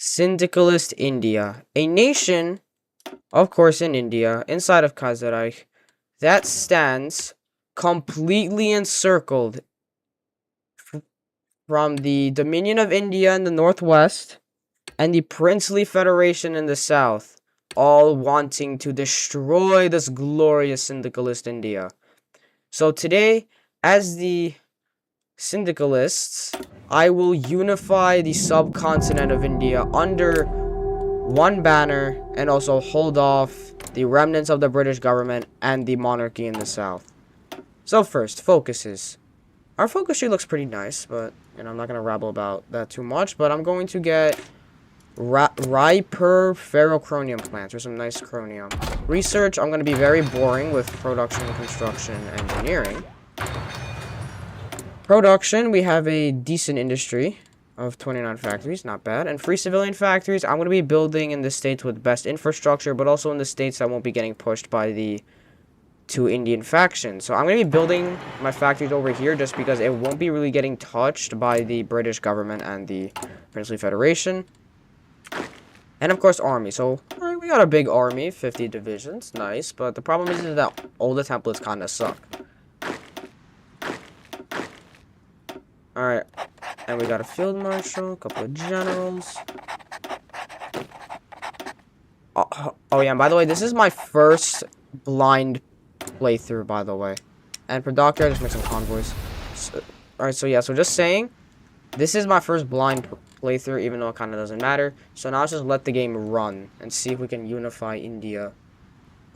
Syndicalist India, a nation, of course, in India, inside of Kaiserreich, that stands completely encircled from the Dominion of India in the northwest and the Princely Federation in the south, all wanting to destroy this glorious syndicalist India. So today, as the syndicalists, I will unify the subcontinent of India under one banner and also hold off the remnants of the British government and the monarchy in the south. So first, focuses. Our focus tree looks pretty nice, but I'm not going to rabble about that too much, but I'm going to get Riper ferrochromium plants, or some nice chromium. Research, I'm going to be very boring with production, construction, engineering. Production, we have a decent industry of 29 factories, not bad. And free civilian factories, I'm going to be building in the states with best infrastructure, but also in the states that won't be getting pushed by the two Indian factions. So I'm going to be building my factories over here just because it won't be really getting touched by the British government and the Princely Federation. And of course, army. So we got a big army, 50 divisions, nice. But the problem is that all the templates kind of suck. Alright, and we got a field marshal, a couple of generals. Oh yeah, and by the way, this is my first blind playthrough, by the way. And for Doctor, I just make some convoys. Alright, so yeah, so just saying, this is my first blind playthrough, even though it kind of doesn't matter. So now let's just let the game run and see if we can unify India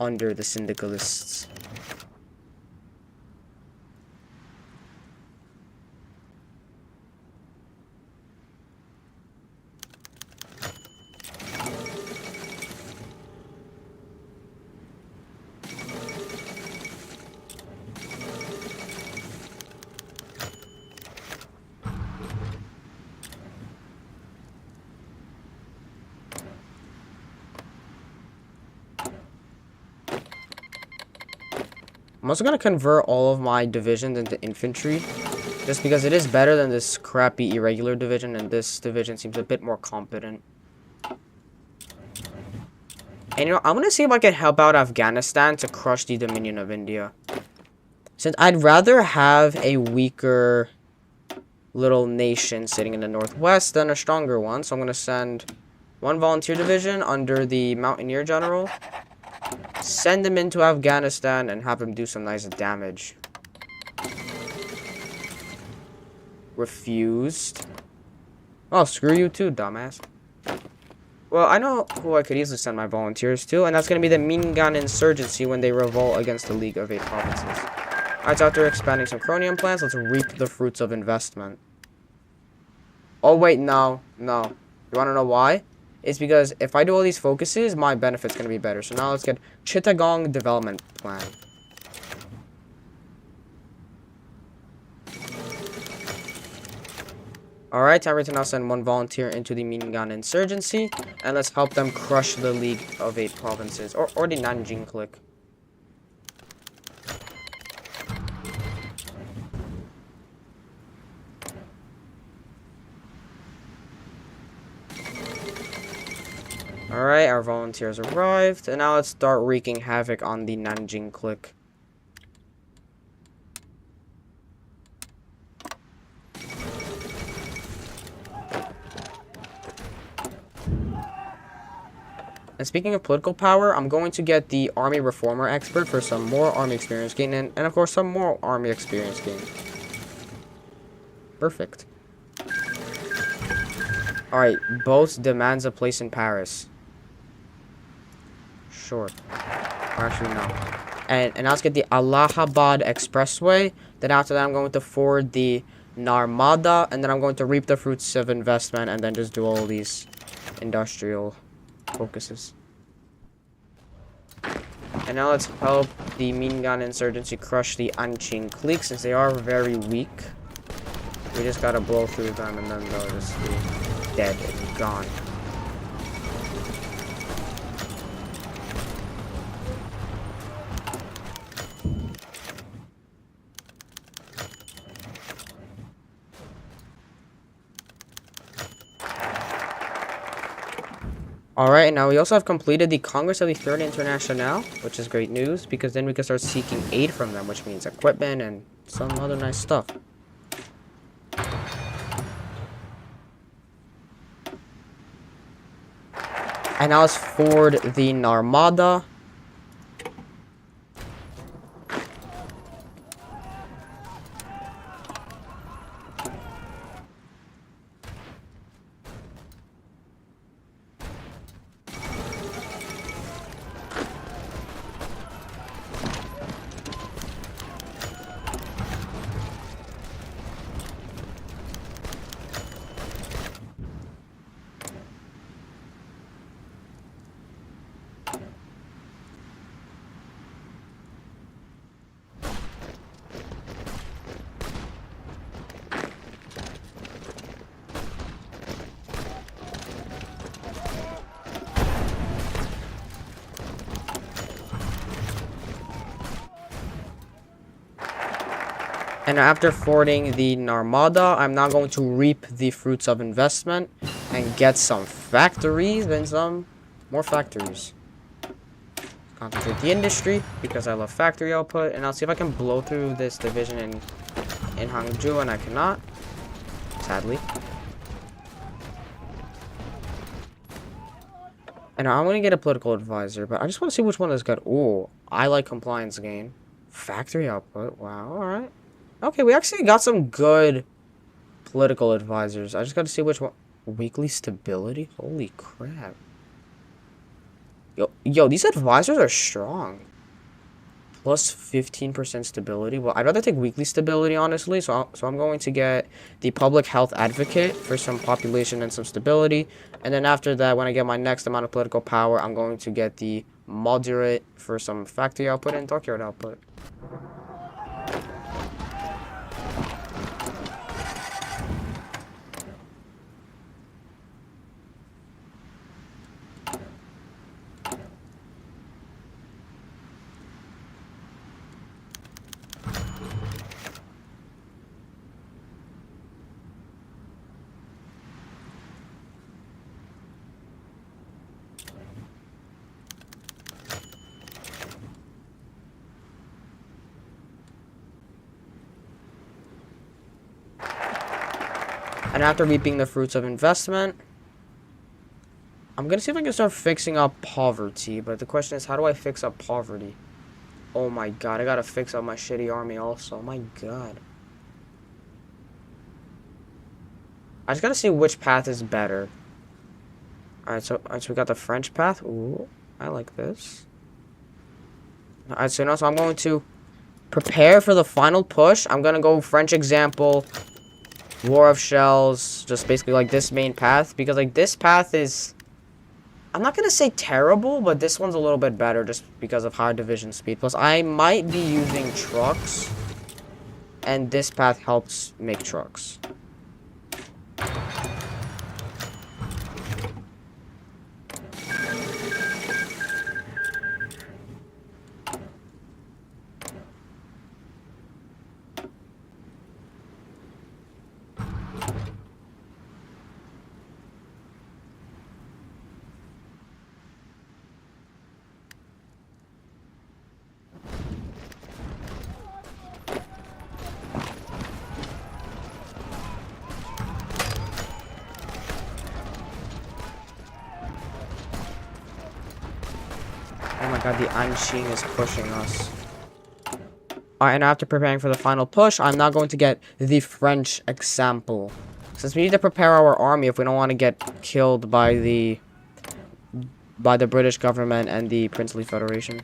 under the syndicalists. I'm also going to convert all of my divisions into infantry, just because it is better than this crappy irregular division, and this division seems a bit more competent. And I'm going to see if I can help out Afghanistan to crush the Dominion of India. Since I'd rather have a weaker little nation sitting in the northwest than a stronger one, so I'm going to send one volunteer division under the Mountaineer General. Send him into Afghanistan and have him do some nice damage. Refused. Oh, screw you too, dumbass. Well, I know who I could easily send my volunteers to, and that's going to be the Mingan Insurgency when they revolt against the League of Eight Provinces. Alright, so after expanding some chromium plants, let's reap the fruits of investment. Oh, wait, no. You want to know why? It's because if I do all these focuses, my benefit's going to be better. So now let's get Chittagong Development Plan. Alright, time to now send one volunteer into the Mingan Insurgency. And let's help them crush the League of Eight Provinces. Or the Nanjing clique. Alright, our volunteers arrived, and now let's start wreaking havoc on the Nanjing clique. And speaking of political power, I'm going to get the Army Reformer expert for some more army experience gain, and of course some more army experience gain. Perfect. Alright, both demands a place in Paris. Sure. Or actually, no. And now let's get the Allahabad Expressway. Then after that, I'm going to forward the Narmada. And then I'm going to reap the fruits of investment. And then just do all these industrial focuses. And now let's help the Mingan Insurgency crush the Anqing clique, since they are very weak. We just gotta blow through them, and then they'll just be dead and gone. Alright, now we also have completed the Congress of the Third International, which is great news, because then we can start seeking aid from them, which means equipment and some other nice stuff. And now let's ford the Narmada. And after fording the Narmada, I'm now going to reap the fruits of investment and get some factories and some more factories. Concentrate the industry because I love factory output, and I'll see if I can blow through this division in Hangzhou, and I cannot, sadly. And I'm going to get a political advisor, but I just want to see which one is good. Ooh, I like compliance gain. Factory output, wow, alright. Okay, we actually got some good political advisors. I just got to see which one. Weekly stability? Holy crap. Yo, these advisors are strong. Plus 15% stability. Well, I'd rather take weekly stability, honestly. So I'm going to get the public health advocate for some population and some stability. And then after that, when I get my next amount of political power, I'm going to get the moderate for some factory output and dockyard output. And after reaping the fruits of investment, I'm going to see if I can start fixing up poverty. But the question is, how do I fix up poverty? Oh my god, I got to fix up my shitty army also. Oh my god. I just got to see which path is better. Alright, so we got the French path. Ooh, I like this. Alright, so now I'm going to prepare for the final push. I'm going to go French example. War of Shells, just basically like this main path, because like this path is, I'm not gonna say terrible, but this one's a little bit better just because of higher division speed. Plus I might be using trucks, and this path helps make trucks. Oh my god, the Anqing is pushing us. Alright, and after preparing for the final push, I'm now going to get the French example. Since we need to prepare our army if we don't want to get killed by the British government and the Princely Federation.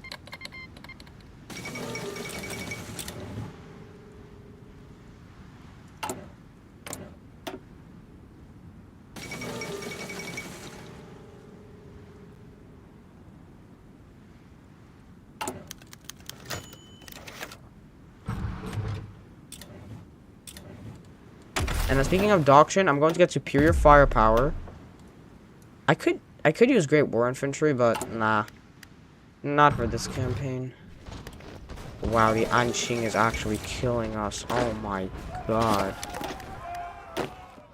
And speaking of doctrine, I'm going to get superior firepower. I could use great war infantry, but nah. Not for this campaign. Wow, the Anqing is actually killing us. Oh my god.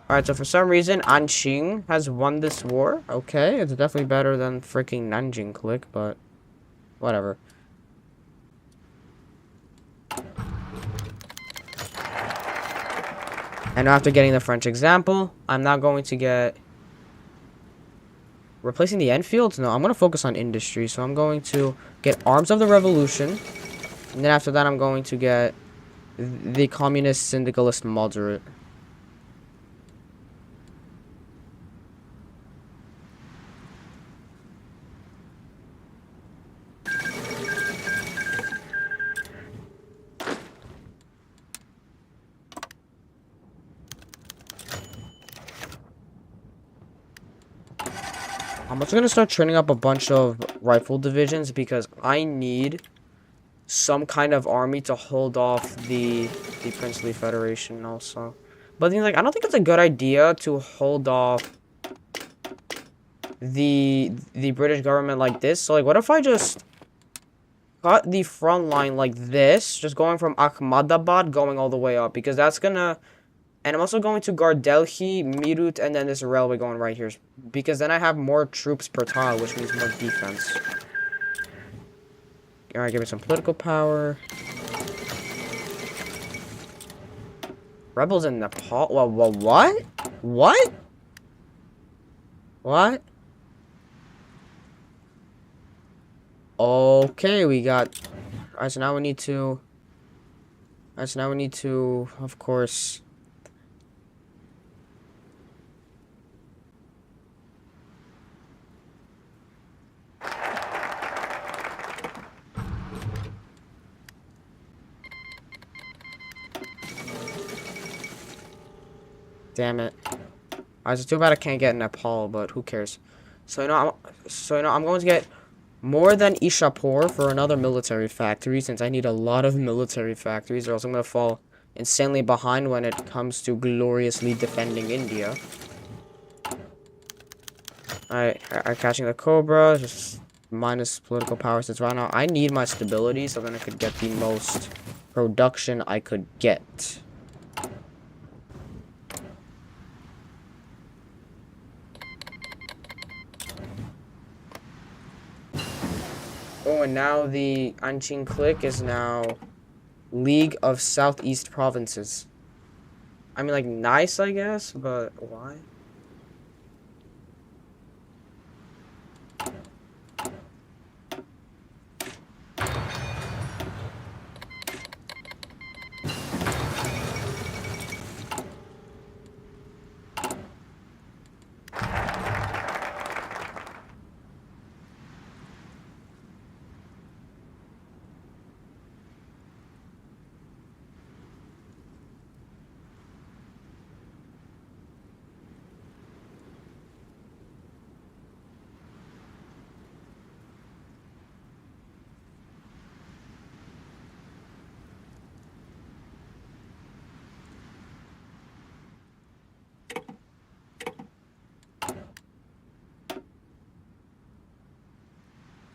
Alright, so for some reason, Anqing has won this war. Okay, it's definitely better than freaking Nanjing click, but whatever. And after getting the French example, I'm now going to get... Replacing the Enfields? No, I'm going to focus on industry. So I'm going to get Arms of the Revolution. And then after that, I'm going to get the Communist Syndicalist Moderate. I'm also going to start training up a bunch of rifle divisions because I need some kind of army to hold off the Princely Federation also. But then, like, I don't think it's a good idea to hold off the British government like this. So, like, what if I just cut the front line like this, just going from Ahmadabad going all the way up, because that's gonna... And I'm also going to guard Delhi, Meerut, and then this railway going right here. Because then I have more troops per tile, which means more defense. Alright, give me some political power. Rebels in Nepal? Well, what? What? What? Okay, we got... Alright, so now we need to... Alright, so now we need to, of course... Damn it. Alright, it's too bad I can't get Nepal, but who cares? So, I'm going to get more than Ishapur for another military factory, since I need a lot of military factories, or else I'm going to fall insanely behind when it comes to gloriously defending India. Alright, I'm catching the Cobra, just minus political power, since right now I need my stability, so then I could get the most production I could get. Oh, and now the Anqing clique is now League of Southeast Provinces. I mean, like, nice, I guess, but why?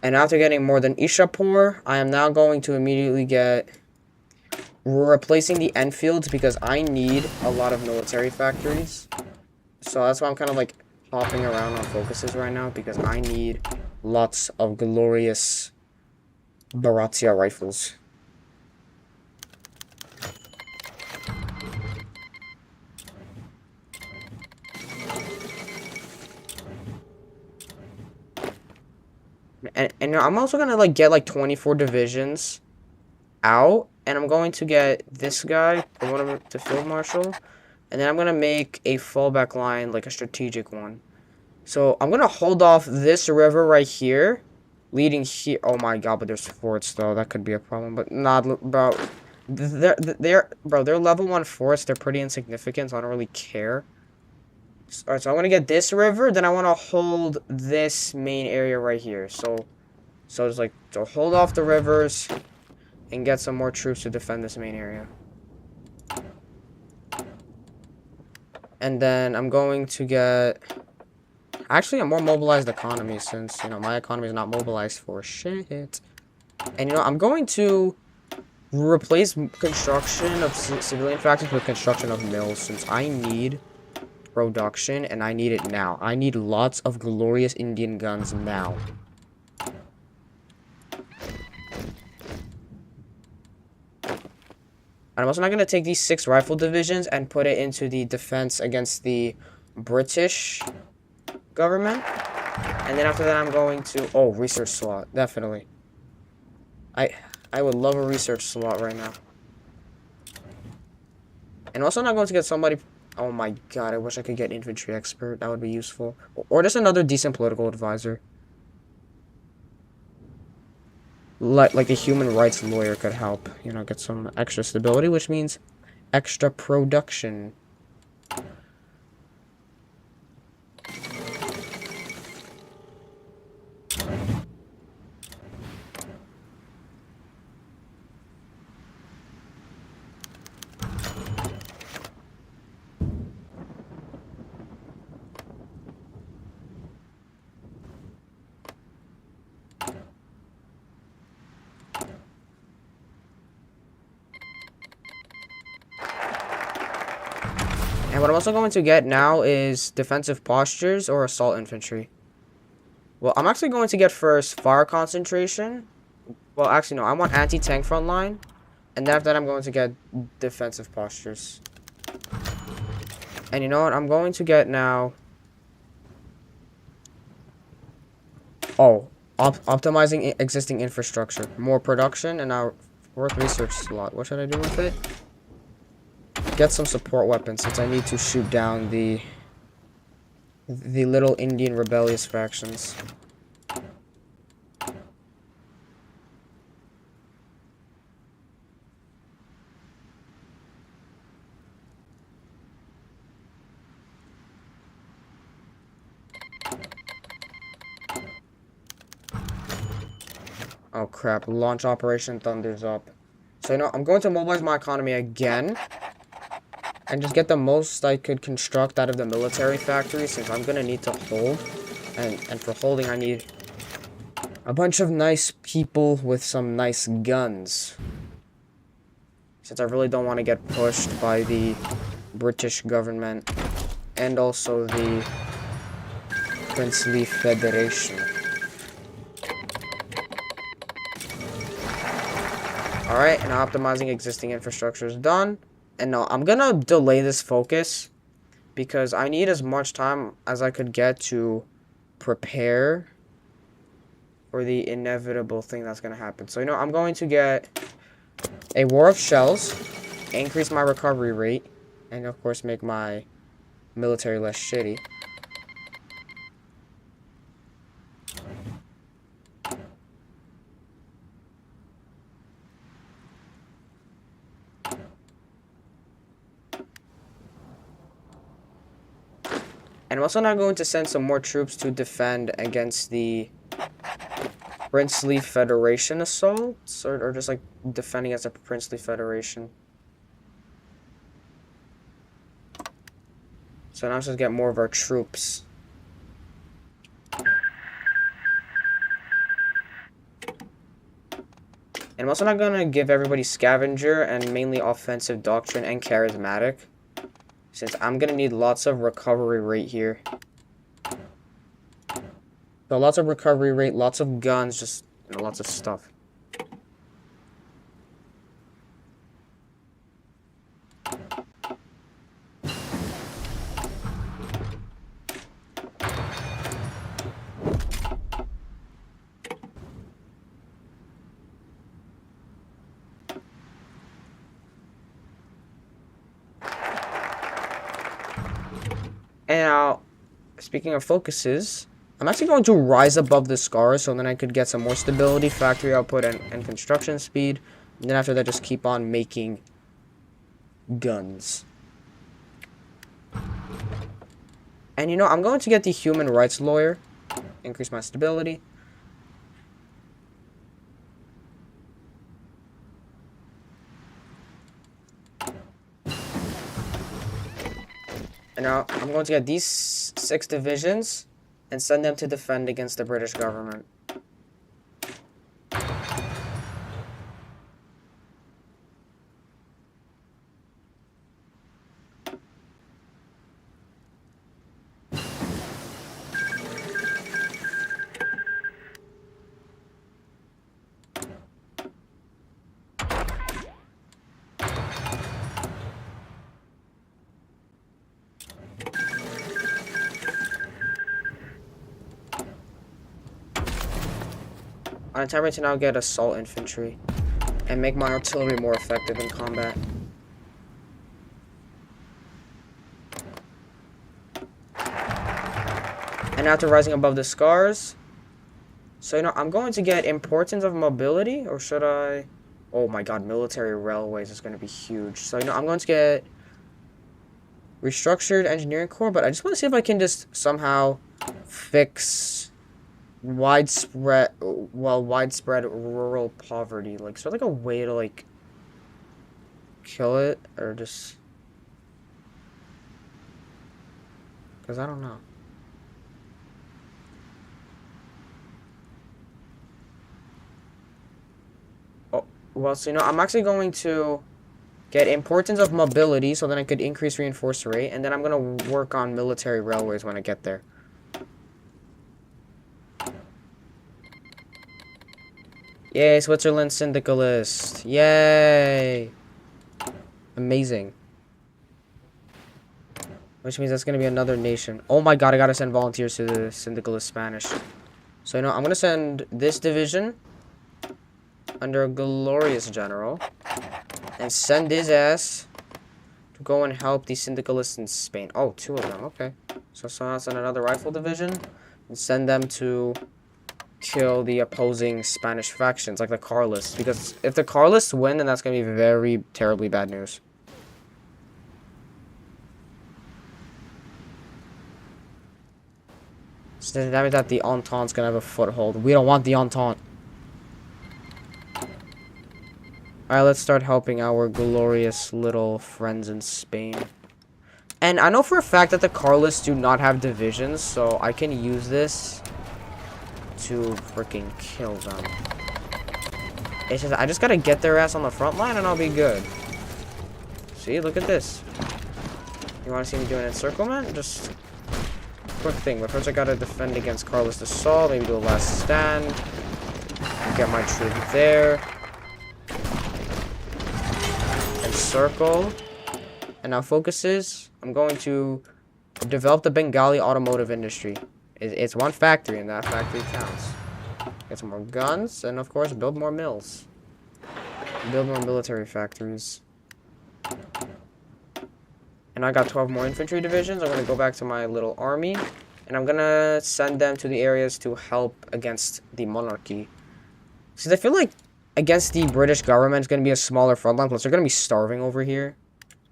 And after getting more than Ishapur, I am now going to immediately get replacing the Enfields because I need a lot of military factories. So that's why I'm kind of like hopping around on focuses right now, because I need lots of glorious Baratia rifles. And I'm also gonna like get like 24 divisions out, and I'm going to get this guy, promote him to Field Marshal, and then I'm gonna make a fallback line, like a strategic one. So I'm gonna hold off this river right here, leading here. Oh my god, but there's forts though. That could be a problem. But not, bro. They're level 1 forts. They're pretty insignificant, so I don't really care. Alright, so I'm gonna get this river, then I want to hold this main area right here. So it's like, to hold off the rivers and get some more troops to defend this main area. And then I'm going to get, actually, a more mobilized economy, since, you know, my economy is not mobilized for shit. And, you know, I'm going to replace construction of civilian factories with construction of mills, since I need production, and I need it now. I need lots of glorious Indian guns now. I'm also not going to take these 6 rifle divisions and put it into the defense against the British government. And then after that, I'm going to... Oh, research slot. Definitely. I would love a research slot right now. And also not going to get somebody... Oh my god, I wish I could get infantry expert. That would be useful. Or just another decent political advisor. Like a human rights lawyer could help. You know, get some extra stability, which means extra production. And what I'm also going to get now is defensive postures or assault infantry. Well, I'm actually going to get first fire concentration. Well, actually, no. I want anti-tank front line. And then after that, I'm going to get defensive postures. And you know what? I'm going to get now... Oh, optimizing existing infrastructure. More production and now fourth research slot. What should I do with it? Get some support weapons since I need to shoot down the little Indian rebellious factions. Oh crap, launch Operation Thunder's up. So you know, I'm going to mobilize my economy again. And just get the most I could construct out of the military factory, since I'm gonna need to hold. And for holding, I need a bunch of nice people with some nice guns. Since I really don't want to get pushed by the British government. And also the Princely Federation. Alright, and optimizing existing infrastructure is done. And no, I'm gonna delay this focus because I need as much time as I could get to prepare for the inevitable thing that's gonna happen. So, you know, I'm going to get a war of shells, increase my recovery rate, and of course make my military less shitty. And I'm also now going to send some more troops to defend against the Princely Federation assaults, or just like defending as a Princely Federation. So now let's just get more of our troops. And I'm also not going to give everybody scavenger and mainly offensive doctrine and charismatic, since I'm going to need lots of recovery rate here. So lots of recovery rate, lots of guns, just, you know, lots of stuff. And now, speaking of focuses, I'm actually going to rise above the scars so then I could get some more stability, factory output, and construction speed. And then after that, just keep on making guns. And you know, I'm going to get the human rights lawyer, increase my stability. And now I'm going to get these 6 divisions and send them to defend against the British government. On a timer to now get assault infantry. And make my artillery more effective in combat. And after rising above the scars. So, you know, I'm going to get importance of mobility. Or should I? Oh my god, military railways is going to be huge. So, you know, I'm going to get restructured engineering corps. But I just want to see if I can just somehow fix widespread rural poverty. Like, is there like a way to like kill it? Or just... because I don't know. Well, so, you know, I'm actually going to get importance of mobility so then I could increase reinforce rate. And then I'm going to work on military railways when I get there. Yay, Switzerland syndicalist. Yay. Amazing. Which means that's going to be another nation. Oh my god, I got to send volunteers to the syndicalist Spanish. So, you know, I'm going to send this division under a glorious general and send his ass to go and help the syndicalists in Spain. Oh, 2 of them. Okay. So I'll send another rifle division and send them to kill the opposing Spanish factions, like the Carlists. Because if the Carlists win, then that's going to be very terribly bad news. So that means that the Entente's going to have a foothold. We don't want the Entente. Alright, let's start helping our glorious little friends in Spain. And I know for a fact that the Carlists do not have divisions, so I can use this to freaking kill them. It's just, I just gotta get their ass on the front line and I'll be good. See, look at this. You wanna see me do an encirclement? Just quick thing, but first I gotta defend against Carlist assault, maybe do a last stand. Get my troop there. Circle. And now focuses. I'm going to develop the Bengali automotive industry. It's one factory and that factory counts. Get some more guns and of course build more mills. Build more military factories. And I got 12 more infantry divisions. I'm going to go back to my little army and I'm going to send them to the areas to help against the monarchy. Because I feel like against the British government, it's going to be a smaller front line, plus they're going to be starving over here.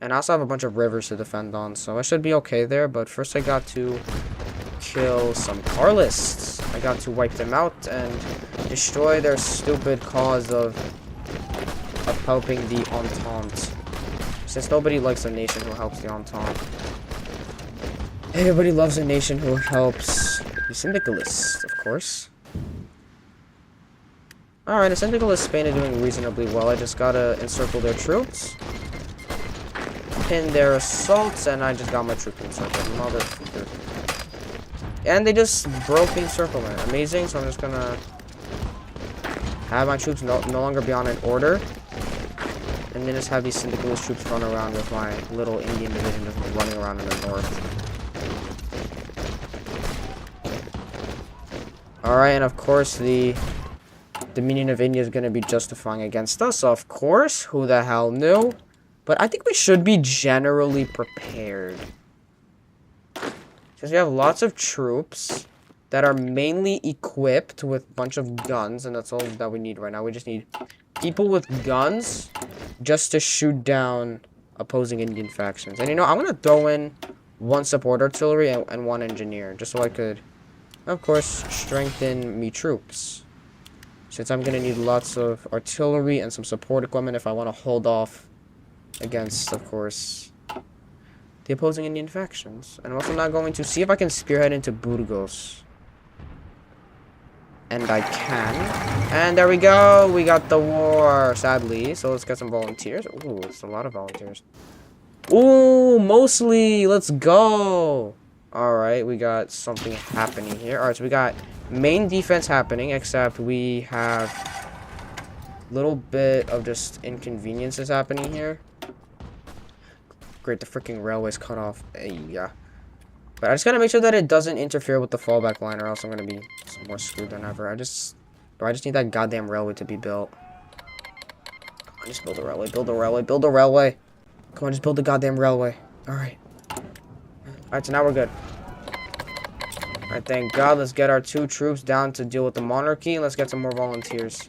And I also have a bunch of rivers to defend on, so I should be okay there. But first I got to kill some Carlists. I got to wipe them out and destroy their stupid cause of helping the Entente. Since nobody likes a nation who helps the Entente. Everybody loves a nation who helps the syndicalists, of course. Alright, the syndicalist Spain are doing reasonably well. I just gotta encircle their troops. Pin their assaults, and I just got my troop encircled. Motherfucker. And they just broke the encirclement. Amazing, so I'm just gonna have my troops no longer be on an order. And then just have these syndicalist troops run around with my little Indian division just running around in the north. Alright, and of course the Dominion of India is going to be justifying against us, of course. Who the hell knew? But I think we should be generally prepared. Because we have lots of troops that are mainly equipped with a bunch of guns, and that's all that we need right now. We just need people with guns just to shoot down opposing Indian factions. And you know, I'm going to throw in 1 support artillery and 1 engineer, just so I could, of course, strengthen me troops. Since I'm going to need lots of artillery and some support equipment if I want to hold off against, of course, the opposing Indian factions. And I'm also not going to see if I can spearhead into Burgos. And I can. And there we go. We got the war, sadly. So let's get some volunteers. Ooh, it's a lot of volunteers. Ooh, mostly. Let's go. Alright, we got something happening here. Alright, so we got main defense happening, except we have a little bit of just inconveniences happening here. Great, the freaking railway's cut off. Yeah. But I just gotta make sure that it doesn't interfere with the fallback line, or else I'm gonna be more screwed than ever. Bro, I just need that goddamn railway to be built. Come on, just build a railway, build a railway, build a railway. Come on, just build the goddamn railway. Alright. Alright, so now we're good. Alright, thank God. Let's get our 2 troops down to deal with the monarchy. And let's get some more volunteers.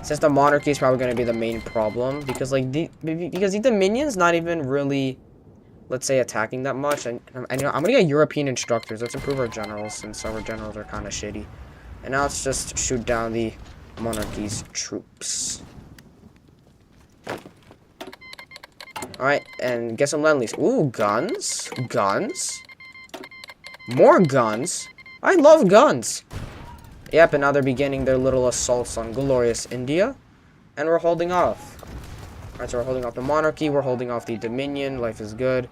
Since the monarchy is probably going to be the main problem. Because, like, because the Dominions not even really, let's say, attacking that much. And you know, I'm going to get European instructors. Let's improve our generals, since our generals are kind of shitty. And now let's just shoot down the monarchy's troops. Alright, and get some lend-lease. Ooh, guns? Guns? More guns? I love guns! Yep, and now they're beginning their little assaults on glorious India. And we're holding off. Alright, so we're holding off the monarchy, we're holding off the Dominion, life is good.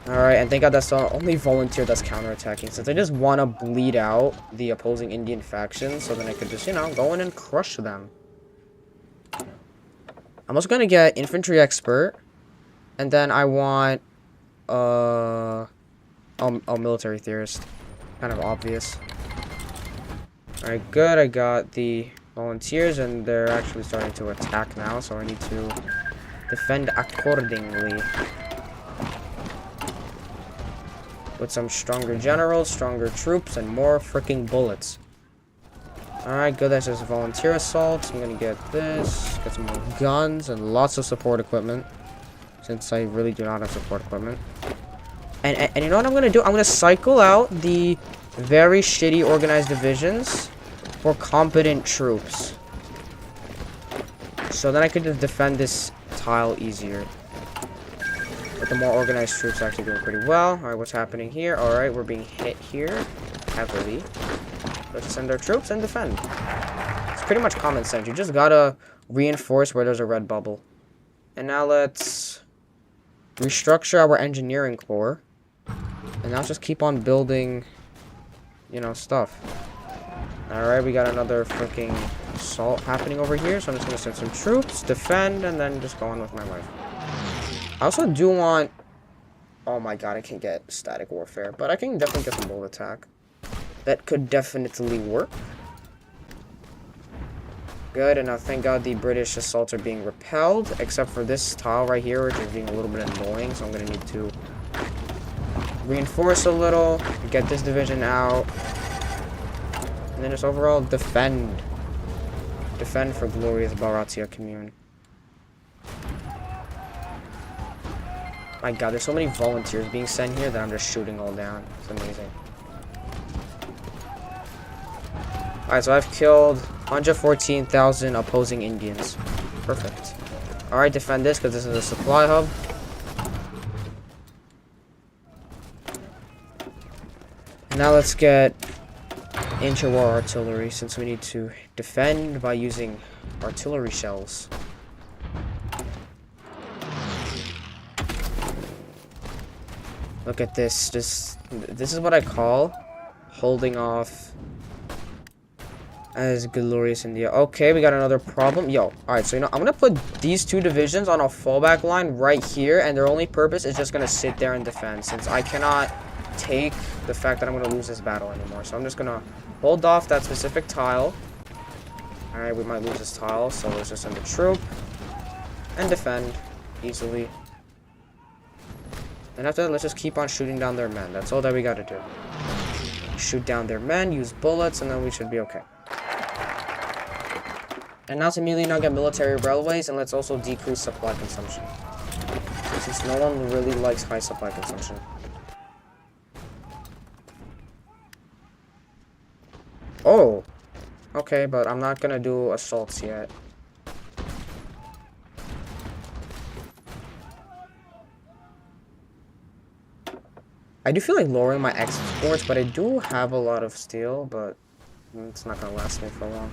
Alright, and thank God that's the only volunteer that's counterattacking, since I just want to bleed out the opposing Indian faction, so then I could just, you know, go in and crush them. I'm also gonna get infantry expert, and then I want, military theorist. Kind of obvious. Alright, good. I got the volunteers, and they're actually starting to attack now, so I need to defend accordingly. With some stronger generals, stronger troops, and more freaking bullets. Alright, good. That's just volunteer assaults. I'm gonna get this. Get some more guns and lots of support equipment. Since I really do not have support equipment. And you know what I'm gonna do? I'm gonna cycle out the very shitty organized divisions for competent troops. So then I could just defend this tile easier. But the more organized troops are actually doing pretty well. Alright, what's happening here? Alright, we're being hit here heavily. Let's send our troops and defend. It's pretty much common sense. You just gotta reinforce where there's a red bubble. And now let's restructure our engineering corps. And now just keep on building, you know, stuff. Alright, we got another freaking assault happening over here. So I'm just gonna send some troops, defend, and then just go on with my life. I also do want... Oh my god, I can't get static warfare. But I can definitely get some bold attack. That could definitely work. Good, and now thank God the British assaults are being repelled. Except for this tile right here, which is being a little bit annoying. So I'm going to need to reinforce a little. Get this division out. And then just overall defend. Defend for glorious Bharatiya commune. My god, there's so many volunteers being sent here that I'm just shooting all down. It's amazing. Alright, so I've killed 114,000 opposing Indians. Perfect. Alright, defend this because this is a supply hub. And now let's get interwar artillery since we need to defend by using artillery shells. Look at this. This is what I call holding off as glorious India. Okay, we got another problem. Yo, alright, so you know, I'm gonna put these 2 divisions on a fallback line right here, and their only purpose is just gonna sit there and defend, since I cannot take the fact that I'm gonna lose this battle anymore. So I'm just gonna hold off that specific tile. Alright, we might lose this tile, so let's just send a troop and defend easily. And after that, let's just keep on shooting down their men. That's all that we gotta do. Shoot down their men, use bullets, and then we should be okay. And now let's immediately now get military railways, and let's also decrease supply consumption. Since no one really likes high supply consumption. Oh! Okay, but I'm not gonna do assaults yet. I do feel like lowering my exports, but I do have a lot of steel, but it's not gonna last me for long.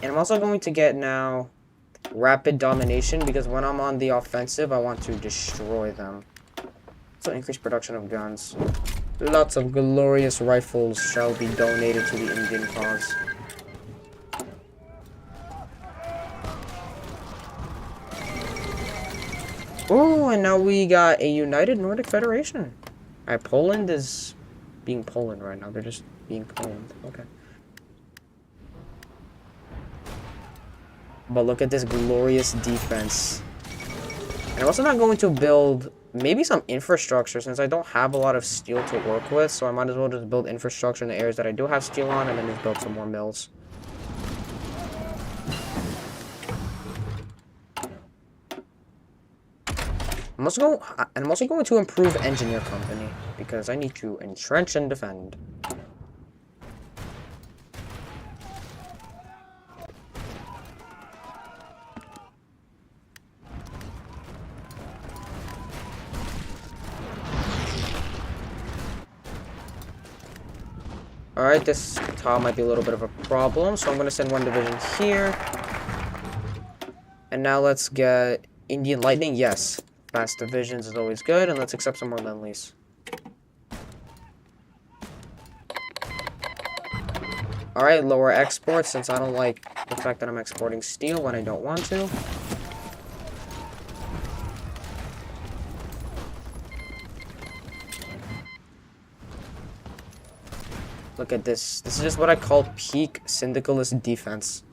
And I'm also going to get now rapid domination, because when I'm on the offensive, I want to destroy them. So increase production of guns. Lots of glorious rifles shall be donated to the Indian cause. Oh, and now we got a united Nordic Federation. Alright, Poland is being Poland right now. They're just being Poland. Okay. But look at this glorious defense. And I'm also not going to build maybe some infrastructure since I don't have a lot of steel to work with. So I might as well just build infrastructure in the areas that I do have steel on and then just build some more mills. I'm also going to improve engineer company because I need to entrench and defend. Alright, this tile might be a little bit of a problem, so I'm going to send one division here. And now let's get Indian Lightning. Yes, fast divisions is always good, and let's accept some more Lend-Lease. Alright, lower exports since I don't like the fact that I'm exporting steel when I don't want to. Look at this. This is just what I call peak syndicalist defense.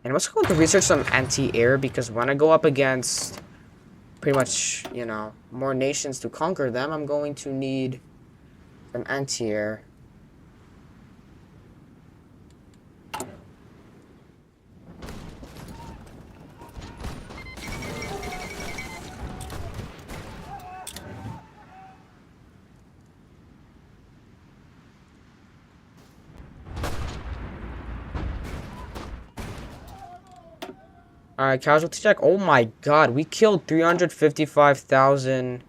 And I'm also going to research some anti-air because when I go up against pretty much, you know, more nations to conquer them, I'm going to need some anti-air. Alright, casualty check. Oh my god, we killed 355,000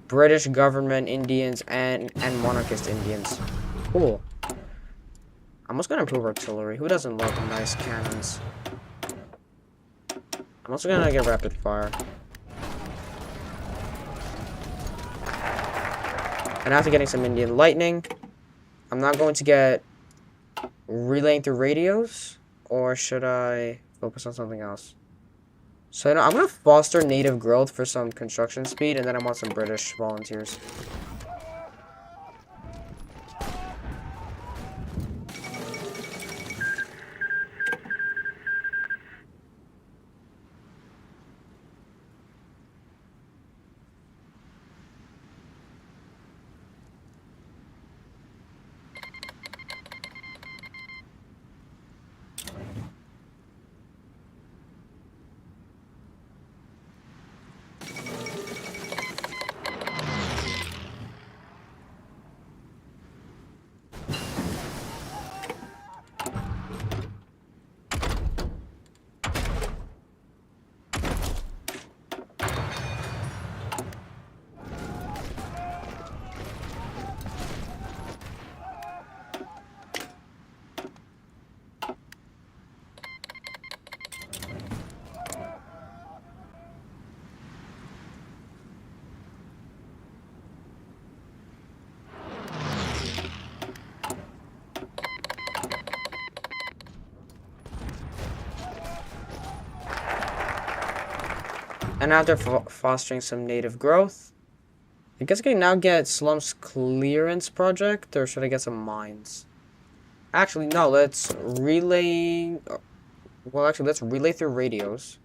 British government Indians and monarchist Indians. Cool. I'm also gonna improve artillery. Who doesn't love nice cannons? I'm also gonna get rapid fire. And after getting some Indian lightning, I'm not going to get relaying through radios, or should I focus on something else? So I'm going to foster native growth for some construction speed, and then I want some British volunteers. And after fostering some native growth, I guess I can now get slums clearance project, or should I get some mines? Actually, no, let's relay... Well, actually, let's relay through radios.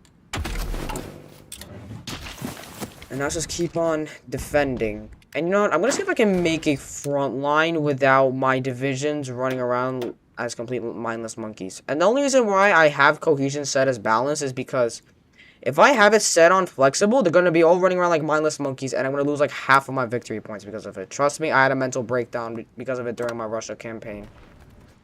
And now let's just keep on defending. And you know what? I'm going to see if I can make a front line without my divisions running around as complete mindless monkeys. And the only reason why I have cohesion set as balanced is because if I have it set on flexible, they're going to be all running around like mindless monkeys, and I'm going to lose like half of my victory points because of it. Trust me, I had a mental breakdown because of it during my Russia campaign.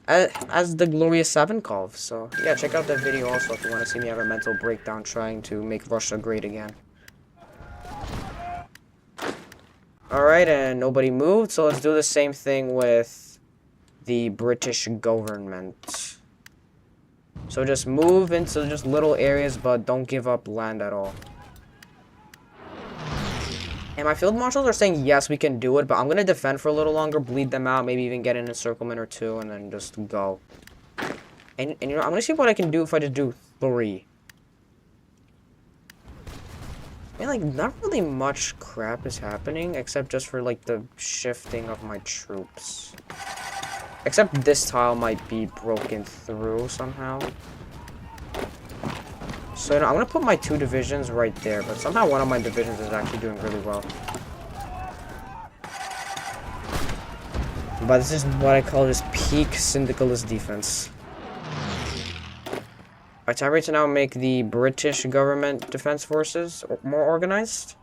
As the glorious Savinkov. So, yeah, check out that video also if you want to see me have a mental breakdown trying to make Russia great again. Alright, and nobody moved, so let's do the same thing with the British government. So just move into just little areas, but don't give up land at all. And my field marshals are saying, yes, we can do it, but I'm going to defend for a little longer, bleed them out, maybe even get an encirclement or two, and then just go. And you know, I'm going to see what I can do if I just do 3. I mean, like, not really much crap is happening, except just for, like, the shifting of my troops. Except this tile might be broken through somehow. So, you know, I'm going to put my 2 divisions right there, but somehow one of my divisions is actually doing really well. But this is what I call just peak syndicalist defense. Alright, time to now make the British government defense forces more organized.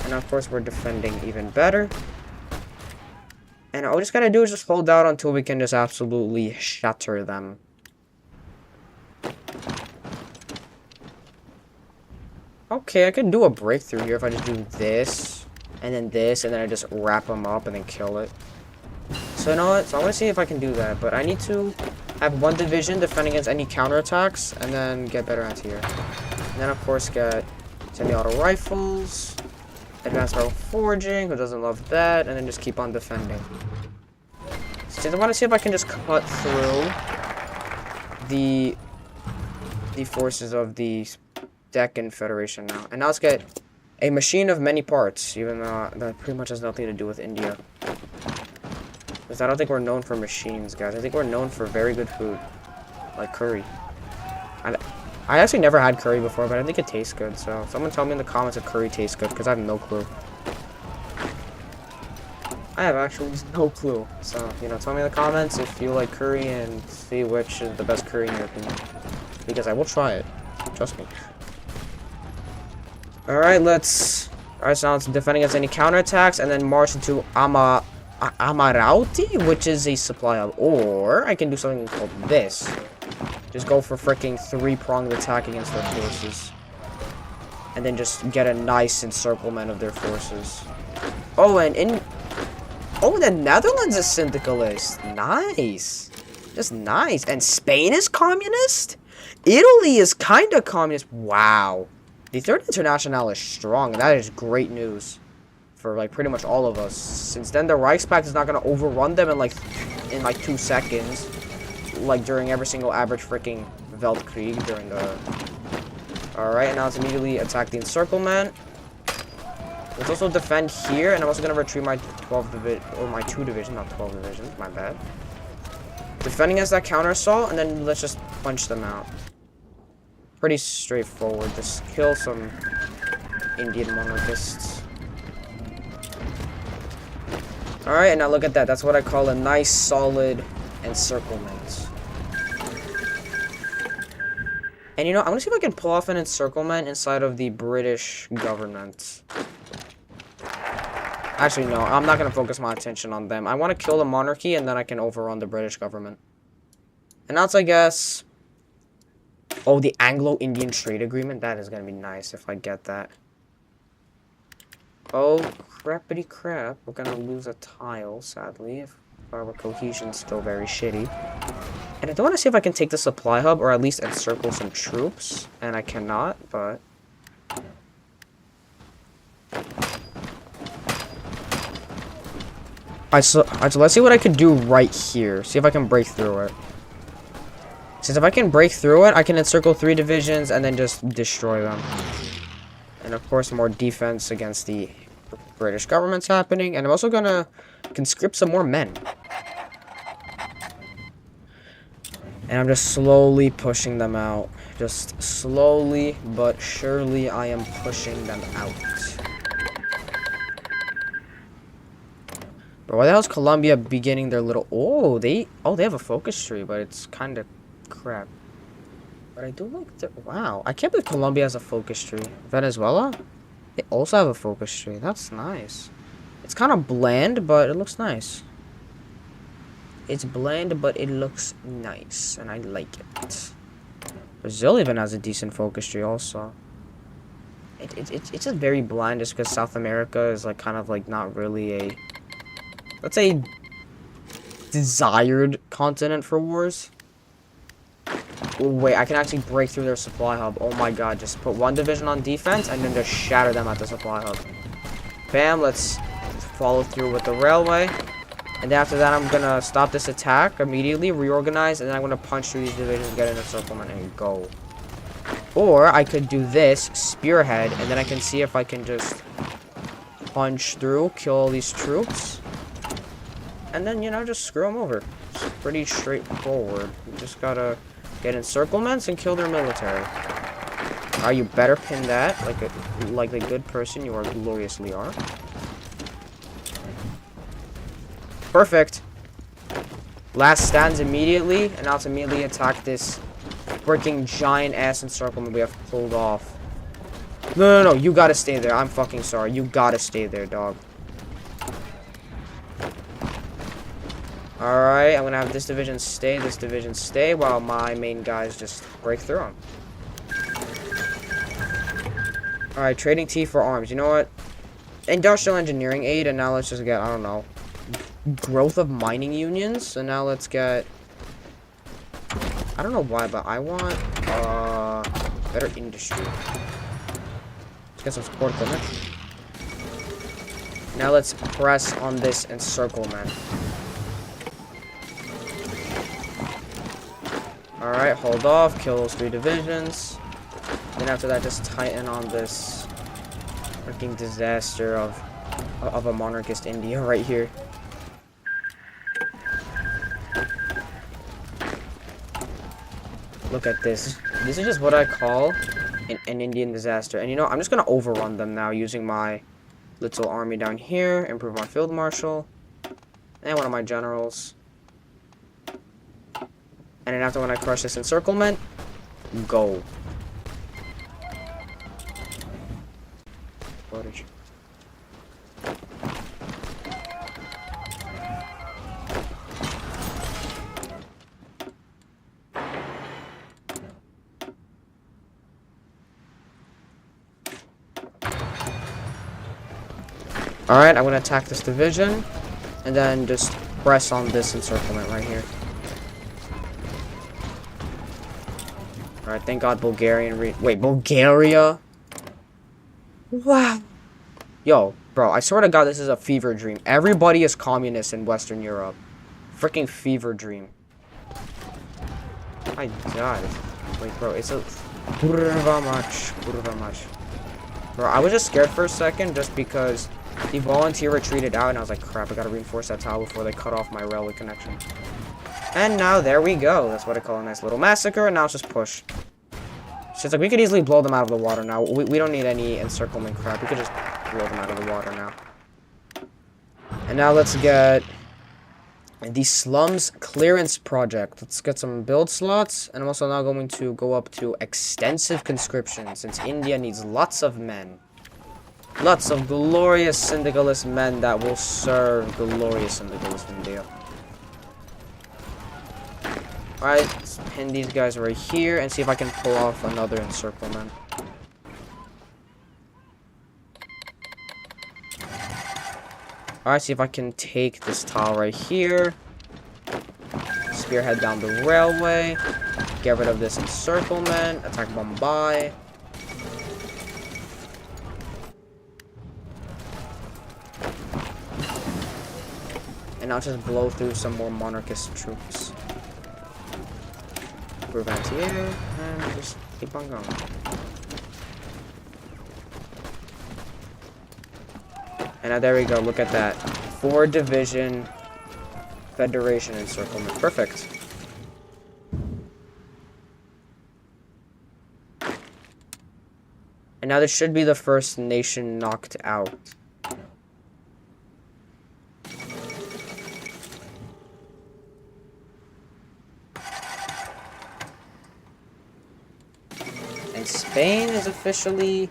And of course, we're defending even better. And all we just gotta do is just hold out until we can just absolutely shatter them. Okay, I can do a breakthrough here if I just do this, and then I just wrap them up and then kill it. So you know what? So I want to see if I can do that, but I need to have 1 division defend against any counterattacks, and then get better anti-air. And then of course get semi-auto rifles, advanced rifle forging, who doesn't love that, and then just keep on defending. So I want to see if I can just cut through the forces of the Deccan Federation now. And now let's get a machine of many parts, even though that pretty much has nothing to do with India. Because I don't think we're known for machines, guys. I think we're known for very good food. Like curry. I actually never had curry before, but I think it tastes good. So someone tell me in the comments if curry tastes good, because I have no clue. I have actually no clue. So, you know, tell me in the comments if you like curry and see which is the best curry in your opinion. Because I will try it. Trust me. Alright, Alright, so now it's defending against any counterattacks, and then march into Amarauti, which is a supply hub. Or I can do something called this. Just go for freaking 3-pronged attack against their forces. And then just get a nice encirclement of their forces. Oh, oh, the Netherlands is syndicalist. Nice. Just nice. And Spain is communist? Italy is kind of communist. Wow. The Third International is strong. That is great news for like pretty much all of us. Since then the Reichspakt is not going to overrun them in like 2 seconds. Like during every single average freaking Weltkrieg during the... Alright, now let's immediately attack the encirclement. Let's also defend here, and I'm also going to retreat my 2 division, not 12 divisions, my bad. Defending against that counter assault, and then let's just punch them out. Pretty straightforward. Just kill some Indian monarchists. Alright, and now look at that. That's what I call a nice, solid encirclement. And you know, I'm gonna see if I can pull off an encirclement inside of the British government. Actually, no, I'm not gonna focus my attention on them. I want to kill the monarchy, and then I can overrun the British government. And that's, I guess... Oh, the Anglo-Indian trade agreement? That is gonna be nice if I get that. Oh, crappity crap. We're gonna lose a tile, sadly, if our cohesion's still very shitty. And I do want to see if I can take the supply hub, or at least encircle some troops. And I cannot, but... Alright, so let's see what I can do right here. See if I can break through it. Since if I can break through it, I can encircle 3 divisions and then just destroy them. And of course, more defense against the British government's happening. And I'm also gonna conscript some more men. And I'm just slowly pushing them out. Just slowly but surely I am pushing them out. But why the hell is Colombia beginning their little... Oh, they have a focus tree, but it's kind of crap. But I do like the... Wow, I can't believe Colombia has a focus tree. Venezuela? They also have a focus tree. That's nice. It's kind of bland, but it looks nice. It's bland, but it looks nice, and I like it. Brazil even has a decent focus tree also. It's just very blind just because South America is like kind of like not really a, let's say, desired continent for wars. Oh, wait, I can actually break through their supply hub. Oh my god, just put one division on defense and then just shatter them at the supply hub. Bam, let's follow through with the railway. And then after that, I'm gonna stop this attack immediately, reorganize, and then I'm gonna punch through these divisions, get an encirclement, and go. Or I could do this, spearhead, and then I can see if I can just punch through, kill all these troops. And then, you know, just screw them over. It's pretty straightforward. You just gotta get encirclements and kill their military. You better pin that like a good person you are gloriously are. Perfect. Last stands immediately, and now to immediately attack this freaking giant ass encirclement we have pulled off. No, you gotta stay there. I'm fucking sorry. You gotta stay there, dog. Alright, I'm gonna have this division stay, while my main guys just break through them. Alright, trading tea for arms. You know what? Industrial engineering aid, and now let's just get, I don't know, growth of mining unions. So now let's get, I don't know why, but I want better industry. Let's get some support equipment. Now let's press on this encirclement. Alright, hold off, kill those 3 divisions. Then after that, just tighten on this freaking disaster of a monarchist India right here. Look at this. This is just what I call an Indian disaster. And you know, I'm just gonna overrun them now using my little army down here, improve my field marshal, and one of my generals. And then after when I crush this encirclement, go. Footage. Alright, I'm gonna attack this division, and then just press on this encirclement right here. Alright, thank God Bulgarian wait, Bulgaria? Wow. Yo, bro, I swear to God this is a fever dream. Everybody is communist in Western Europe. Freaking fever dream. My God. Wait, bro, it's a... Kurva much. Bro, I was just scared for a second just because the volunteer retreated out and I was like, crap, I gotta reinforce that tower before they cut off my railway connection. And now there we go. That's what I call a nice little massacre, and now it's just push. So it's like we could easily blow them out of the water now. We don't need any encirclement crap. We could just blow them out of the water now. And now let's get the slums clearance project. Let's get some build slots, and I'm also now going to go up to extensive conscription since India needs lots of men. Lots of glorious syndicalist men that will serve glorious syndicalist India. Alright, let's pin these guys right here and see if I can pull off another encirclement. Alright, see if I can take this tile right here. Spearhead down the railway. Get rid of this encirclement. Attack Mumbai. And I'll just blow through some more monarchist troops. Prevent here, and just keep on going. And now there we go, look at that. 4-division Federation encirclement. Perfect. And now this should be the first nation knocked out. Spain is officially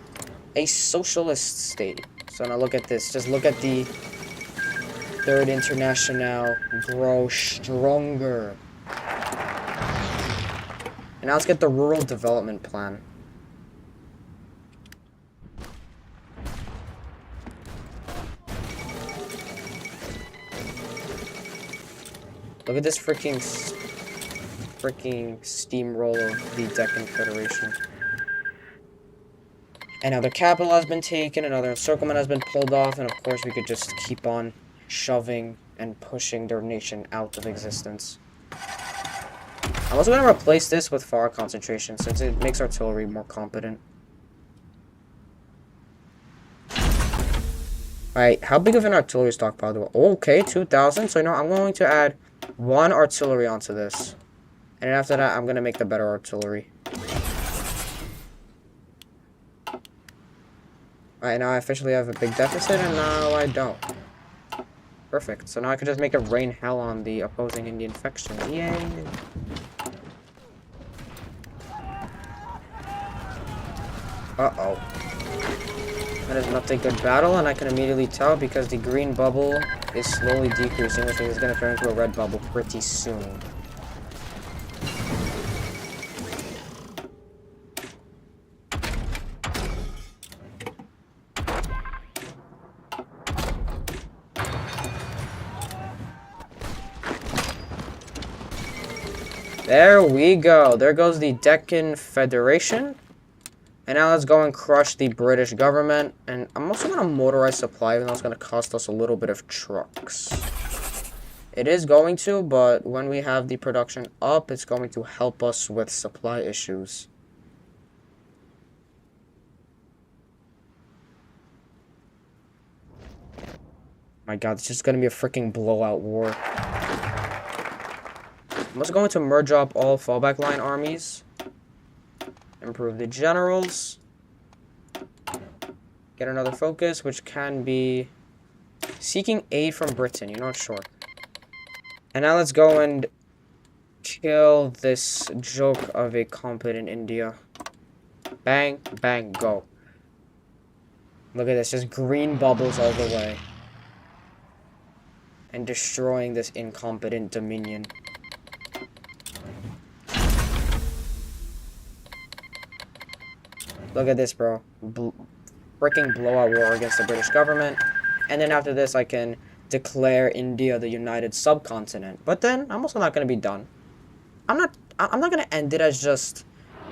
a socialist state. So now look at this. Just look at the Third International grow stronger. And And now let's get the rural development plan. Look at this freaking steamroll of the Deccan Federation. Another capital has been taken, another encirclement has been pulled off, and of course we could just keep on shoving and pushing their nation out of existence. I'm also going to replace this with fire concentration, since it makes artillery more competent. Alright, how big of an artillery stockpile do I... Okay, 2,000. So, you know, I'm going to add 1 artillery onto this. And then after that, I'm going to make the better artillery. Alright, now I officially have a big deficit, and now I don't. Perfect. So now I can just make it rain hell on the opposing Indian faction. Yay! Uh-oh. That is not a good battle, and I can immediately tell because the green bubble is slowly decreasing, which means it's going to turn into a red bubble pretty soon. There we go. There goes the Deccan Federation. And now let's go and crush the British government. And I'm also going to motorize supply, even though it's going to cost us a little bit of trucks. It is going to, but when we have the production up, it's going to help us with supply issues. My god, it's just going to be a freaking blowout war. I'm also going to merge up all fallback line armies. Improve the generals. Get another focus, which can be seeking aid from Britain. You're not sure. And now let's go and kill this joke of a competent India. Bang, bang, go. Look at this, just green bubbles all the way. And destroying this incompetent dominion. Look at this, bro. Freaking blowout war against the British government. And then after this, I can declare India the united subcontinent. But then, I'm also not going to be done. I'm not going to end it as just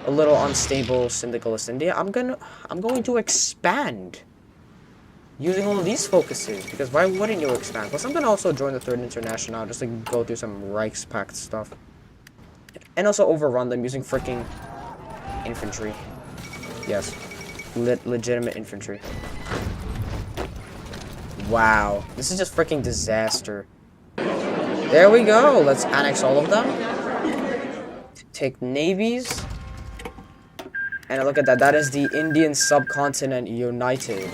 a little unstable syndicalist India. I'm going to expand. Using all of these focuses. Because why wouldn't you expand? Plus, I'm going to also join the Third International just to go through some Reichspakt stuff. And also overrun them using freaking infantry. Yes. Legitimate infantry. Wow. This is just freaking disaster. There we go. Let's annex all of them. Take navies. And look at that. That is the Indian subcontinent united.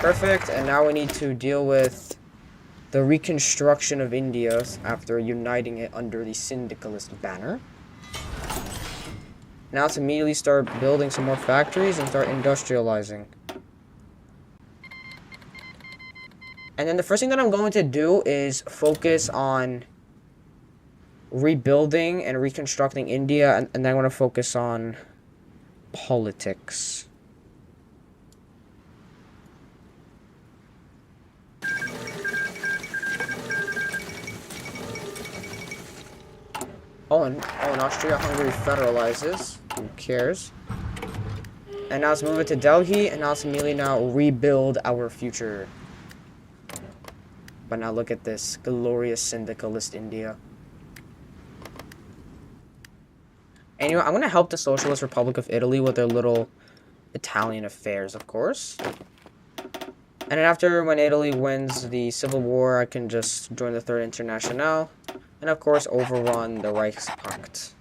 Perfect. And now we need to deal with the reconstruction of India after uniting it under the syndicalist banner. Now let's immediately start building some more factories and start industrializing. And then the first thing that I'm going to do is focus on rebuilding and reconstructing India, and then I'm going to focus on politics. Oh, and Austria-Hungary federalizes. Who cares? And now let's move it to Delhi, and now let's immediately now rebuild our future. But now look at this glorious syndicalist India. Anyway, I'm going to help the Socialist Republic of Italy with their little Italian affairs, of course. And then after, when Italy wins the Civil War, I can just join the Third International. And of course, overrun the Reichspakt.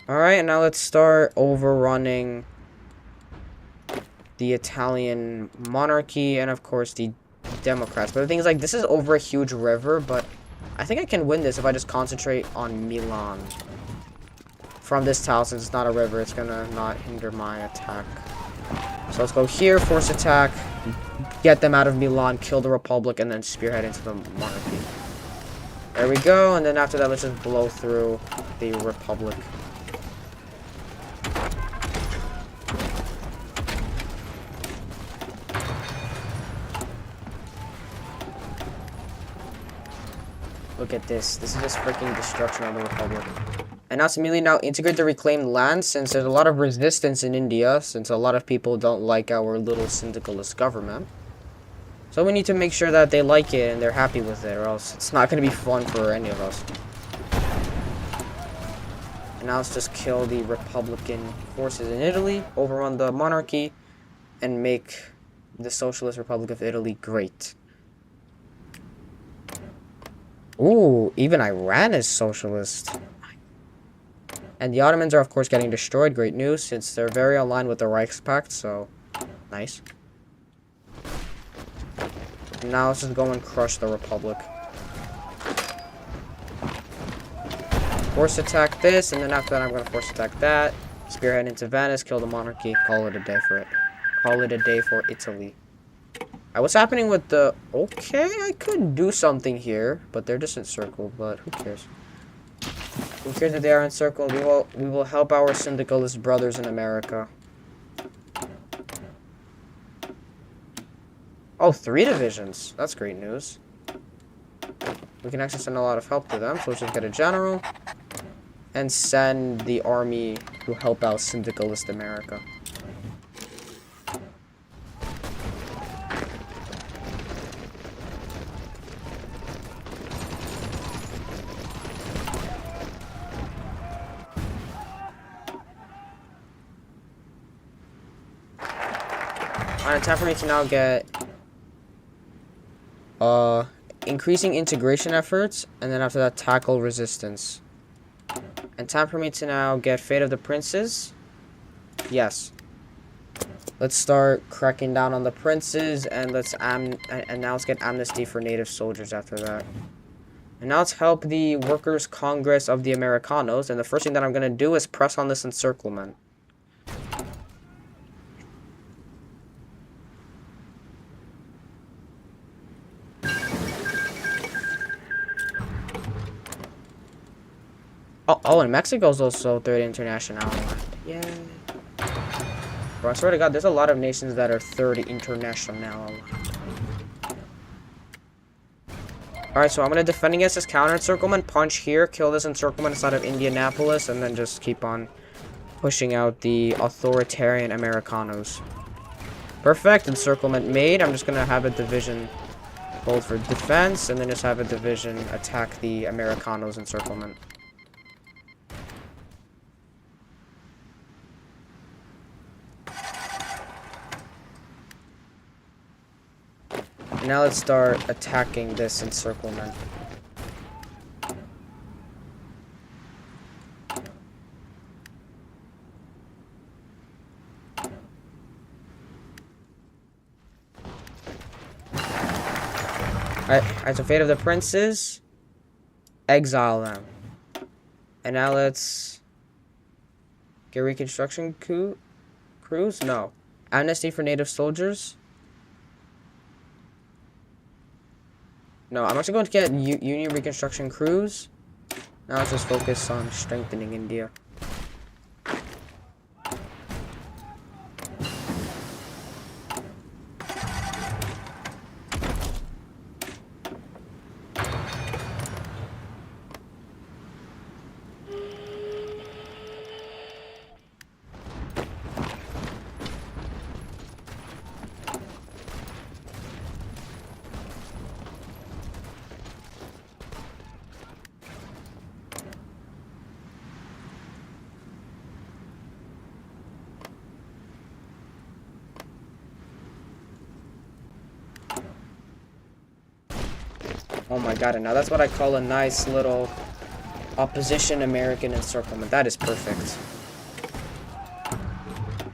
Alright, and now let's start overrunning the Italian monarchy and, of course, the Democrats. But the thing is, like, this is over a huge river, but I think I can win this if I just concentrate on Milan. From this tile, since it's not a river, it's gonna not hinder my attack. So let's go here, force attack, get them out of Milan, kill the Republic, and then spearhead into the monarchy. There we go, and then after that, let's just blow through the Republic. Look at this. This is just freaking destruction of the Republic. And now immediately now integrate the reclaimed land, since there's a lot of resistance in India, since a lot of people don't like our little syndicalist government. So we need to make sure that they like it and they're happy with it, or else it's not going to be fun for any of us. And now let's just kill the Republican forces in Italy, overrun the monarchy, and make the Socialist Republic of Italy great. Ooh, even Iran is socialist. And the Ottomans are, of course, getting destroyed. Great news, since they're very aligned with the Reichspakt, so nice. And now let's just go and crush the Republic. Force attack this, and then after that I'm going to force attack that. Spearhead into Venice, kill the monarchy, call it a day for it. Call it a day for Italy. What's happening with the... Okay, I could do something here, but they're just encircled, but who cares? Who cares if they are encircled? We will help our syndicalist brothers in America. Oh, 3 divisions. That's great news. We can actually send a lot of help to them, so let's just get a general. And send the army to help out syndicalist America. Alright, time for me to now get increasing integration efforts, and then after that tackle resistance. And time for me to now get Fate of the Princes. Yes. Let's start cracking down on the princes, and now let's get amnesty for native soldiers after that. And now let's help the Workers' Congress of the Americanos, and the first thing that I'm gonna do is press on this encirclement. Oh, and Mexico's also third international. Yeah. Bro, I swear to God, there's a lot of nations that are third international. Alright, so I'm going to defend against this counter encirclement, punch here, kill this encirclement inside of Indianapolis, and then just keep on pushing out the authoritarian Americanos. Perfect, encirclement made. I'm just going to have a division hold for defense, and then just have a division attack the Americanos encirclement. Now let's start attacking this encirclement. Alright, so Fate of the Princes. Exile them. And now let's get Reconstruction crews? No. Amnesty for native soldiers? No, I'm actually going to get Union Reconstruction crews. Now let's just focus on strengthening India. Oh my god, and now that's what I call a nice little Opposition American encirclement. That is perfect.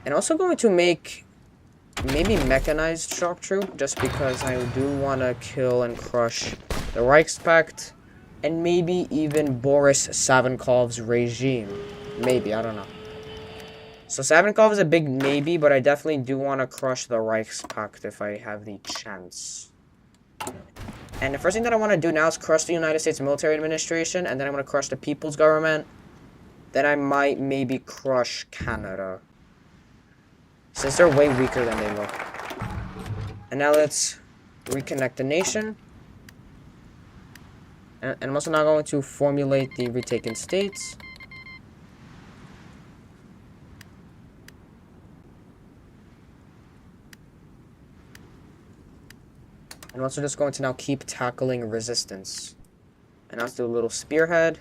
And also going to make maybe mechanized shock troop, just because I do want to kill and crush the Reichspakt, and maybe even Boris Savinkov's regime. Maybe, I don't know. So Savinkov is a big maybe, but I definitely do want to crush the Reichspakt if I have the chance. And the first thing that I want to do now is crush the United States military administration, and then I'm going to crush the people's government. Then I might maybe crush Canada, since they're way weaker than they look. And now let's reconnect the nation. And I'm also now going to formulate the retaken states. I'm also just going to now keep tackling resistance. And let's do a little spearhead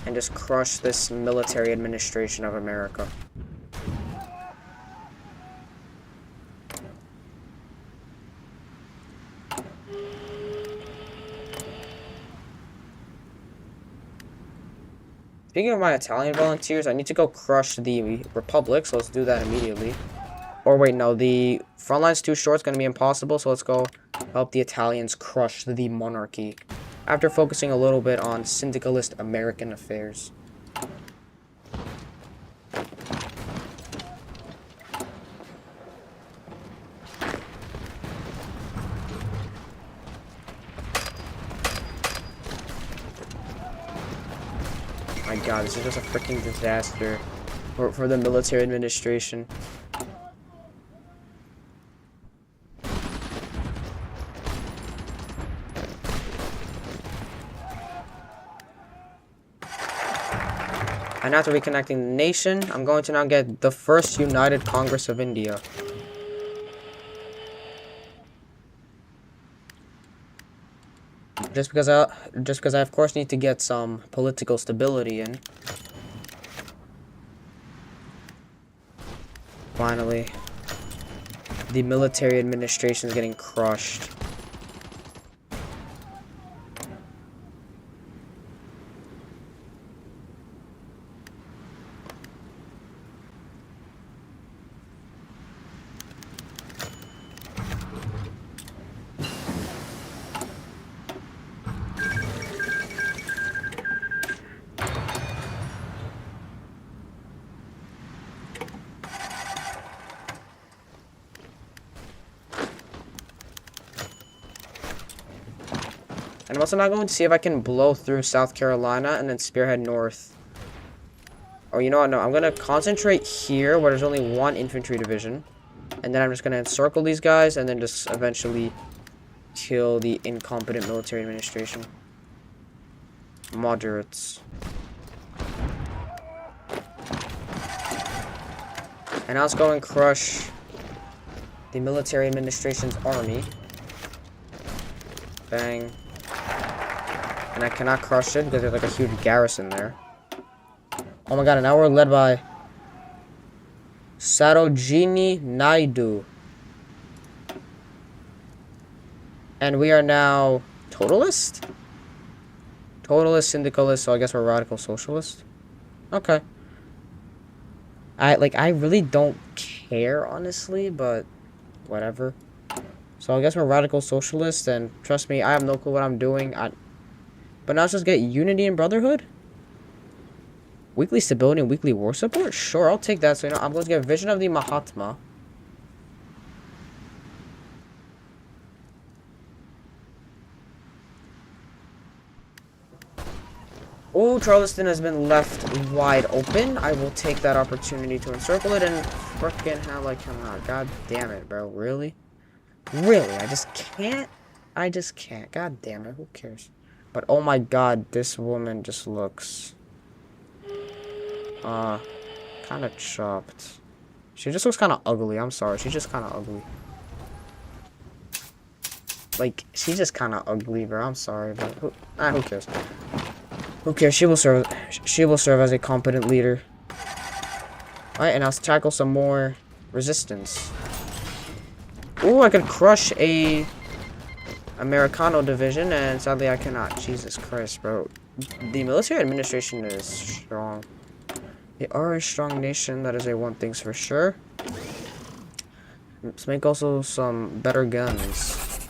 and just crush this military administration of America. Speaking of my Italian volunteers, I need to go crush the Republic, so let's do that immediately. Or wait, no, the front line's too short, it's going to be impossible, so let's go help the Italians crush the monarchy, after focusing a little bit on syndicalist American affairs. My god, this is just a freaking disaster for the military administration. And after reconnecting the nation, I'm going to now get the first United Congress of India. Just because I of course need to get some political stability in. Finally, the military administration is getting crushed. And I'm also now going to see if I can blow through South Carolina and then spearhead north. Or you know what, no, I'm going to concentrate here where there's only one infantry division. And then I'm just going to encircle these guys and then just eventually kill the incompetent military administration. Moderates. And now let's go and crush the military administration's army. Bang. And I cannot crush it because there's like a huge garrison there. Oh my god, and now we're led by Sarojini Naidu. And we are now totalist? Totalist, syndicalist, so I guess we're radical socialist. Okay. I really don't care, honestly, but whatever. So I guess we're radical socialists, and trust me, I have no clue what I'm doing. But now let's just get unity and brotherhood? Weekly stability and weekly war support? Sure, I'll take that. So, you know, I'm going to get Vision of the Mahatma. Oh, Charleston has been left wide open. I will take that opportunity to encircle it and frickin' hell I cannot. God damn it, bro. Really? Really? I just can't? I just can't. God damn it. Who cares? But oh my god, this woman just looks kind of chopped. She just looks kind of ugly. I'm sorry. She's just kind of ugly. Like, she's just kind of ugly, bro. I'm sorry, but who cares? Who cares? She will serve as a competent leader. Alright, and I'll tackle some more resistance. Ooh, I could crush a Americano division, and sadly I cannot. Jesus Christ, bro. The military administration is strong. They are a strong nation, that is a one thing's for sure. Let's make also some better guns.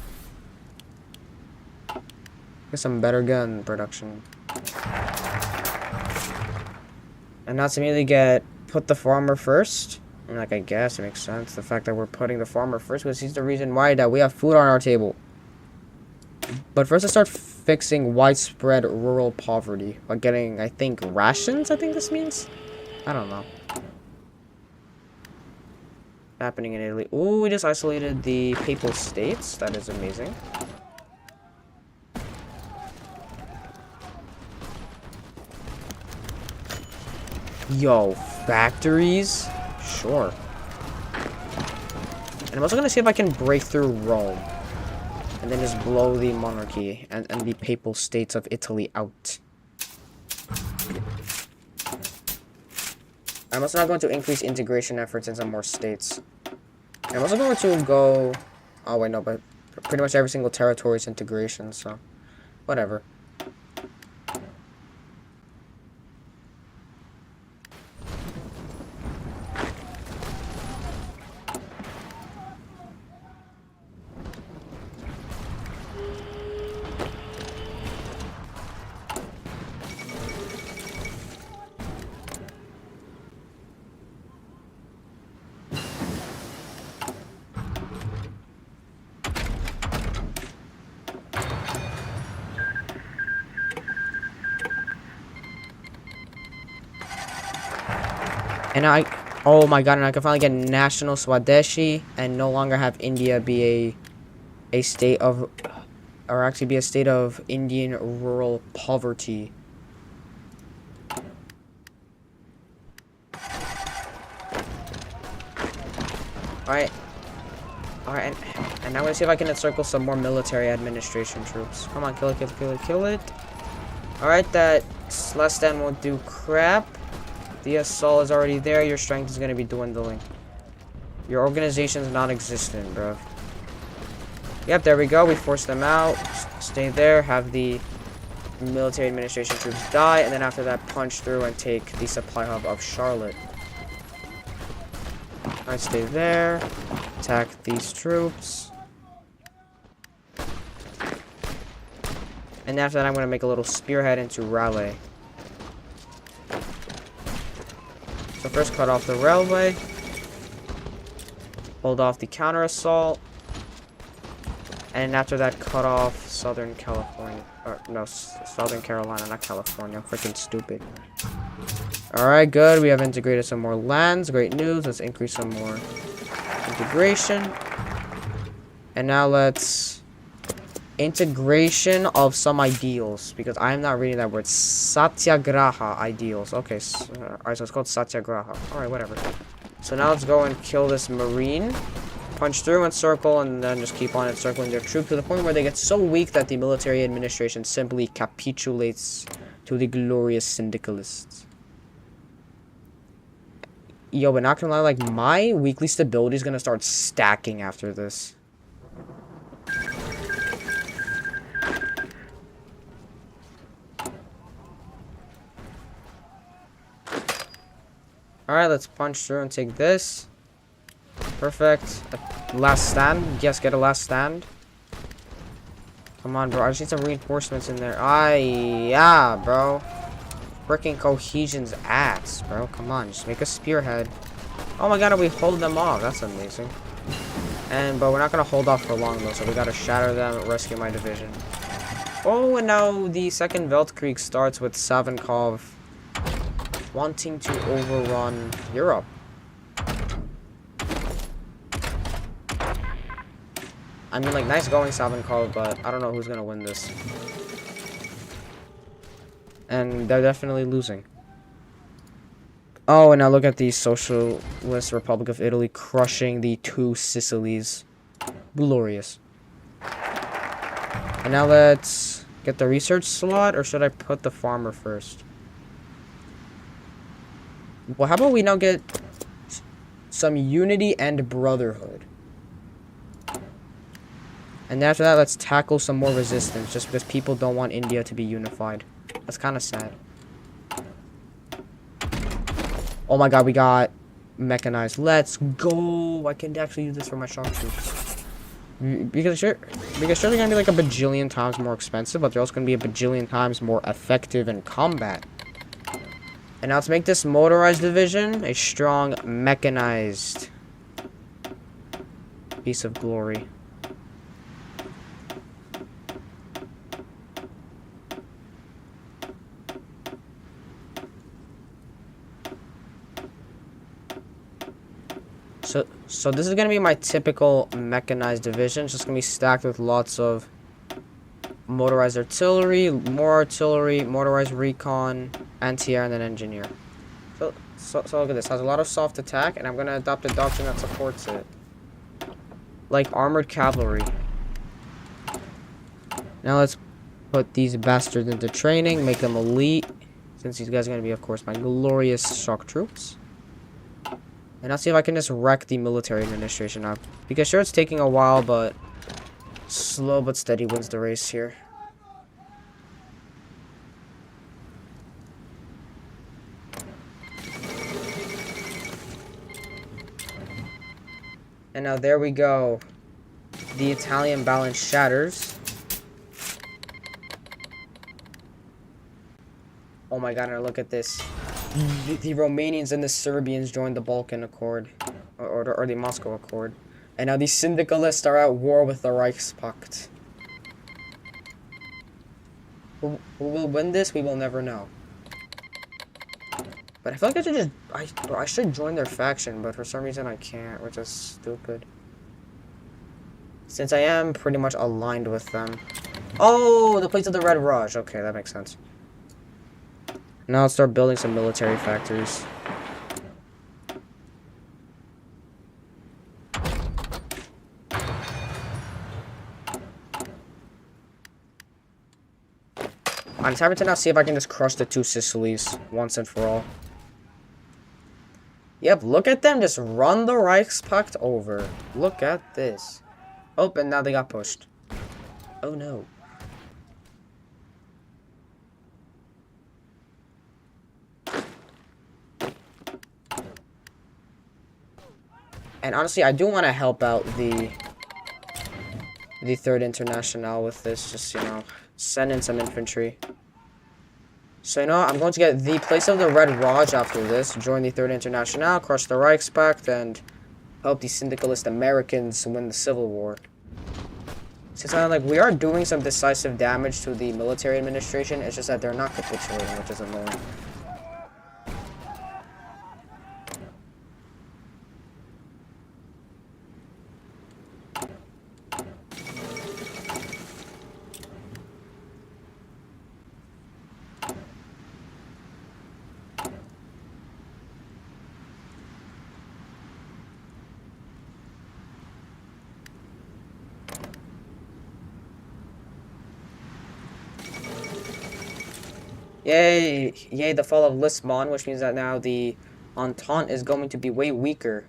Get some better gun production. And not to immediately put the farmer first. And like, I guess it makes sense. The fact that we're putting the farmer first because he's the reason why that we have food on our table. But first, let's start fixing widespread rural poverty by getting, I think, rations. I think this means. I don't know. Happening in Italy. Ooh, we just isolated the Papal States. That is amazing. Yo, factories? Sure. And I'm also gonna see if I can break through Rome. And then just blow the monarchy and the Papal States of Italy out. I'm also not going to increase integration efforts in some more states. I'm also going to go... Oh, wait, no, but pretty much every single territory's integration, so... Whatever. And oh my god, and I can finally get national Swadeshi and no longer have India be a state of, or actually be a state of Indian rural poverty. Alright, and now I'm gonna see if I can encircle some more military administration troops. Come on, kill it, kill it, kill it, kill it. Alright, that less than won't do crap. The assault is already there. Your strength is going to be dwindling. Your organization is non-existent, bro. Yep, there we go. We forced them out. Stay there. Have the military administration troops die. And then after that, punch through and take the supply hub of Charlotte. Alright, stay there. Attack these troops. And after that, I'm going to make a little spearhead into Raleigh. So first cut off the railway. Hold off the counter assault. And after that, cut off Southern California. Or, no, Southern Carolina, not California. Freaking stupid. Alright, good. We have integrated some more lands. Great news. Let's increase some more integration. And now let's... Integration of some ideals. Because I am not reading that word. Satyagraha ideals. Okay, alright, so it's called Satyagraha. Alright, whatever. So now let's go and kill this marine. Punch through and circle, and then just keep on encircling their troops to the point where they get so weak that the military administration simply capitulates to the glorious syndicalists. Yo, but not gonna lie, like, my weekly stability is gonna start stacking after this. Alright, let's punch through and take this. Perfect. Last stand. Yes, get a last stand. Come on, bro. I just need some reinforcements in there. Yeah, bro. Freaking cohesion's ass, bro. Come on, just make a spearhead. Oh my god, are we holding them off? That's amazing. But we're not gonna hold off for long, though, so we gotta shatter them, rescue my division. Oh, and now the Second Weltkrieg starts with Savinkov wanting to overrun Europe. I mean, like, nice going, Savinkov, but I don't know who's gonna win this. And they're definitely losing. Oh, and now look at the Socialist Republic of Italy crushing the two Sicilies. Glorious. And now let's get the research slot, or should I put the farmer first? Well, how about we now get some unity and brotherhood? And after that, let's tackle some more resistance, just because people don't want India to be unified. That's kind of sad. Oh my god, we got mechanized. Let's go. I can actually use this for my shock troops. Because sure they're gonna be like a bajillion times more expensive, but they're also gonna be a bajillion times more effective in combat. And now let's make this motorized division a strong mechanized piece of glory. So this is gonna be my typical mechanized division. It's just gonna be stacked with lots of motorized artillery, more artillery, motorized recon, anti-air, and then engineer. So look at this. It has a lot of soft attack, and I'm gonna adopt a doctrine that supports it, like armored cavalry. Now let's put these bastards into training, make them elite, since these guys are gonna be, of course, my glorious shock troops. And I'll see if I can just wreck the military administration up. Because sure, it's taking a while, but slow but steady wins the race here. And now there we go. The Italian balance shatters. Oh my god, now look at this. The Romanians and the Serbians joined the Balkan Accord, or the Moscow Accord. And now the Syndicalists are at war with the Reichspakt. Who will win this? We will never know. But I feel like I should just... I should join their faction, but for some reason I can't, which is stupid. Since I am pretty much aligned with them. Oh, the place of the Red Raj. Okay, that makes sense. Now let's start building some military factories. I'm time to now see if I can just crush the two Sicilies once and for all. Yep, look at them just run the Reichspakt over. Look at this. Oh, and now they got pushed. Oh no. And honestly, I do want to help out the Third International with this. Just, you know, send in some infantry. So, you know, I'm going to get the place of the Red Raj after this. Join the Third International, crush the Reichspakt, and help the Syndicalist Americans win the Civil War. Since we are doing some decisive damage to the military administration, it's just that they're not capitulating, which is annoying. Yay! Yay, the fall of Lisbon, which means that now the Entente is going to be way weaker.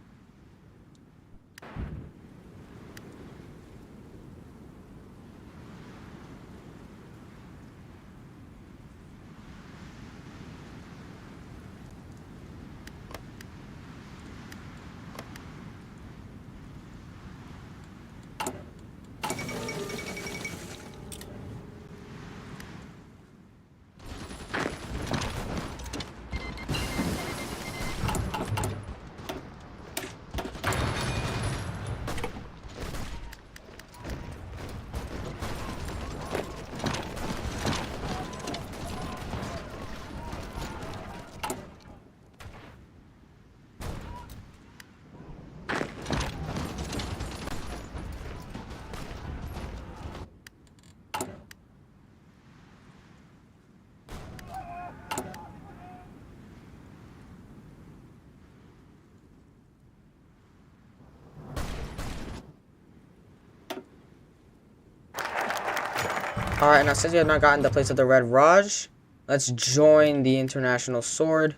Alright, now since we have not gotten the place of the Red Raj, let's join the International Sword.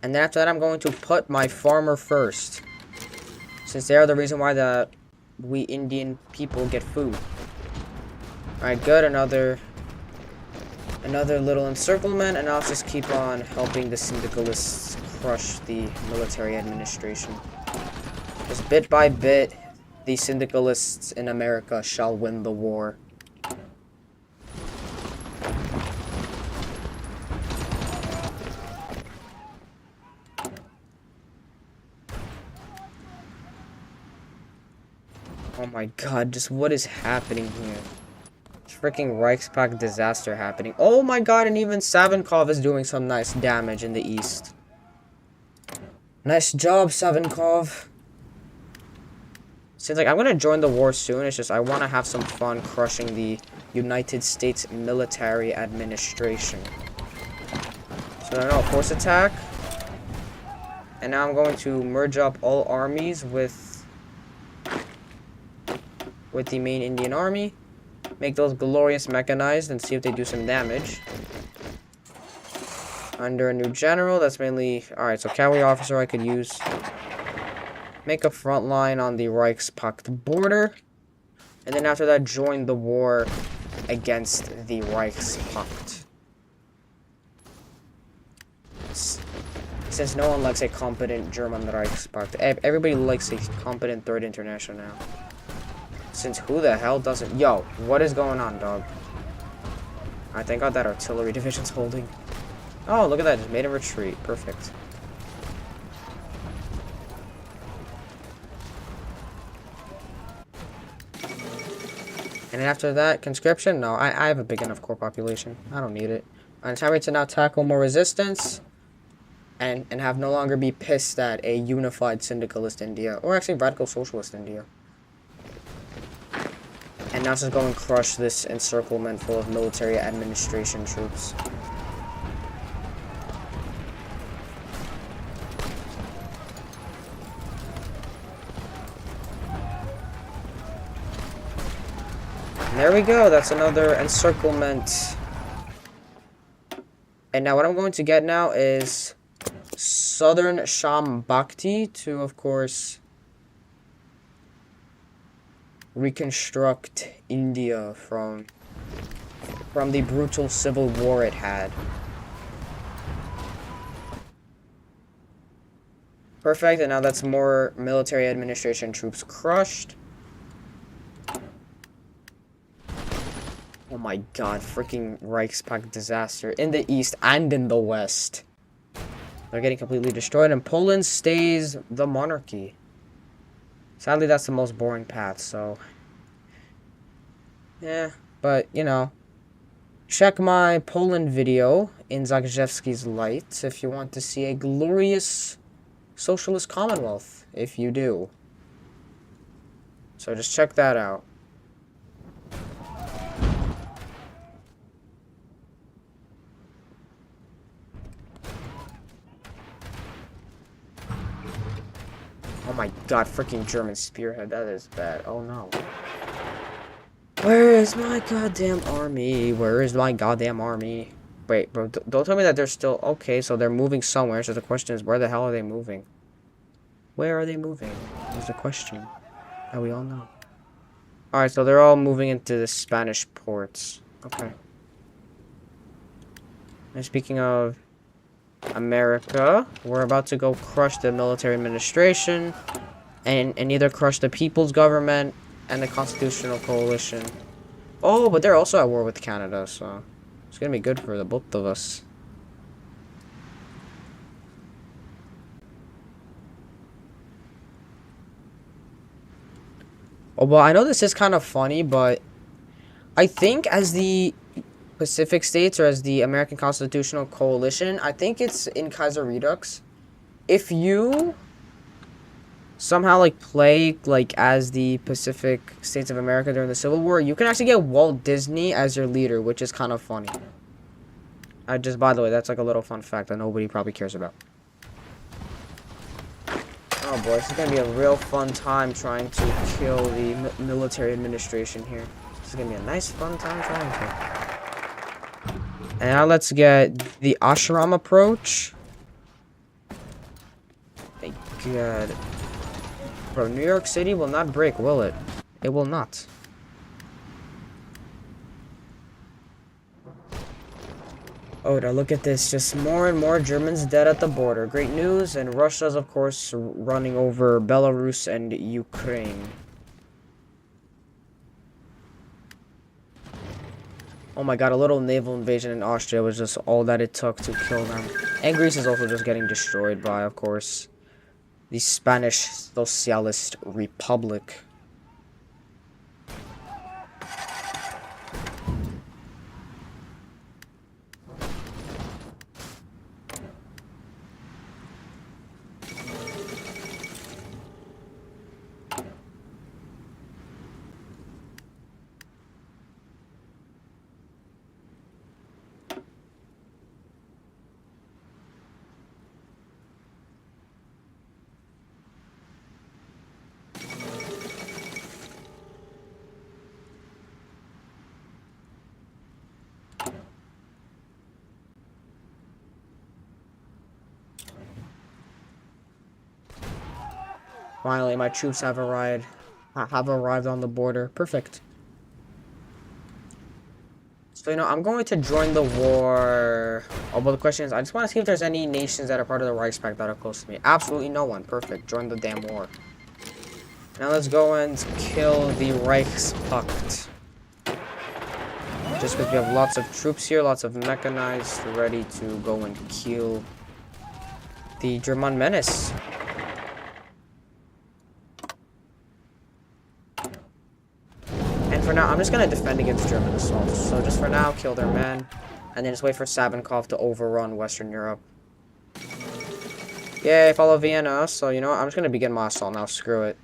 And then after that, I'm going to put my farmer first, since they are the reason why we Indian people get food. Alright, good. Another Another little encirclement, and I'll just keep on helping the syndicalists crush the military administration. Just bit by bit, the syndicalists in America shall win the war. Oh my god, just what is happening here? Freaking Reichspakt disaster happening. Oh my god, and even Savinkov is doing some nice damage in the east. Nice job, Savinkov. Seems like I'm gonna join the war soon. It's just I want to have some fun crushing the United States military administration. So now force attack. And now I'm going to merge up all armies with the main Indian army. Make those glorious mechanized and see if they do some damage. Under a new general, that's mainly... Alright, so cavalry officer I could use. Make a front line on the Reichspakt border. And then after that, join the war against the Reichspakt. Since no one likes a competent German Reichspakt. Everybody likes a competent Third International now. Since who the hell doesn't... Yo, what is going on, dog? Alright, thank god that artillery division's holding. Oh, look at that. Just made a retreat. Perfect. And after that, conscription? No, I have a big enough core population. I don't need it. I'm time to now tackle more resistance. And have no longer be pissed at a unified syndicalist India. Or actually radical socialist India. And now just go and crush this encirclement full of military administration troops. And there we go, that's another encirclement. And now what I'm going to get now is Southern Sham Bhakti to, of course, reconstruct India from the brutal civil war it had. Perfect, and now that's more military administration troops crushed. Oh my god, freaking Reichspakt disaster in the east and in the west. They're getting completely destroyed, and Poland stays the monarchy. Sadly, that's the most boring path, so... Yeah, but, you know... Check my Poland video in Zagrzewski's Light if you want to see a glorious socialist commonwealth, if you do. So just check that out. Oh my god, freaking German spearhead, that is bad. Oh no. Where is my goddamn army? Where is my goddamn army? Wait, bro, don't tell me that they're still... Okay, so they're moving somewhere, so the question is, where the hell are they moving? Where are they moving? Is the question that we all know. Alright, so they're all moving into the Spanish ports. Okay. And speaking of America, we're about to go crush the military administration and either crush the people's government and the constitutional coalition. Oh, but they're also at war with Canada, so it's gonna be good for the both of us. Oh, well, I know this is kind of funny, but I think as the Pacific States or as the American Constitutional Coalition, I think it's in Kaiserreich. If you somehow like play like as the Pacific States of America during the Civil War, you can actually get Walt Disney as your leader, which is kind of funny. By the way, that's like a little fun fact that nobody probably cares about. Oh boy, this is gonna be a real fun time trying to kill the military administration here. This is gonna be a nice fun time trying to. And now let's get the ashram approach. Thank God. Bro, New York City will not break, will it? It will not. Oh, now look at this. Just more and more Germans dead at the border. Great news. And Russia's, of course, running over Belarus and Ukraine. Oh my god, a little naval invasion in Austria was just all that it took to kill them. And Greece is also just getting destroyed by, of course, the Spanish Socialist Republic. Finally, my troops have arrived on the border. Perfect. So, I'm going to join the war. Oh, but the question is, I just want to see if there's any nations that are part of the Reichspakt that are close to me. Absolutely no one. Perfect. Join the damn war. Now let's go and kill the Reichspakt. Just because we have lots of troops here, lots of mechanized, ready to go and kill the German menace. For now, I'm just gonna defend against German assaults. So just for now, kill their men, and then just wait for Sabankov to overrun Western Europe. Yay, follow Vienna. So you know what? I'm just gonna begin my assault now. Screw it.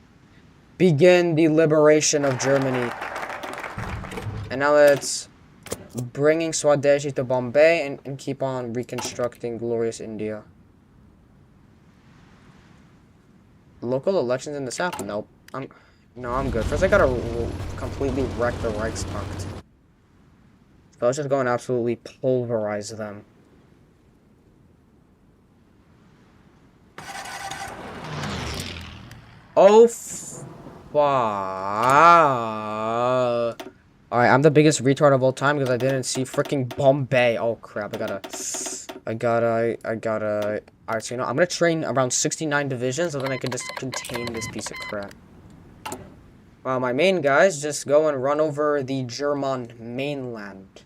Begin the liberation of Germany. And now let's bringing Swadeshi to Bombay and keep on reconstructing glorious India. Local elections in the south? Nope. No, I'm good. First, I gotta completely wreck the Reichspakt. So let's just go and absolutely pulverize them. Oh, fuck. Alright, I'm the biggest retard of all time because I didn't see freaking Bombay. Oh, crap. I gotta... Alright, so I'm gonna train around 69 divisions so then I can just contain this piece of crap. While my main guys just go and run over the German mainland.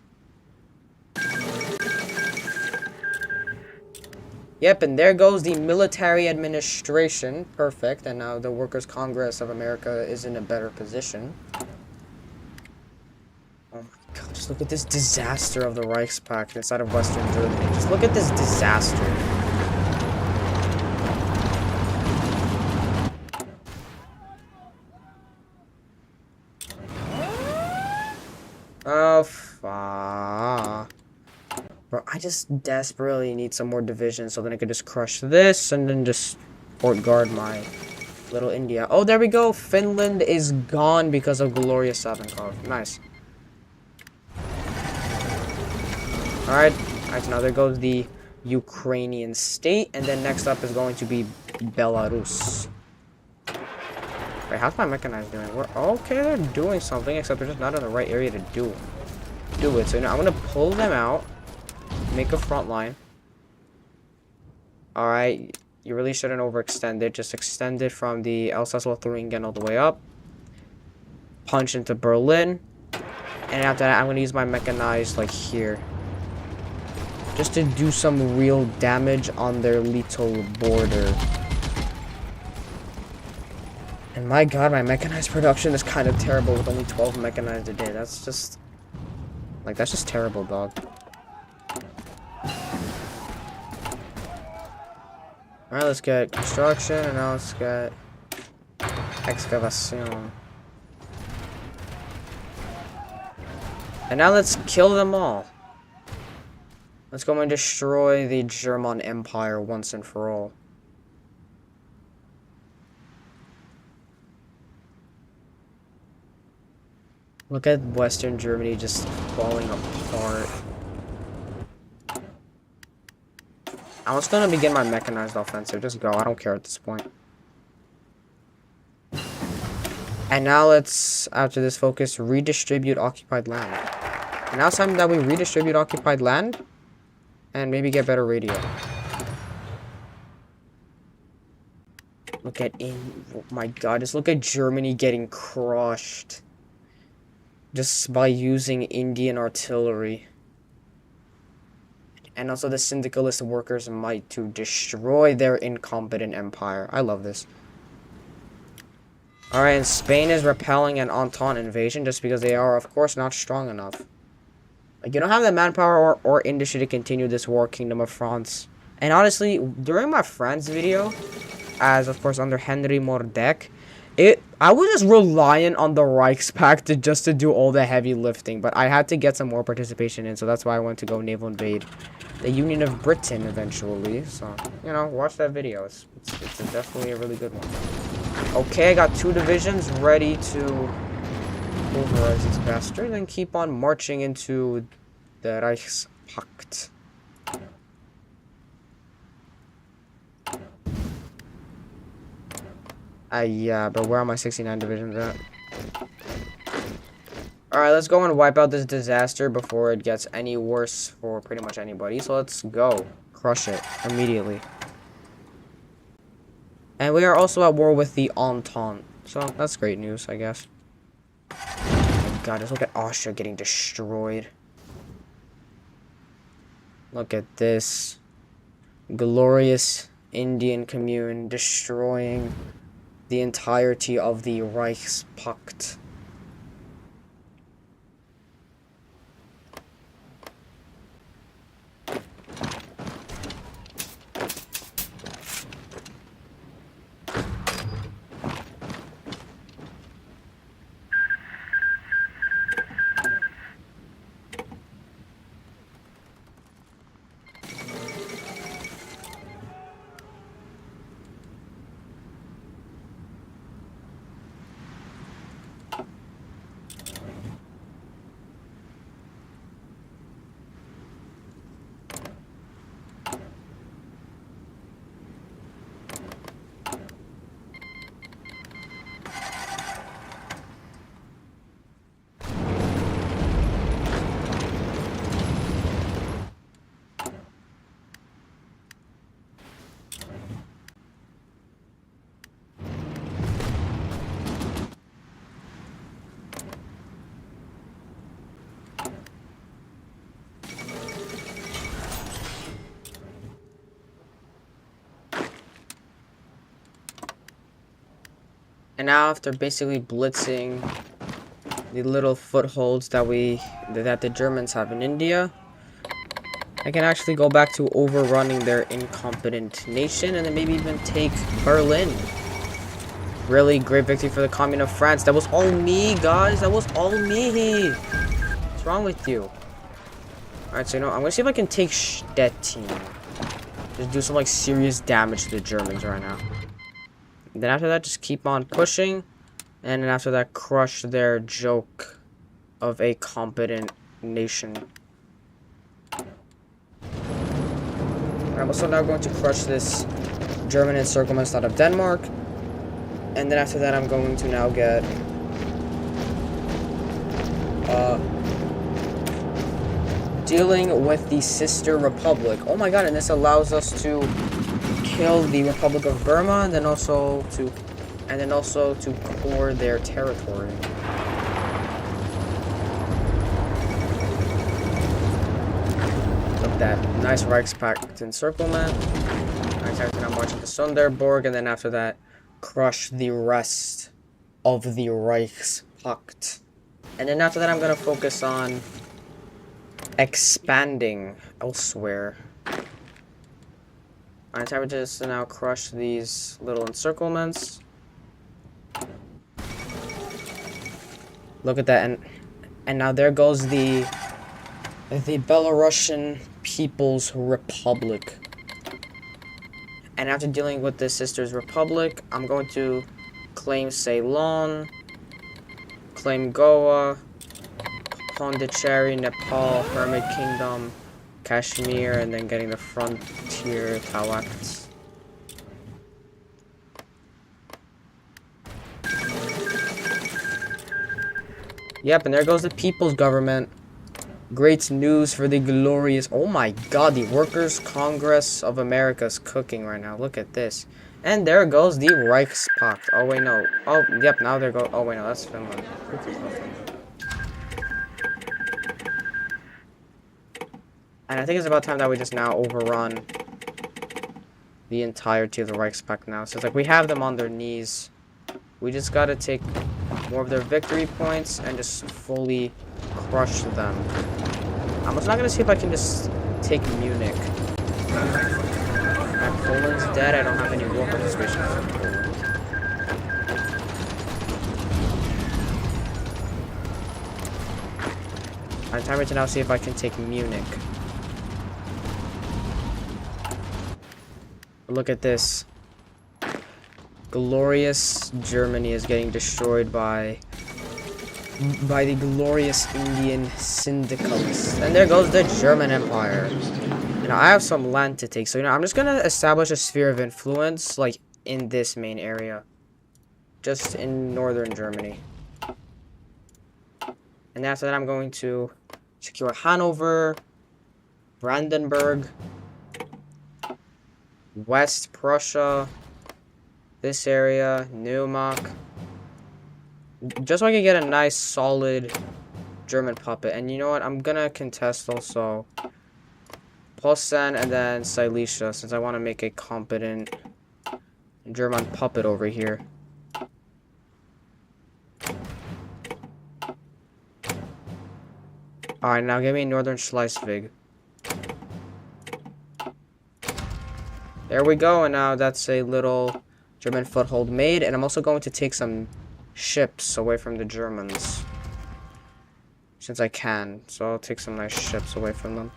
Yep, and there goes the military administration. Perfect, and now the Workers' Congress of America is in a better position. Oh my god, just look at this disaster of the Reichspakt inside of Western Germany. Just look at this disaster. Oh, fuck. Bro, I just desperately need some more divisions so then I could just crush this and then just port guard my little India. Oh, there we go. Finland is gone because of glorious Sabankov. Nice. Alright, so now there goes the Ukrainian state, and then next up is going to be Belarus. Wait, how's my mechanized doing? Okay, they're doing something, except they're just not in the right area to do it. So I'm gonna pull them out, make a front line. Alright, you really shouldn't overextend it. Just extend it from the Alsace-Lotharingen all the way up. Punch into Berlin. And after that, I'm gonna use my mechanized, like, here. Just to do some real damage on their little border. And my god, my mechanized production is kind of terrible with only 12 mechanized a day. That's just... like, that's just terrible, dog. Alright, let's get construction, and now let's get... excavation. And now let's kill them all. Let's go and destroy the German Empire once and for all. Look at Western Germany just falling apart. I'm just gonna begin my mechanized offensive. Just go. I don't care at this point. And now let's, after this focus, redistribute occupied land. And now it's time that we redistribute occupied land. And maybe get better radio. Look at oh my god, just look at Germany getting crushed. Just by using Indian artillery. And also the syndicalist workers' might to destroy their incompetent empire. I love this. Alright, and Spain is repelling an Entente invasion just because they are, of course, not strong enough. Like, you don't have the manpower or industry to continue this war, Kingdom of France. And honestly, during my France video, as of course under Henry Mordek, I was just reliant on the Reichspakt to do all the heavy lifting, but I had to get some more participation in, so that's why I went to go naval invade the Union of Britain eventually. So, you know, watch that video. It's definitely a really good one. Okay, I got 2 divisions ready to pulverize these bastards and keep on marching into the Reichspakt. Yeah, but where are my 69 divisions at? Alright, let's go and wipe out this disaster before it gets any worse for pretty much anybody. So let's go. Crush it immediately. And we are also at war with the Entente. So that's great news, I guess. Oh my god, just look at Austria getting destroyed. Look at this. Glorious Indian commune destroying the entirety of the Reichspakt. And now after basically blitzing the little footholds that the Germans have in India, I can actually go back to overrunning their incompetent nation and then maybe even take Berlin. Really great victory for the Commune of France. That was all me, guys. That was all me. What's wrong with you? Alright, so you know, I'm gonna see if I can take Stettin. Just do some like serious damage to the Germans right now. And then after that, just keep on pushing. And then after that, crush their joke of a competent nation. I'm also now going to crush this German encirclement out of Denmark. And then after that, I'm going to now get dealing with the sister republic. Oh my god, and this allows us to kill the Republic of Burma and then also to core their territory. Look at that nice Reichspakt encirclement. Alright, time to now march into Sonderborg, and then after that, crush the rest of the Reichspakt. And then after that, I'm gonna focus on expanding elsewhere. Alright, time to just now crush these little encirclements. Look at that, and now there goes the Belarusian People's Republic. And after dealing with the Sisters Republic, I'm going to claim Ceylon, claim Goa, Pondicherry, Nepal, Hermit Kingdom, Kashmir, and then getting the frontier Talaks. Yep, and there goes the people's government. Great news for the glorious... Oh my god, the Workers' Congress of America is cooking right now. Look at this. And there goes the Reichspakt. Oh, wait, no. Oh, yep, now there goes... Oh, wait, no, that's Finland. Who cares about Finland? And I think it's about time that we just now overrun the entirety of the Reichspakt now. So it's like we have them on their knees. We just gotta take more of their victory points and just fully crush them. I'm also not gonna see if I can just take Munich. My Poland's dead. I don't have any war participation from Poland. I'm time to now see if I can take Munich. Look at this. Glorious Germany is getting destroyed by the glorious Indian syndicalists. And there goes the German Empire. You know, I have some land to take, so you know, I'm just gonna establish a sphere of influence, like, in this main area. Just in northern Germany. And after that, I'm going to secure Hanover, Brandenburg, West Prussia, this area, Neumark. Just so I can get a nice, solid German puppet. And you know what? I'm gonna contest also Posen and then Silesia, since I want to make a competent German puppet over here. Alright, now give me Northern Schleswig. There we go, and now that's a little German foothold made. And I'm also going to take some ships away from the Germans. Since I can. So I'll take some nice ships away from them.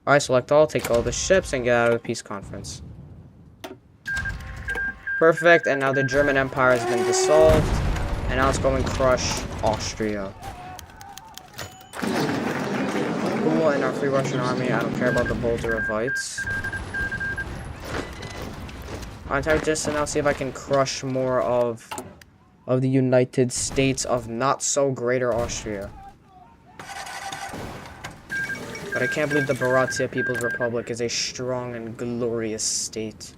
Alright, select all, take all the ships, and get out of the peace conference. Perfect, and now the German Empire has been dissolved. And now let's go and crush Austria. Cool, and our Free Russian Army, I don't care about the Bolsheviks. I'm time just to now see if I can crush more of the United States of not-so-greater Austria. But I can't believe the Baratia People's Republic is a strong and glorious state.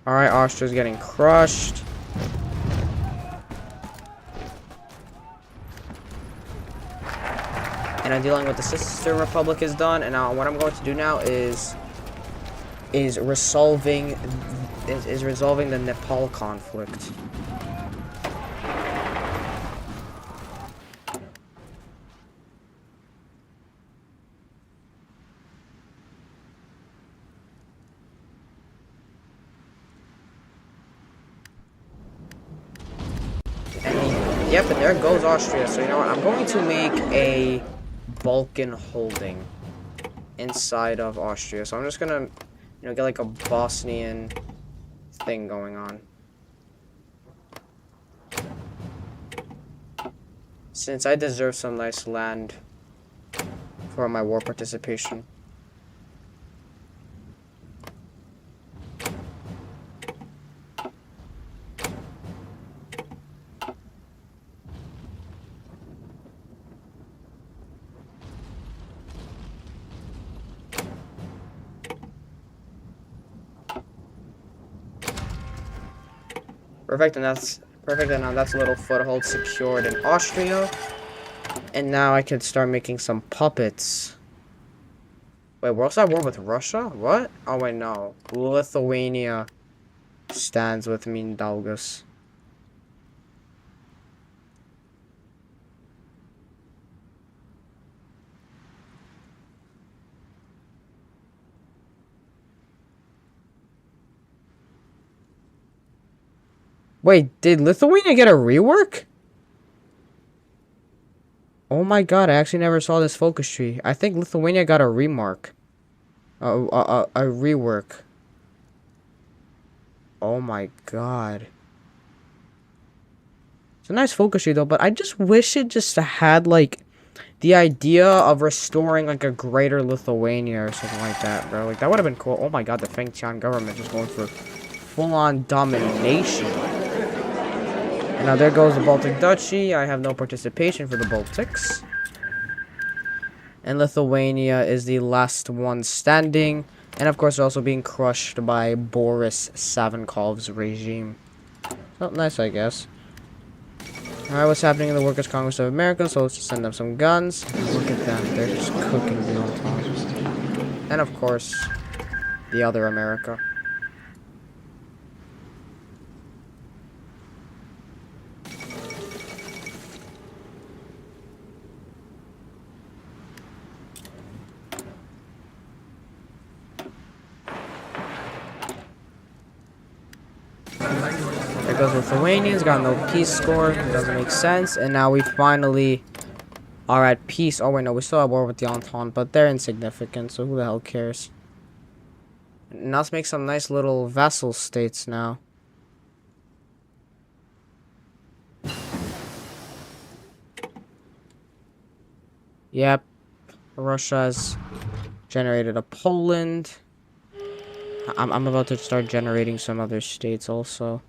Alright, Austria's getting crushed. And I'm dealing with the sister republic is done. And now what I'm going to do now is resolving the Nepal conflict. Yep, and there goes Austria. So you know what? I'm going to make a Balkan holding inside of Austria. So I'm just gonna, you know, get like a Bosnian thing going on. Since I deserve some nice land for my war participation. Perfect, and that's perfect, and now that's a little foothold secured in Austria. And now I can start making some puppets. Wait, we're also at war with Russia? What? Oh wait, no. Lithuania stands with Mindaugas. Wait, did Lithuania get a rework? Oh my god, I actually never saw this focus tree. I think Lithuania got a remark. A rework. Oh my god. It's a nice focus tree though, but I just wish it just had like the idea of restoring like a greater Lithuania or something like that, bro. Like that would have been cool. Oh my god, the Fengtian government just going for full-on domination. And now there goes the Baltic Duchy. I have no participation for the Baltics. And Lithuania is the last one standing. And of course, they're also being crushed by Boris Savinkov's regime. Oh, nice, I guess. Alright, what's happening in the Workers' Congress of America? So let's just send them some guns. Look at them. They're just cooking the Entente. And of course, the other America. There goes Lithuanians, got no peace score, it doesn't make sense, and now we finally are at peace. Oh wait, no, we still have war with the Entente, but they're insignificant, so who the hell cares? Now let's make some nice little vassal states now. Yep, Russia has generated a Poland. I'm about to start generating some other states also.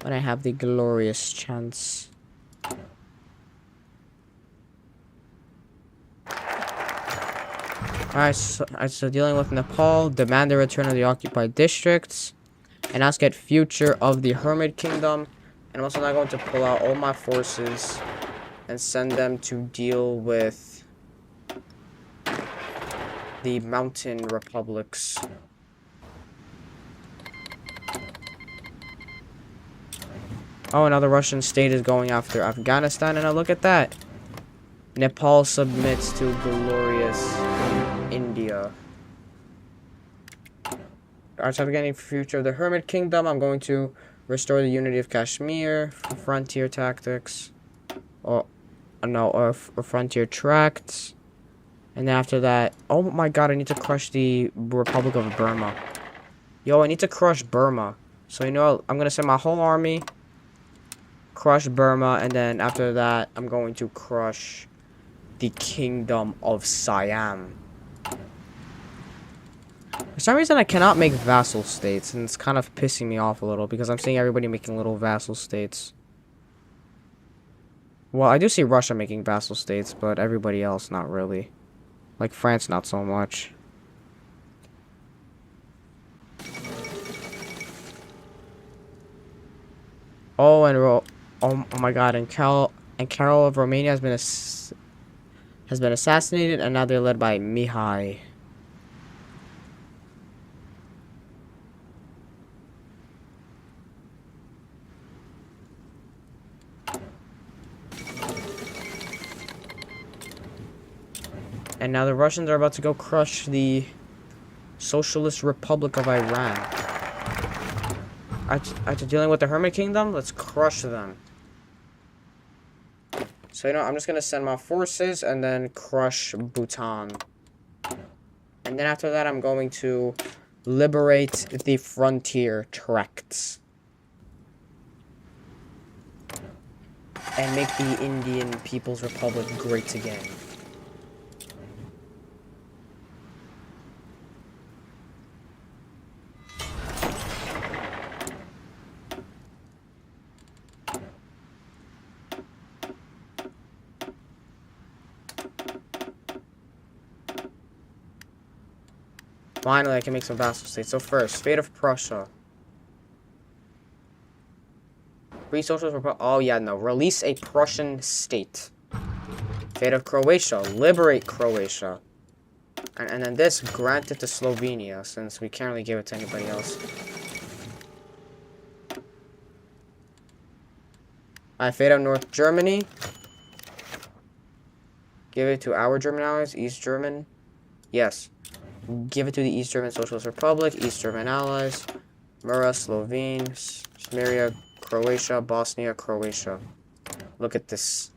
When I have the glorious chance. Alright, so dealing with Nepal, demand the return of the occupied districts. And ask at future of the Hermit Kingdom. And I'm also not going to pull out all my forces and send them to deal with the mountain republics. Oh, another Russian state is going after Afghanistan, and now look at that. Nepal submits to glorious India. Alright, so I'm getting future of the Hermit Kingdom. I'm going to restore the unity of Kashmir, frontier tactics, or frontier tracts. And then after that, oh my god, I need to crush the Republic of Burma. Yo, I need to crush Burma. So you know, I'm gonna send my whole army. Crush Burma, and then after that, I'm going to crush the Kingdom of Siam. For some reason, I cannot make vassal states, and it's kind of pissing me off a little, because I'm seeing everybody making little vassal states. Well, I do see Russia making vassal states, but everybody else, not really. Like France, not so much. Oh, and oh my god, and Carol of Romania has been assassinated, and now they're led by Mihai. And now the Russians are about to go crush the Socialist Republic of Iran. After dealing with the Hermit Kingdom, let's crush them. So, you know, I'm just going to send my forces and then crush Bhutan. And then after that, I'm going to liberate the frontier tracts. And make the Indian People's Republic great again. Finally, I can make some vassal states. So first, fate of Prussia. Free Socialist Republic. Oh yeah, no. Release a Prussian state. Fate of Croatia. Liberate Croatia. And then this, grant it to Slovenia, since we can't really give it to anybody else. Alright, fate of North Germany. Give it to our German allies. East German. Yes. Give it to the East German Socialist Republic, East German allies, Mura, Slovene, Smeria, Croatia, Bosnia, Croatia. Look at this.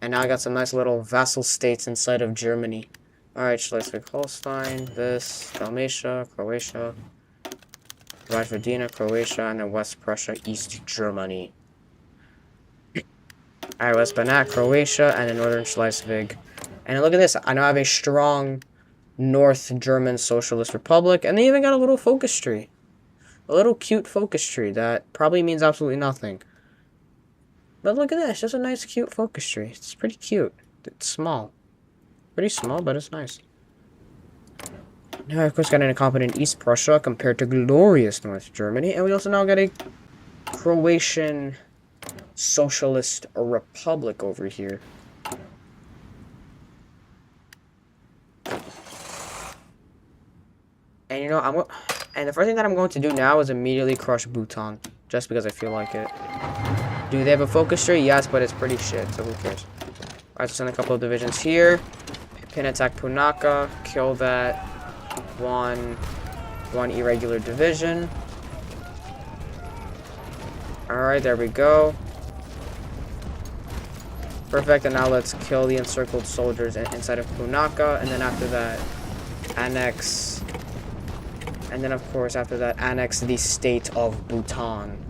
And now I got some nice little vassal states inside of Germany. Alright, Schleswig-Holstein, this, Dalmatia, Croatia, Vojvodina, Croatia, and then West Prussia, East Germany. Alright, let's Banat, Croatia, and the Northern Schleswig. And look at this. I now have a strong North German Socialist Republic. And they even got a little focus tree. A little cute focus tree that probably means absolutely nothing. But look at this. Just a nice, cute focus tree. It's pretty cute. It's small. Pretty small, but it's nice. Now, of course, got an incompetent East Prussia compared to glorious North Germany. And we also now got a Croatian Socialist Republic over here. And you know, and the first thing that I'm going to do now is immediately crush Bhutan. Just because I feel like it. Do they have a focus tree? Yes, but it's pretty shit, so who cares? Alright, so send a couple of divisions here. Pin attack Punaka. Kill that one irregular division. Alright, there we go. Perfect, and now let's kill the encircled soldiers inside of Punaka, and then after that, annex. And then, of course, after that, annex the state of Bhutan.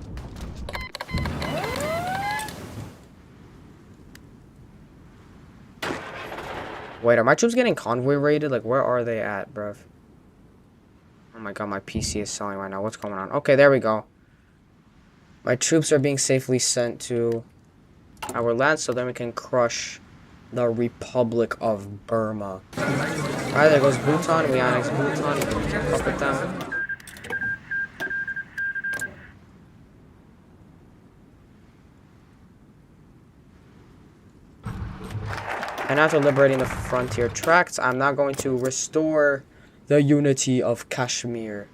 Wait, are my troops getting convoy raided? Like, where are they at, bruv? Oh my god, my PC is selling right now. What's going on? Okay, there we go. My troops are being safely sent to our land, so then we can crush the Republic of Burma. Alright, there goes Bhutan. We annex Bhutan. We can fuck with them. And after liberating the frontier tracts, I'm now going to restore the unity of Kashmir.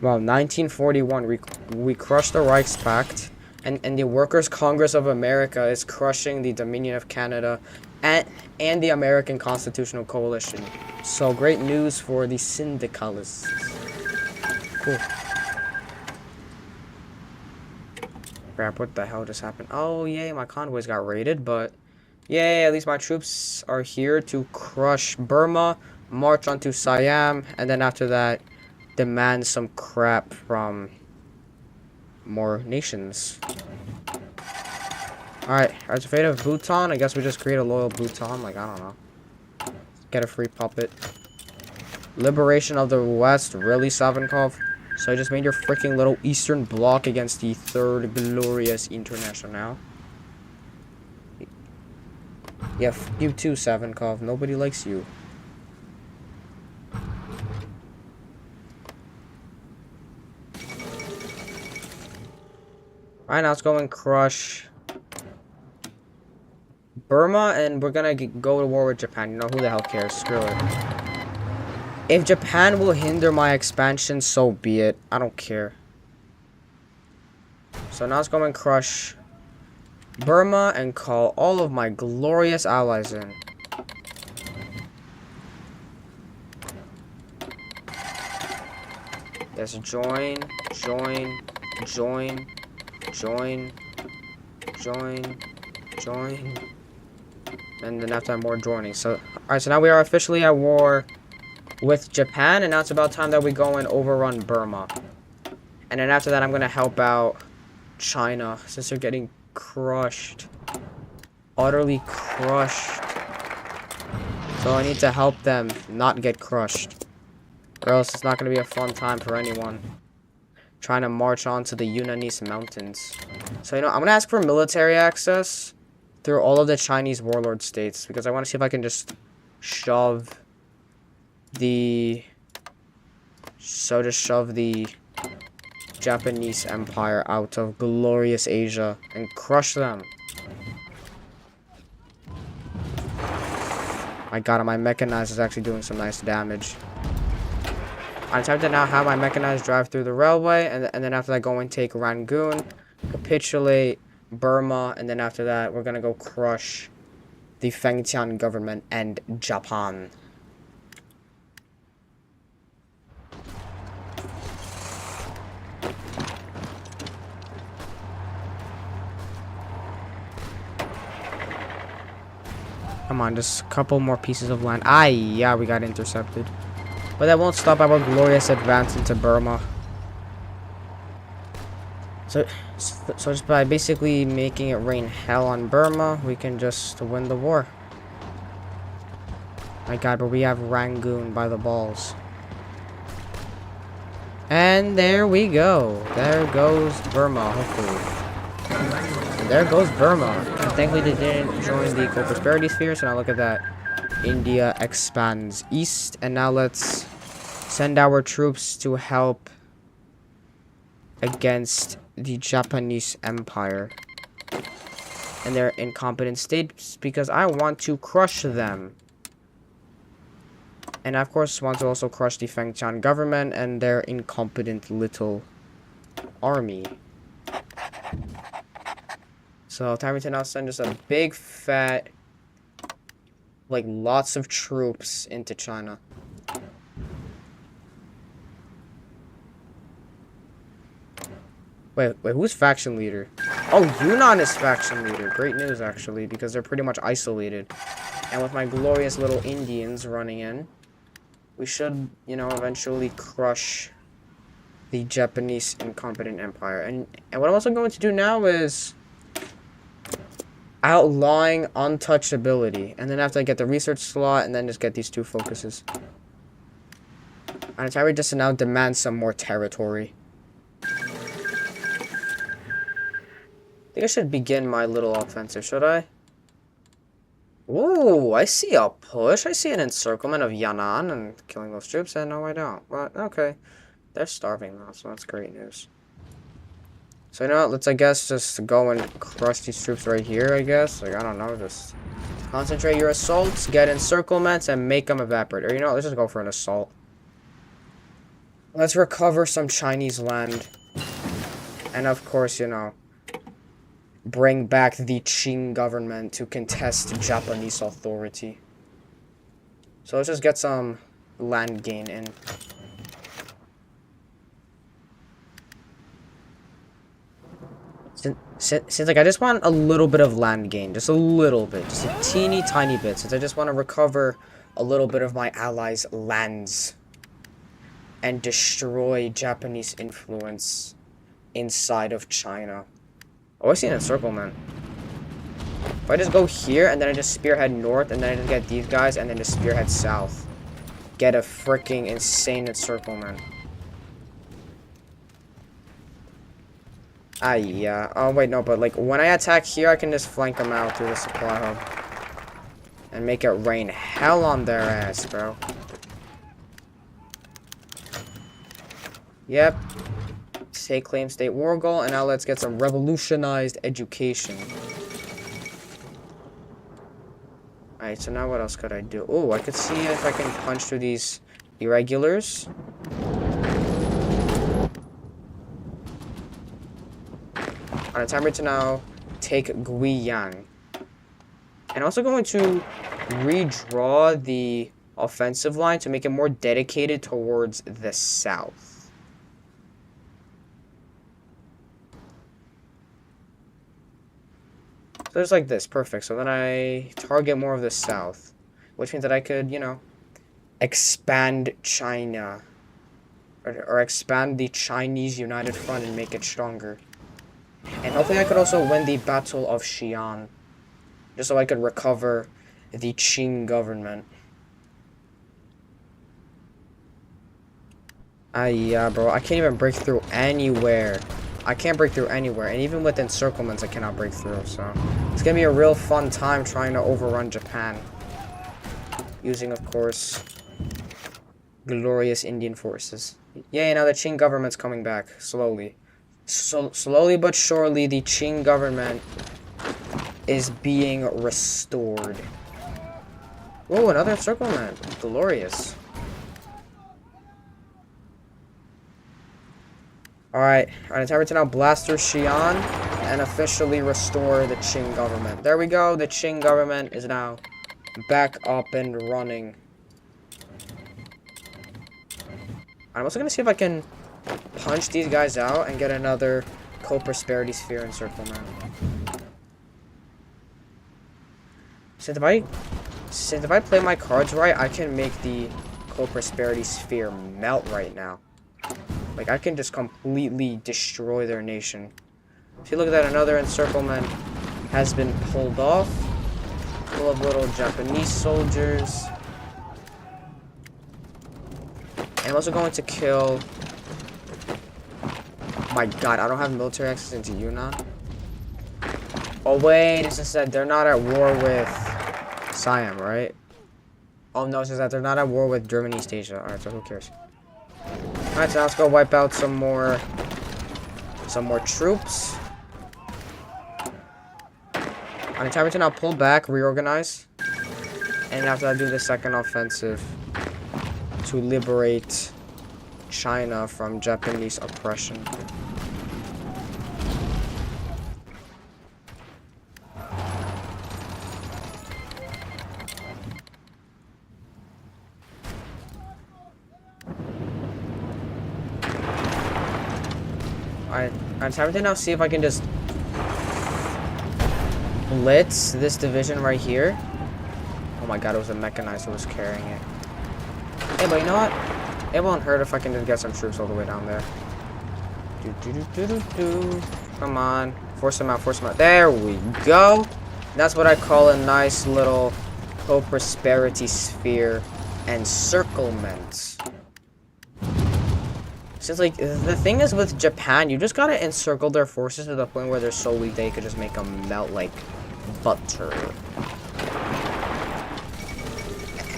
Well, 1941, we crushed the Reichspakt, and the Workers' Congress of America is crushing the Dominion of Canada and the American Constitutional Coalition. So, great news for the syndicalists. Cool. Crap, what the hell just happened? Oh, yay, my convoys got raided, but yay, at least my troops are here to crush Burma, march onto Siam, and then after that, demand some crap from more nations. Alright, as a fate of Bhutan, I guess we just create a loyal Bhutan, like, I don't know. Get a free puppet. Liberation of the West, really, Savinkov? So I just made your freaking little Eastern Bloc against the Third Glorious International. Yeah, you too, Savinkov. Nobody likes you. Alright, now let's go and crush Burma, and we're gonna go to war with Japan. You know, who the hell cares? Screw it. If Japan will hinder my expansion, so be it. I don't care. So now let's go and crush Burma and call all of my glorious allies in. Yes, join. And then after that, more joining. So, alright, so now we are officially at war with Japan, and now it's about time that we go and overrun Burma. And then after that, I'm gonna help out China, since they're getting crushed. Utterly crushed. So I need to help them not get crushed, or else it's not gonna be a fun time for anyone trying to march on to the Yunnan Mountains. So, you know, I'm gonna ask for military access through all of the Chinese warlord states, because I want to see if I can just shove the Japanese Empire out of glorious Asia and crush them. My god, my mechanized is actually doing some nice damage. I'm tempted now have my mechanized drive through the railway, and then after that go and take Rangoon, capitulate Burma, and then after that we're gonna go crush the Fengtian government and Japan. Come on, just a couple more pieces of land. Ah, yeah, we got intercepted. But that won't stop our glorious advance into Burma. So just by basically making it rain hell on Burma, we can just win the war. My god, but we have Rangoon by the balls. And there we go. There goes Burma, hopefully. And there goes Burma. And thankfully they didn't join the co-prosperity sphere, so now look at that. India expands east, and now let's send our troops to help against the Japanese Empire and their incompetent states, because I want to crush them. And I, of course, want to also crush the Fengtian government and their incompetent little army. So, time to now send just a big fat, like, lots of troops into China. Wait, who's faction leader? Oh, Yunnan is faction leader. Great news, actually, because they're pretty much isolated. And with my glorious little Indians running in, we should, you know, eventually crush the Japanese incompetent empire. And what I'm also going to do now is outlawing untouchability. And then after I get the research slot, and then just get these two focuses. And it's just to now demand some more territory. I think I should begin my little offensive, should I? Ooh, I see a push. I see an encirclement of Yan'an and killing those troops. And no, I don't. But, okay. They're starving now, so that's great news. So, you know what? Let's, I guess, just go and crush these troops right here, I guess. Like, I don't know. Just concentrate your assaults, get encirclements, and make them evaporate. Or, you know what? Let's just go for an assault. Let's recover some Chinese land. And, of course, you know, bring back the Qing government to contest Japanese authority. So let's just get some land gain in. Since like I just want a little bit of land gain, just a little bit, just a teeny tiny bit, since I just want to recover a little bit of my allies' lands and destroy Japanese influence inside of China. Oh, I see an encirclement. If I just go here, and then I just spearhead north, and then I just get these guys, and then just spearhead south. Get a freaking insane encirclement. Ah, yeah. Oh, wait, no, but, like, when I attack here, I can just flank them out through the supply hub. And make it rain hell on their ass, bro. Yep. Take claim state war goal, and now let's get some revolutionized education. Alright, so now what else could I do? Oh, I could see if I can punch through these irregulars. Alright, time to now take Guiyang. And also going to redraw the offensive line to make it more dedicated towards the south. So it's like this, perfect. So then I target more of the south, which means that I could, you know, expand China, or expand the Chinese United Front and make it stronger. And hopefully I could also win the Battle of Xi'an, just so I could recover the Qing government. Ah, yeah, bro, I can't even break through anywhere. I can't break through anywhere, and even with encirclements, I cannot break through, so it's gonna be a real fun time trying to overrun Japan. Using, of course, glorious Indian forces. Yay, now the Qing government's coming back, slowly. So, slowly but surely, the Qing government is being restored. Whoa, another encirclement. Glorious. Alright, it's time to now blast through Xi'an and officially restore the Qing government. There we go, the Qing government is now back up and running. I'm also going to see if I can punch these guys out and get another co-prosperity sphere encirclement. Since if I play my cards right, I can make the co-prosperity sphere melt right now. Like, I can just completely destroy their nation. If you look at that, another encirclement has been pulled off. Full of little Japanese soldiers. And I'm also going to kill... My god, I don't have military access into Yunnan. Oh wait, it's just that they're not at war with Siam, right? Oh no, it's just that they're not at war with Germany, East Asia. Alright, so who cares? Alright, so let's go wipe out some more troops. On time to now pull back, reorganize. And after I do the second offensive to liberate China from Japanese oppression. I'm time to now see if I can just blitz this division right here. Oh my god, it was a mechanized who was carrying it. Hey, but you know what? It won't hurt if I can just get some troops all the way down there. Come on. Force them out, force them out. There we go. That's what I call a nice little co-prosperity sphere encirclement. Since, like, the thing is with Japan, you just gotta encircle their forces to the point where they're so weak they could just make them melt like butter.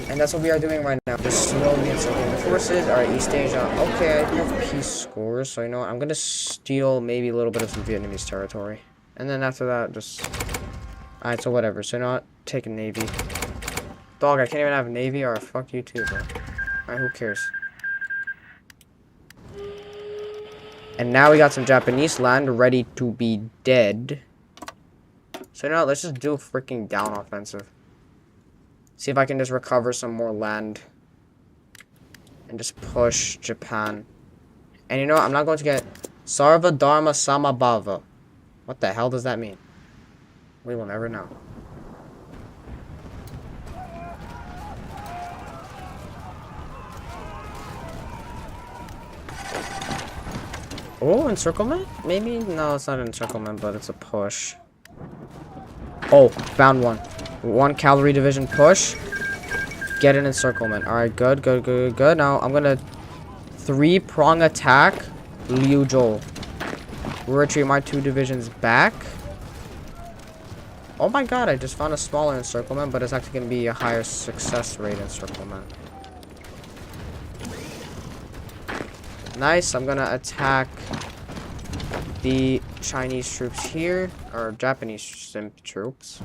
And that's what we are doing right now. Just slowly encircling the forces. Alright, East Asia. Okay, I have peace scores, so you know what? I'm gonna steal maybe a little bit of some Vietnamese territory. And then after that, just... Alright, so whatever. So you know what? Take a navy. Dog, I can't even have a navy. Alright, fuck you too, bro. Alright, who cares? And now we got some Japanese land ready to be dead. So now let's just do a freaking down offensive. See if I can just recover some more land. And just push Japan. And you know what? I'm not going to get Sarva Dharma Samabhava. What the hell does that mean? We will never know. Oh, encirclement? Maybe? No, it's not an encirclement, but it's a push. Oh, found one. One cavalry division push. Get an encirclement. Alright, good, good, good, good. Now, I'm gonna 3-prong attack Liuzhou. Retreat my 2 divisions back. Oh my god, I just found a smaller encirclement, but it's actually gonna be a higher success rate encirclement. Nice, I'm gonna attack the Chinese troops here, or Japanese simp troops.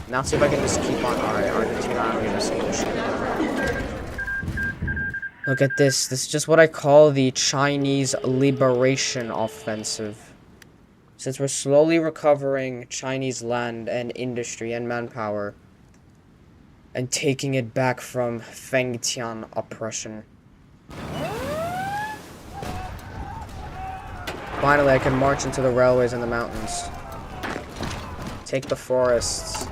Now see if I can just keep on. Alright, Argentina, I don't even see this shit. Look at this. This is just what I call the Chinese liberation offensive. Since we're slowly recovering Chinese land and industry and manpower, and taking it back from Fengtian oppression. Finally, I can march into the railways and the mountains. Take the forests.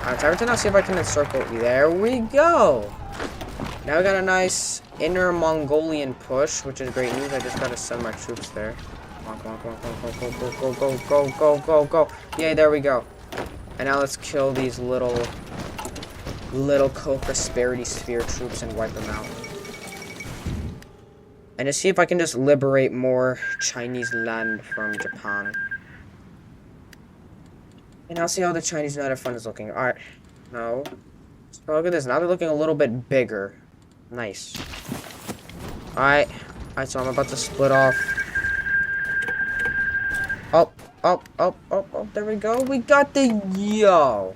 Alright, time to now see if I can encircle. There we go! Now we got a nice inner Mongolian push, which is great news. I just gotta send my troops there. Come on, come on, come on, come on, go, go, go, go, go, go, go. Yay, there we go. And now let's kill these little co-prosperity sphere troops and wipe them out. And to see if I can just liberate more Chinese land from Japan. And I'll see how the Chinese United Front is looking. Alright. No. So look at this. Now they're looking a little bit bigger. Nice. Alright. Alright, so I'm about to split off. Oh, oh, oh, oh, oh. There we go. We got the... Yo.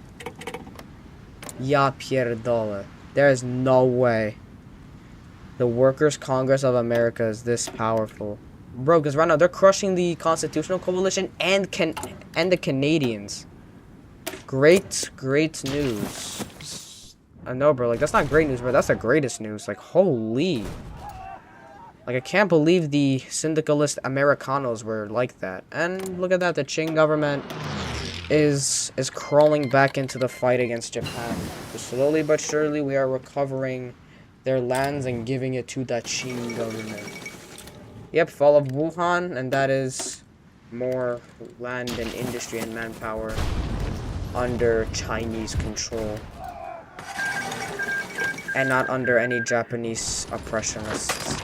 Ya pierdole. There is no way the Workers' Congress of America is this powerful. Bro, because right now they're crushing the Constitutional Coalition and the Canadians. Great, great news. I know, bro. Like, that's not great news, bro. That's the greatest news. Like, holy. Like, I can't believe the syndicalist Americanos were like that. And look at that. The Qing government is crawling back into the fight against Japan. So slowly but surely, we are recovering their lands and giving it to the Qing government. Yep, fall of Wuhan, and that is more land and industry and manpower under Chinese control. And not under any Japanese oppressionists.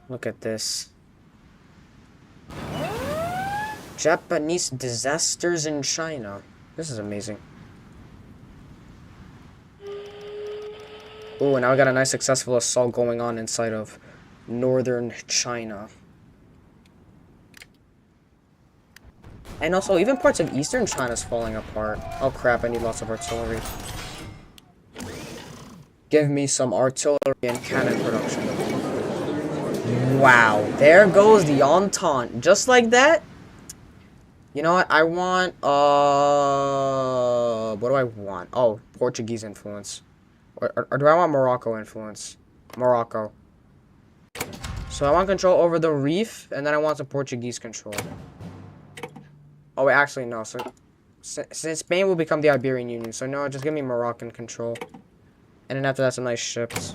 Look at this. Japanese disasters in China. This is amazing. Oh, and now we got a nice successful assault going on inside of northern China. And also, even parts of eastern China is falling apart. Oh crap, I need lots of artillery. Give me some artillery and cannon production. Wow, there goes the Entente. Just like that? You know what? I want, what do I want? Oh, Portuguese influence. Or do I want Morocco influence? Morocco. So I want control over the reef, and then I want some Portuguese control. Oh, wait, actually, no. So, since Spain will become the Iberian Union, so no, just give me Moroccan control. And then after that, some nice ships.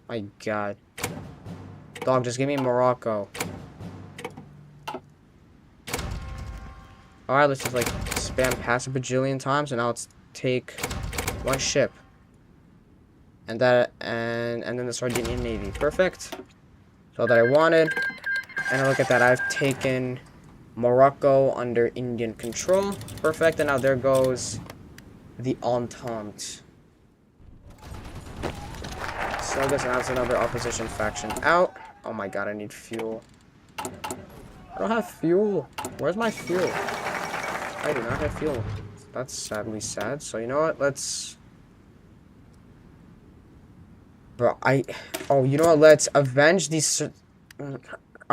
My god. Dog, just give me Morocco. Alright, let's just, like, spam pass a bajillion times, and now let's take one ship. And that, and then the Sardinian Navy. Perfect. So that I wanted. And look at that, I've taken Morocco under Indian control. Perfect, and now there goes the Entente. So I guess that's another opposition faction out. Oh my god, I need fuel. I don't have fuel. Where's my fuel? I do not have fuel. That's sadly sad. So you know what, let's... Bro, oh, you know what, let's avenge these...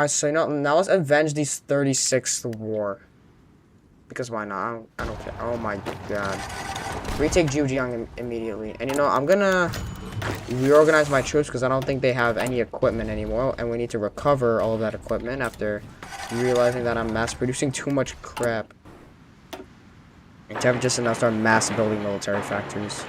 So you know, now let's avenge these 36th war. Because why not? I don't care. Oh my god. Retake Zhejiang immediately. And you know, I'm gonna reorganize my troops because I don't think they have any equipment anymore. And we need to recover all of that equipment after realizing that I'm mass producing too much crap. And to have just enough start mass building military factories.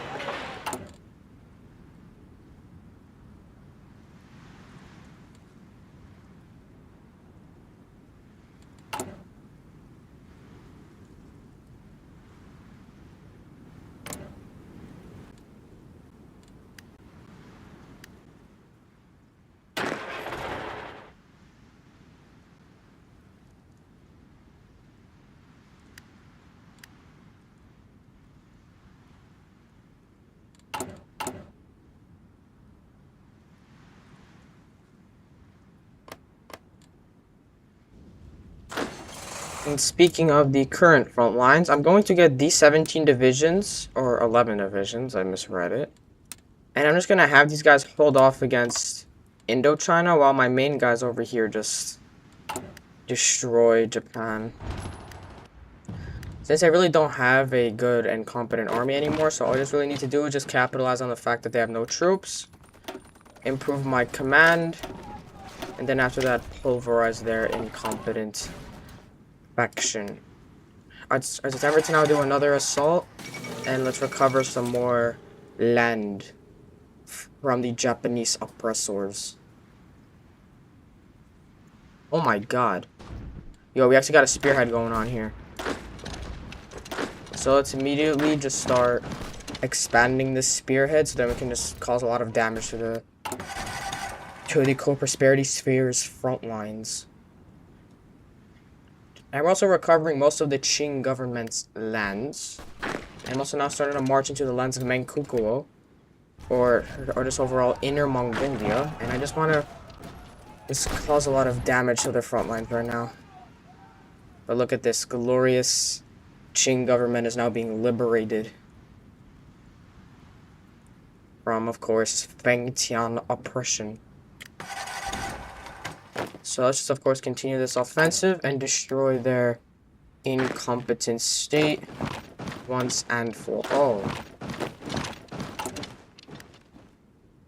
And speaking of the current front lines, I'm going to get these 17 divisions, or 11 divisions, I misread it. And I'm just going to have these guys hold off against Indochina while my main guys over here just destroy Japan. Since I really don't have a good and competent army anymore, so all I just really need to do is just capitalize on the fact that they have no troops, improve my command, and then after that pulverize their incompetent faction. It's time to now do another assault, and let's recover some more land from the Japanese oppressors. Oh my god. Yo, we actually got a spearhead going on here. So let's immediately just start expanding this spearhead so that we can just cause a lot of damage to the co-prosperity sphere's front lines. And we're also recovering most of the Qing government's lands. And I'm also now starting to march into the lands of Manchukuo, or just overall Inner Mongolia. And I just want to just cause a lot of damage to their front lines right now. But look at this, glorious Qing government is now being liberated from, of course, Fengtian oppression. So let's just, of course, continue this offensive and destroy their incompetent state once and for all.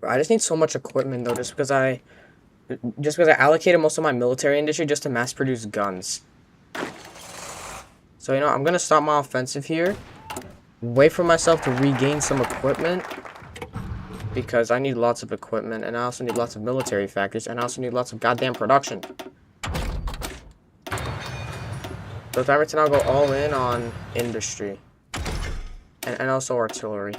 I just need so much equipment, though, just because I Just because I allocated most of my military industry just to mass produce guns. So, you know, I'm gonna stop my offensive here. Wait for myself to regain some equipment. Because I need lots of equipment, and I also need lots of military factories, and I also need lots of goddamn production. So time to now go all in on industry. And also artillery.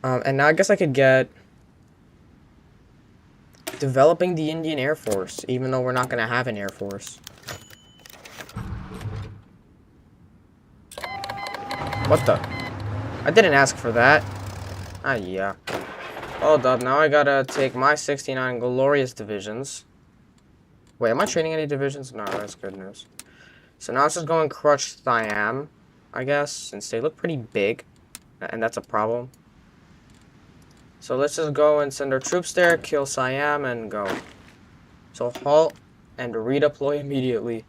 And now I guess I could get developing the Indian Air Force, even though we're not going to have an Air Force. What the? I didn't ask for that. Ah, yeah. Hold up, now I gotta take my 69 glorious divisions. Wait, am I training any divisions? No, that's good news. So now it's just going crush Siam, I guess, since they look pretty big. And that's a problem. So let's just go and send our troops there, kill Siam, and go. So halt and redeploy immediately.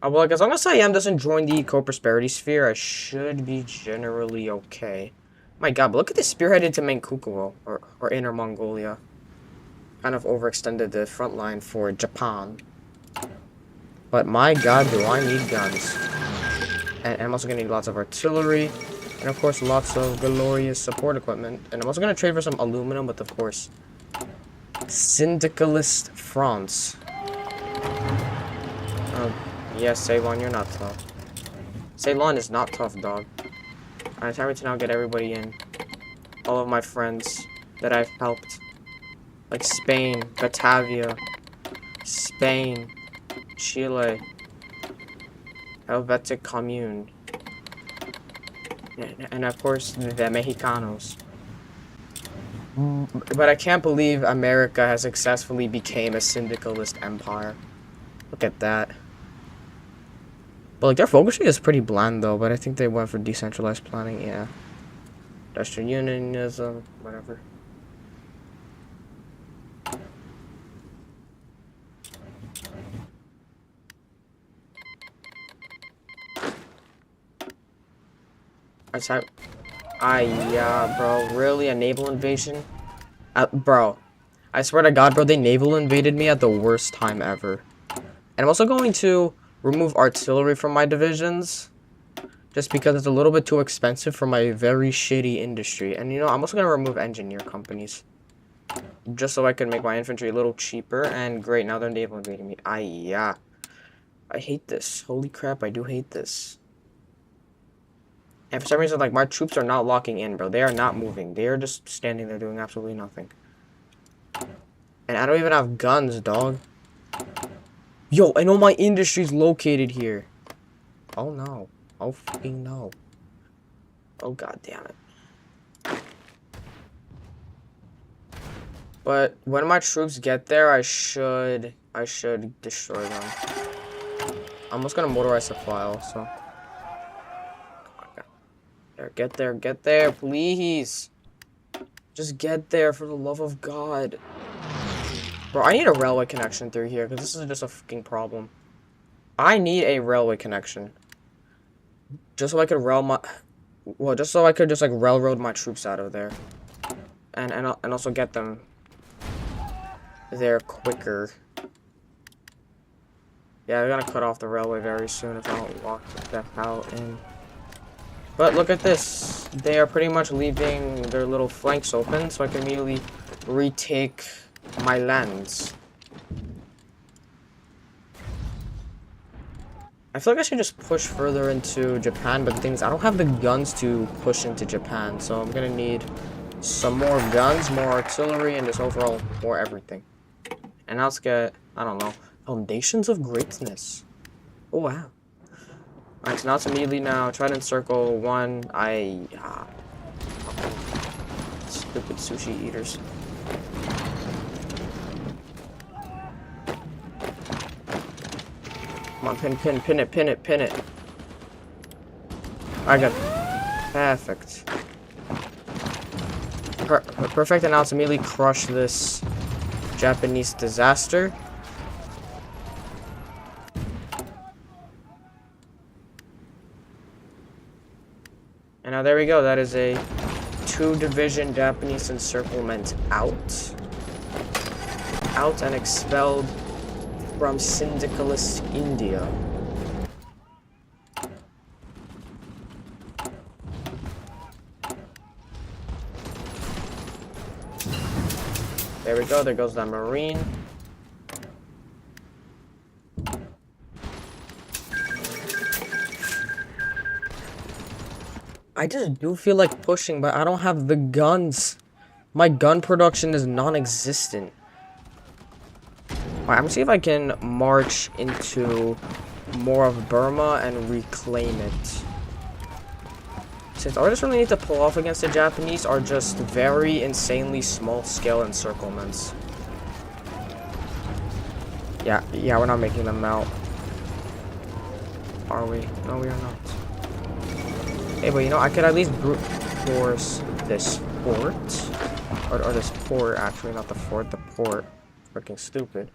Well, like, as long as Siam doesn't join the co-prosperity sphere, I should be generally okay. My god, but look at this spearhead into Manchukuo, or Inner Mongolia. Kind of overextended the front line for Japan. But my god, do I need guns. And I'm also gonna need lots of artillery. And of course, lots of glorious support equipment. And I'm also gonna trade for some aluminum with, of course, Syndicalist France. Yes, Ceylon, you're not tough. Ceylon is not tough, dog. Alright, time to now get everybody in. All of my friends that I've helped. Like Spain, Batavia, Spain, Chile, Helvetic Commune. And of course, the Mexicanos. But I can't believe America has successfully became a syndicalist empire. Look at that. But like their focusing is pretty bland though, but I think they went for decentralized planning, yeah. Industrial unionism, whatever. Yeah, bro, really? A naval invasion? Bro, I swear to God, bro, they naval invaded me at the worst time ever. And I'm also going to remove artillery from my divisions just because it's a little bit too expensive for my very shitty industry. And you know, I'm also going to remove engineer companies just so I can make my infantry a little cheaper. And great, now they're naval invading me. Yeah, I hate this. Holy crap, I do hate this. And for some reason, like, my troops are not locking in, bro. They are not moving. They are just standing there doing absolutely nothing. And I don't even have guns, dog. Yo, I know my industry's located here. Oh, no. Oh, fucking no. Oh, god damn it. But when my troops get there, I should destroy them. I'm just gonna motorize the file, so... Get there, please. Just get there for the love of God. Bro, I need a railway connection through here, because this is just a fucking problem. I need a railway connection. Just so I could just so I could just, like, railroad my troops out of there. And also get them there quicker. Yeah, they're gonna cut off the railway very soon if I don't lock the hell in. But look at this. They are pretty much leaving their little flanks open, so I can immediately retake my lands. I feel like I should just push further into Japan, but the thing is, I don't have the guns to push into Japan, so I'm gonna need some more guns, more artillery, and just overall more everything. And now let's get, I don't know, Foundations of Greatness. Oh, wow. Alright, so now it's immediately now. Try to encircle one. Stupid sushi eaters. Come on, pin it. I got it. Perfect. Perfect, and now let's immediately crush this Japanese disaster. And now there we go. That is a 2-division Japanese encirclement out. Out and expelled from Syndicalist India. There we go. There goes that Marine. I just do feel like pushing, but I don't have the guns. My gun production is non-existent. Alright, I'm gonna see if I can march into more of Burma and reclaim it. Since all I just really need to pull off against the Japanese are just very insanely small-scale encirclements. Yeah, we're not making them out. Are we? No, we are not. Hey, but you know, I could at least brute force this fort. Or this port, actually, not the fort, the port. Freaking stupid.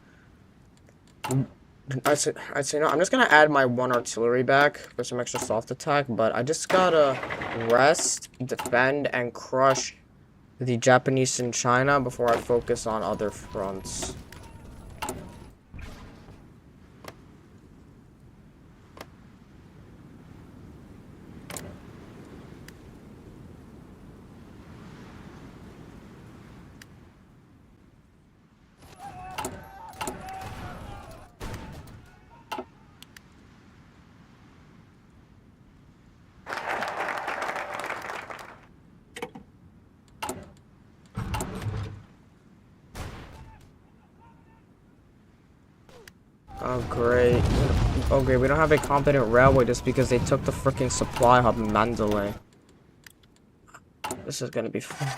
I'd say, no, I'm just gonna add my 1 artillery back for some extra soft attack, but I just gotta rest, defend, and crush the Japanese in China before I focus on other fronts. Oh great. Oh great, we don't have a competent railway just because they took the freaking supply hub in Mandalay. This is gonna be fun.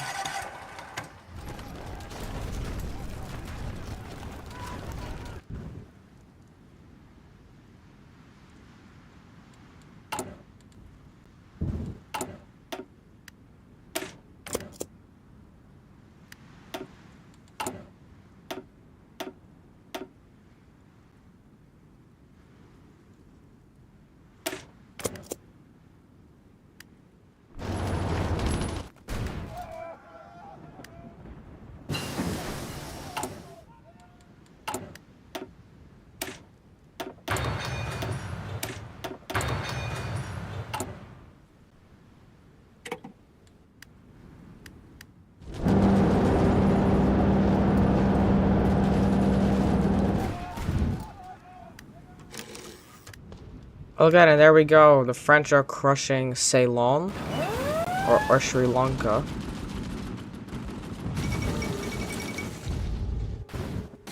Okay, and there we go. The French are crushing Ceylon, or Sri Lanka.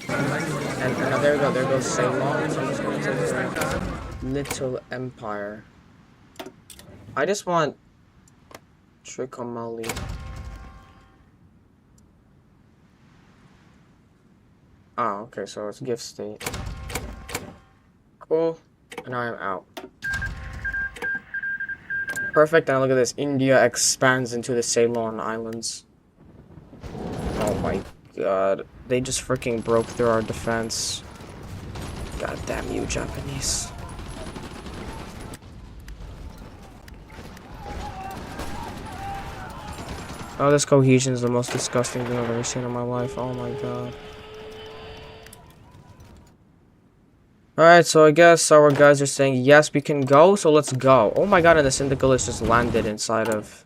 And there we go. There goes Ceylon. So I'm just gonna take a little empire. I just want Trichomali. Oh, okay. So it's gift state. Cool. And now I'm out. Perfect, and look at this. India expands into the Ceylon Islands. Oh my god. They just freaking broke through our defense. God damn you, Japanese. Oh, this cohesion is the most disgusting thing I've ever seen in my life. Oh my god. Alright, so I guess our guys are saying, yes, we can go, so let's go. Oh my god, and the Syndicalists just landed inside of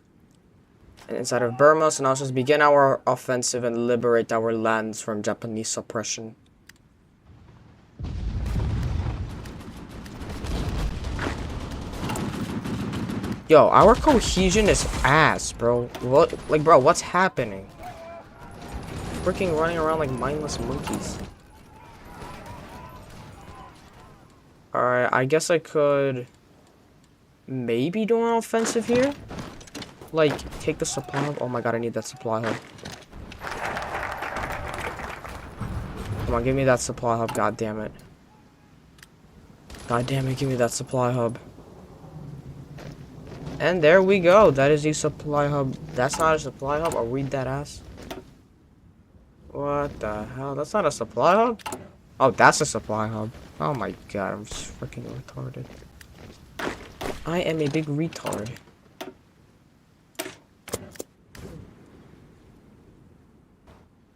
Burma, so now let's just begin our offensive and liberate our lands from Japanese oppression. Yo, our cohesion is ass, bro. What, like, bro, what's happening? Freaking running around like mindless monkeys. Alright, I guess I could maybe do an offensive here. Like, take the supply hub. Oh my god, I need that supply hub. Come on, give me that supply hub, god damn it. God damn it, give me that supply hub. And there we go. That is the supply hub. That's not a supply hub. I'll read that ass. What the hell? That's not a supply hub? Oh, that's a supply hub. Oh my god, I'm freaking retarded. I am a big retard.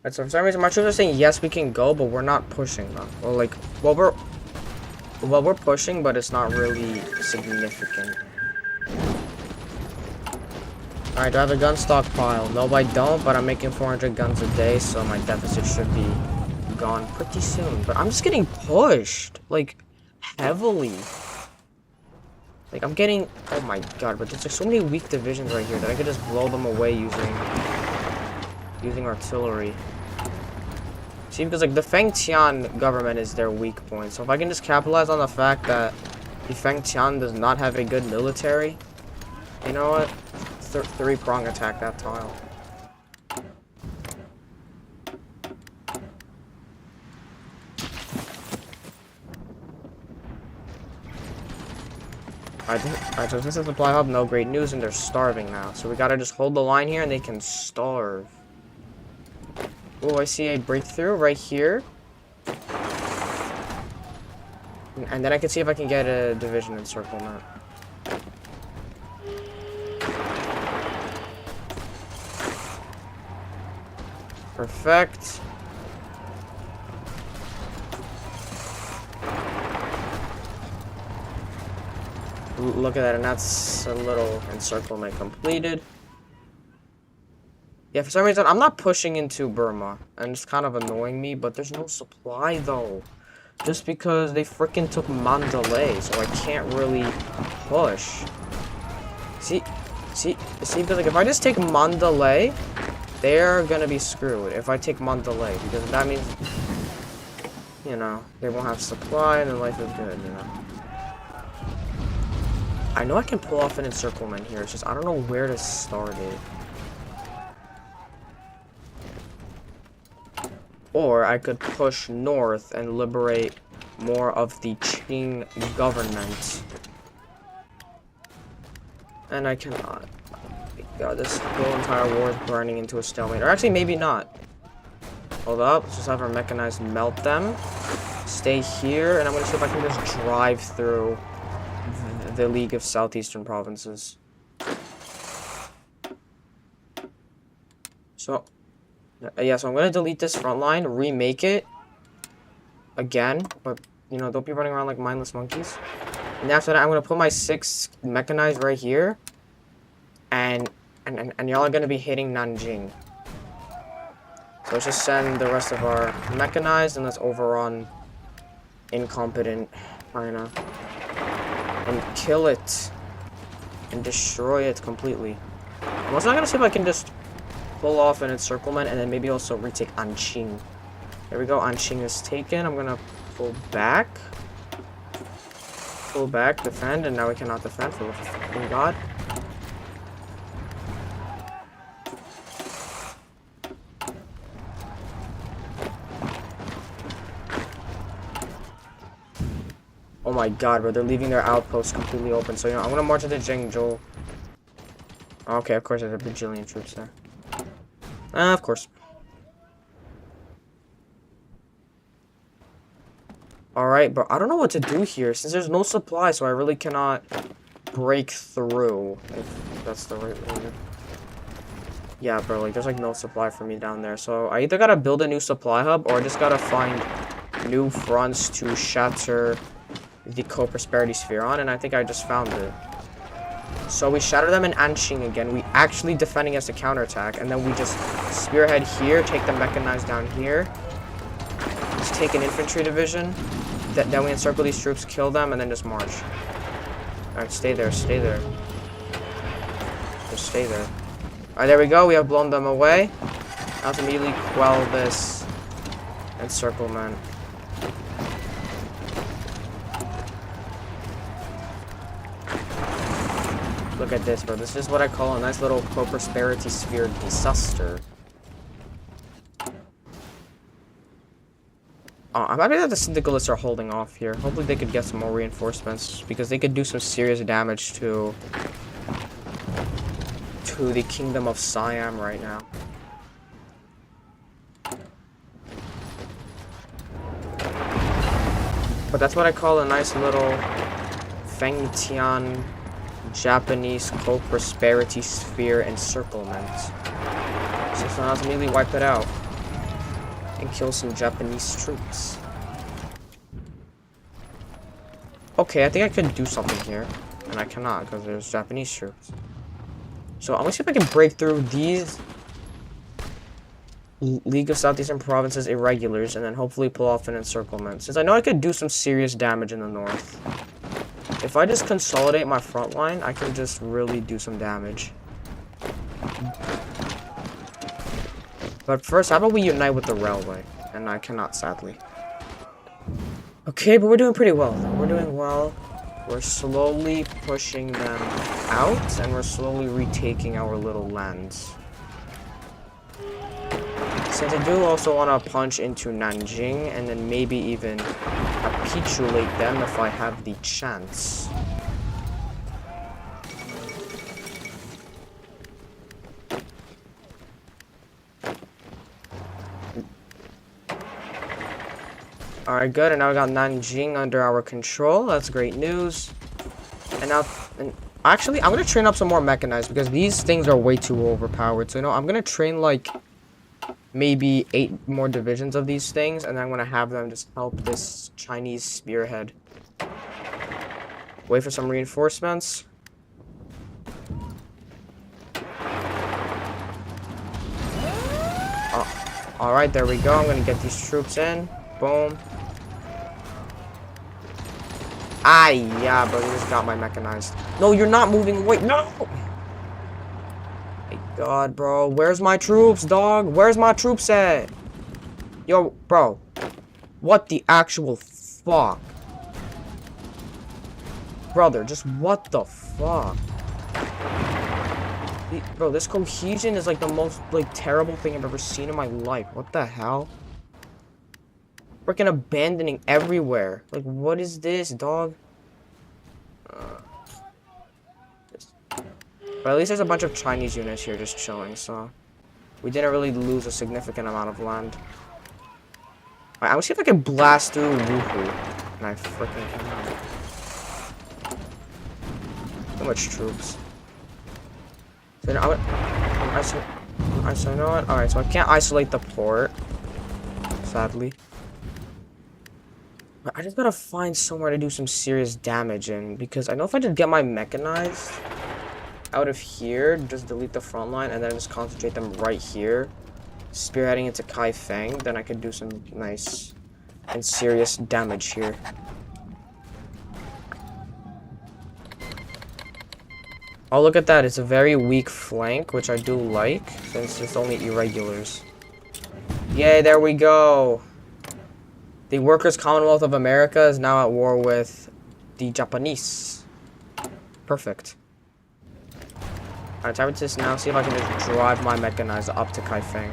Right, so for some reason my troops are saying yes, we can go, but we're not pushing them. Well, like, we're pushing, but it's not really significant. Alright, do I have a gun stockpile? No, I don't, but I'm making 400 guns a day, so my deficit should be gone pretty soon. But I'm just getting pushed, like, heavily. Like, I'm getting... Oh my god, but there's like so many weak divisions right here that I could just blow them away using artillery. See, because, like, the Fengtian government is their weak point. So if I can just capitalize on the fact that the Fengtian does not have a good military, you know what? Three-prong attack that tile. Alright, so this is a supply hub, no great news, and they're starving now. So we gotta just hold the line here and they can starve. Oh, I see a breakthrough right here. And then I can see if I can get a division encirclement. Perfect. Look at that, and that's a little encirclement completed. Yeah, for some reason, I'm not pushing into Burma, and it's kind of annoying me, but there's no supply, though. Just because they freaking took Mandalay, so I can't really push. See, because, like, if I just take Mandalay, they're gonna be screwed if I take Mandalay, because that means, you know, they won't have supply and then life is good, you know. I know I can pull off an encirclement here, it's just I don't know where to start it. Or I could push north and liberate more of the Qing government. And I cannot. God, this whole entire war is burning into a stalemate. Or actually, maybe not. Hold up. Let's just have our mechanized melt them. Stay here, and I'm going to see if I can just drive through the League of Southeastern Provinces. So, yeah, so I'm going to delete this front line, remake it again. But, you know, don't be running around like mindless monkeys. And after that, I'm going to put my 6 mechanized right here. And y'all are going to be hitting Nanjing. So let's just send the rest of our mechanized and let's overrun incompetent China. And kill it. And destroy it completely. I'm also not going to see if I can just pull off an encirclement and then maybe also retake Anqing. There we go. Anqing is taken. I'm going to pull back. Pull back, defend, and now we cannot defend for the fucking god. Oh my god, bro, they're leaving their outposts completely open. So, you know, I'm gonna march into Zhengzhou. Okay, of course there's a bajillion troops there. Of course. Alright, but I don't know what to do here, since there's no supply, so I really cannot break through, if that's the right word. Yeah, bro, like, there's, like, no supply for me down there, so I either gotta build a new supply hub, or I just gotta find new fronts to shatter the co-prosperity sphere on, and I think I just found it. So we shatter them in Anqing again. We actually defend against a counterattack, and then we just spearhead here, take the mechanized down here, just take an infantry division, then we encircle these troops, kill them, and then just march. Alright, stay there, stay there. Just stay there. Alright, there we go, we have blown them away. Now let's immediately quell this encirclement. Look at this, bro. This is what I call a nice little co-prosperity sphere disaster. I'm happy that the Syndicalists are holding off here. Hopefully they could get some more reinforcements, because they could do some serious damage to the Kingdom of Siam right now. But that's what I call a nice little Fengtian Japanese co-prosperity sphere encirclement. So now let's immediately wipe it out. and kill some Japanese troops. Okay, I think I could do something here. And I cannot, because there's Japanese troops. So I'm gonna see if I can break through these League of Southeastern Provinces irregulars, and then hopefully pull off an encirclement. Since I know I could do some serious damage in the north. If I just consolidate my front line, I can just really do some damage. But first, how about we unite with the railway? And I cannot, sadly. Okay, but we're doing pretty well. We're doing well. We're slowly pushing them out, and we're slowly retaking our little lands. Since I do also want to punch into Nanjing, and then maybe even capitulate them if I have the chance. Alright, good, and now we got Nanjing under our control. That's great news. And now, actually, I'm gonna train up some more mechanized, because these things are way too overpowered. So, you know, I'm gonna train, like, maybe 8 more divisions of these things, and then I'm gonna have them just help this Chinese spearhead. Wait for some reinforcements. Alright, there we go. I'm gonna get these troops in. Boom. Ah, yeah, bro, you just got my mechanized. No, you're not moving away. No! My God, bro. Where's my troops, dog? Where's my troops at? Yo, bro. What the actual fuck? Brother, just what the fuck? Bro, this cohesion is like the most, like, terrible thing I've ever seen in my life. What the hell? Freaking abandoning everywhere. Like, what is this, dog? But at least there's a bunch of Chinese units here just chilling, so we didn't really lose a significant amount of land. Alright, I'm gonna see if I can blast through Wuhu. And I freaking cannot. Too much troops. So, you know what? Alright, so I can't isolate the port. Sadly. I just gotta find somewhere to do some serious damage in, because I know if I just get my mechanized out of here, just delete the front line, and then just concentrate them right here, spearheading into Kaifeng, then I could do some nice and serious damage here. Oh, look at that. It's a very weak flank, which I do like, since it's only irregulars. Yay, there we go. The Workers' Commonwealth of America is now at war with the Japanese. Perfect. Alright, time to just now see if I can just drive my mechanized up to Kaifeng.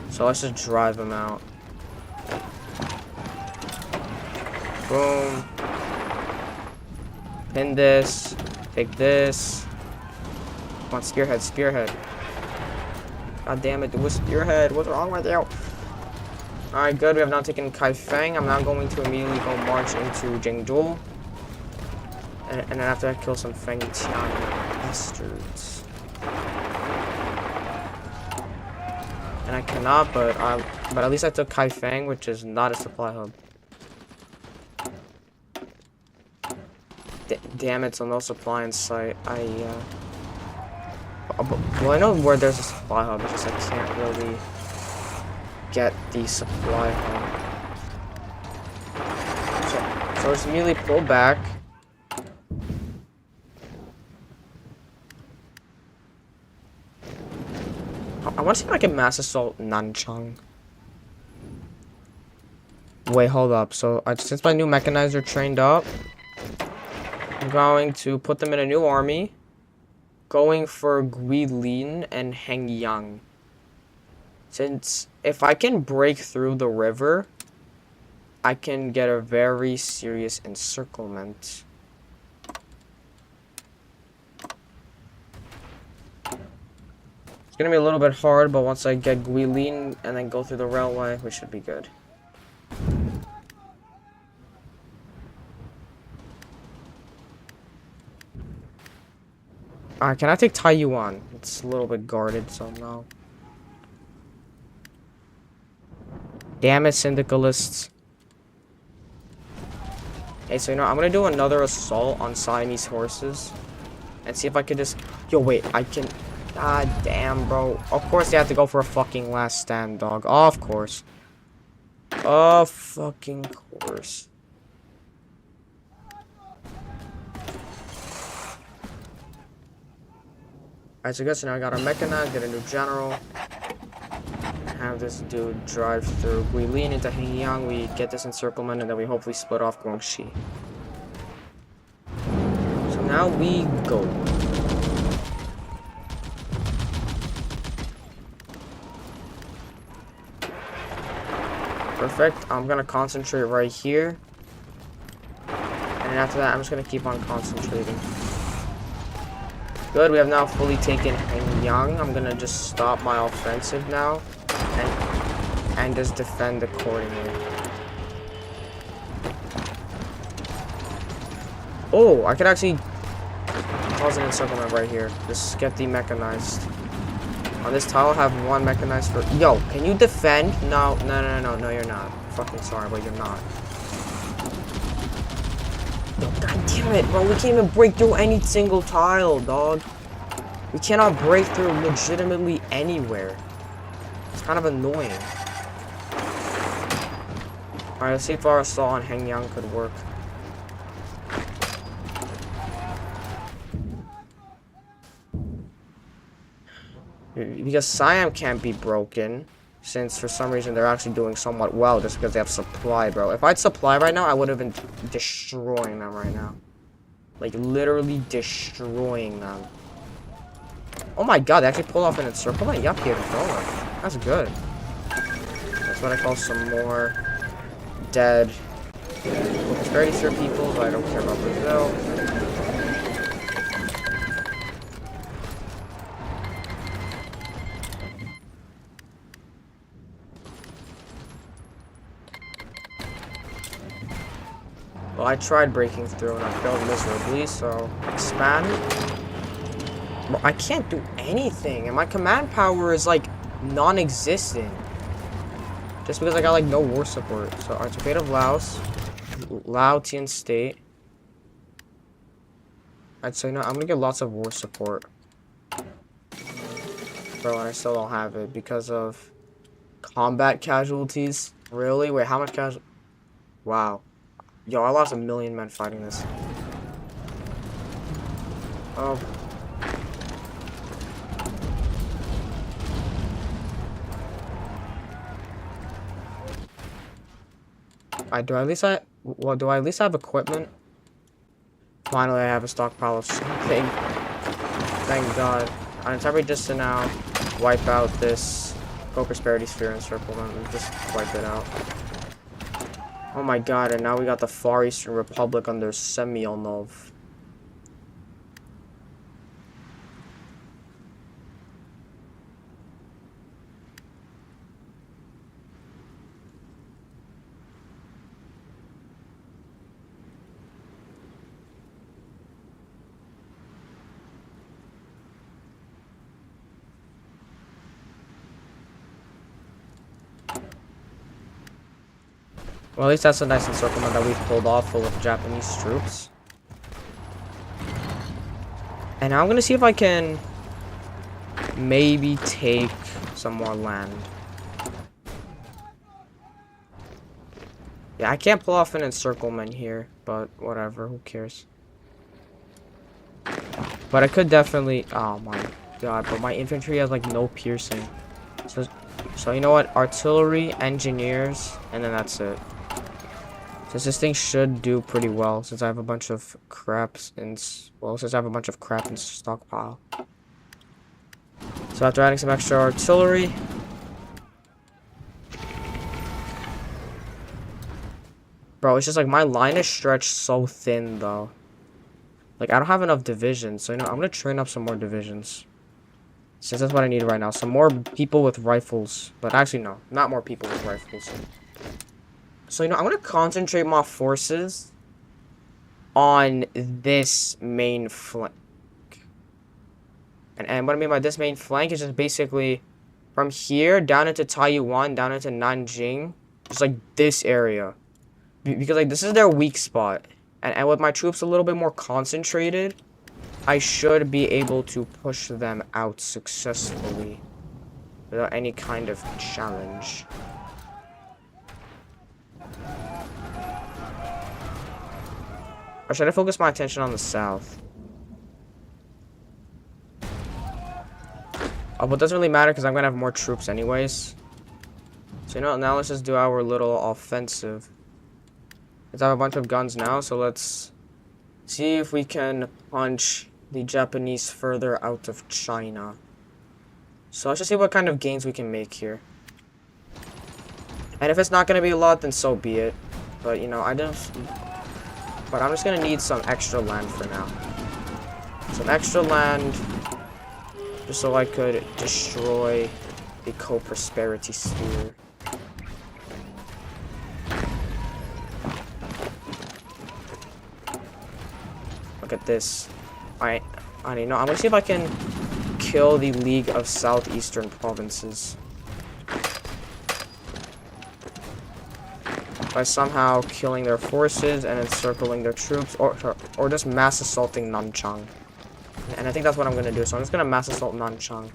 So let's just drive them out. Boom. Pin this. Take this. Come on, spearhead, spearhead. God damn it, do a spearhead. What's wrong with you? Alright, good. We have now taken Kaifeng. I'm now going to immediately go march into Jingzhou. And then after that, kill some Fengtian bastards. And I cannot, but at least I took Kaifeng, which is not a supply hub. Damn it, so no supply in sight. Well, I know where there's a supply hub, it's just I can't really get the supply hub. So just immediately pull back. I want to see if I can mass assault Nanchang. Wait, hold up. So, since my new mechanizer trained up, I'm going to put them in a new army. Going for Guilin and Hengyang. Since if I can break through the river, I can get a very serious encirclement. It's gonna be a little bit hard, but once I get Guilin and then go through the railway, we should be good. Alright, can I take Taiyuan? It's a little bit guarded, so no. Damn it, syndicalists. Hey, so I'm gonna do another assault on Siamese horses. And see if I could just... Yo, wait, I can... God damn, bro. Of course they have to go for a fucking last stand, dog. Of course. Of fucking course. Alright, so good. So now I got a mechanized, get a new general. Have this dude drive through. We lean into Hengyang, we get this encirclement, and then we hopefully split off Guangxi. So now we go. Perfect. I'm gonna concentrate right here. And then after that, I'm just gonna keep on concentrating. Good, we have now fully taken Hengyang. I'm gonna just stop my offensive now. And just defend accordingly. Oh, I could actually cause an encirclement right here. Just get the mechanized. On this tile, I have one mechanized for... Yo, can you defend? No, you're not. Fucking sorry, but you're not. Yo, god damn it, bro. We can't even break through any single tile, dog. We cannot break through legitimately anywhere. It's kind of annoying. Alright, let's see if our assault on Hengyang could work. Because Siam can't be broken, since for some reason they're actually doing somewhat well just because they have supply, bro. If I had supply right now, I would have been destroying them right now. Like, literally destroying them. Oh my god, they actually pulled off an encirclement? Yup, here, going. That's good. That's what I call some more dead prosperity for people, but I don't care about Brazil. Well, I tried breaking through and I failed miserably, so expand. Bro, I can't do anything, and my command power is like non-existent. Just because I got like no war support. So, alright, so fate of Laos, Laotian state. I'd say no. I'm gonna get lots of war support, bro, and I still don't have it because of combat casualties. Really? Wait, how much casual? Wow. Yo, I lost 1 million men fighting this. Oh. Do I at least have equipment? Finally, I have a stockpile of something. Thank God. I'm temporarily just to now wipe out this co-prosperity sphere encirclement and just wipe it out. Oh my god, and now we got the Far Eastern Republic under Semyonov. Well, at least that's a nice encirclement that we've pulled off full of Japanese troops. And now I'm gonna see if I can maybe take some more land. Yeah, I can't pull off an encirclement here, but whatever, who cares. But I could definitely... Oh my god, but my infantry has like no piercing. So you know what? Artillery, engineers, and then that's it. Since this thing should do pretty well, since I have a bunch of craps in... Well, since I have a bunch of crap in stockpile. So after adding some extra artillery... Bro, it's just like my line is stretched so thin, though. Like, I don't have enough divisions, so, I'm gonna train up some more divisions. Since that's what I need right now. Some more people with rifles. But actually, no. Not more people with rifles. So, I'm gonna concentrate my forces on this main flank. And what I mean by this main flank is just basically from here down into Taiyuan, down into Nanjing, Just like this area. Because like this is their weak spot. And with my troops a little bit more concentrated, I should be able to push them out successfully without any kind of challenge. Or should I focus my attention on the south? Oh, but it doesn't really matter because I'm going to have more troops anyways. So, you know what? Now let's just do our little offensive. Let's have a bunch of guns now, so let's see if we can punch the Japanese further out of China. So let's just see what kind of gains we can make here. And if it's not going to be a lot, then so be it. But, you know, But I'm just going to need some extra land for now. Some extra land, just so I could destroy the co-prosperity sphere. Look at this. I don't know. I'm gonna see if I can kill the League of Southeastern Provinces by somehow killing their forces and encircling their troops, or just mass assaulting Nanchang. And I think that's what I'm gonna do. So I'm just gonna mass assault Nanchang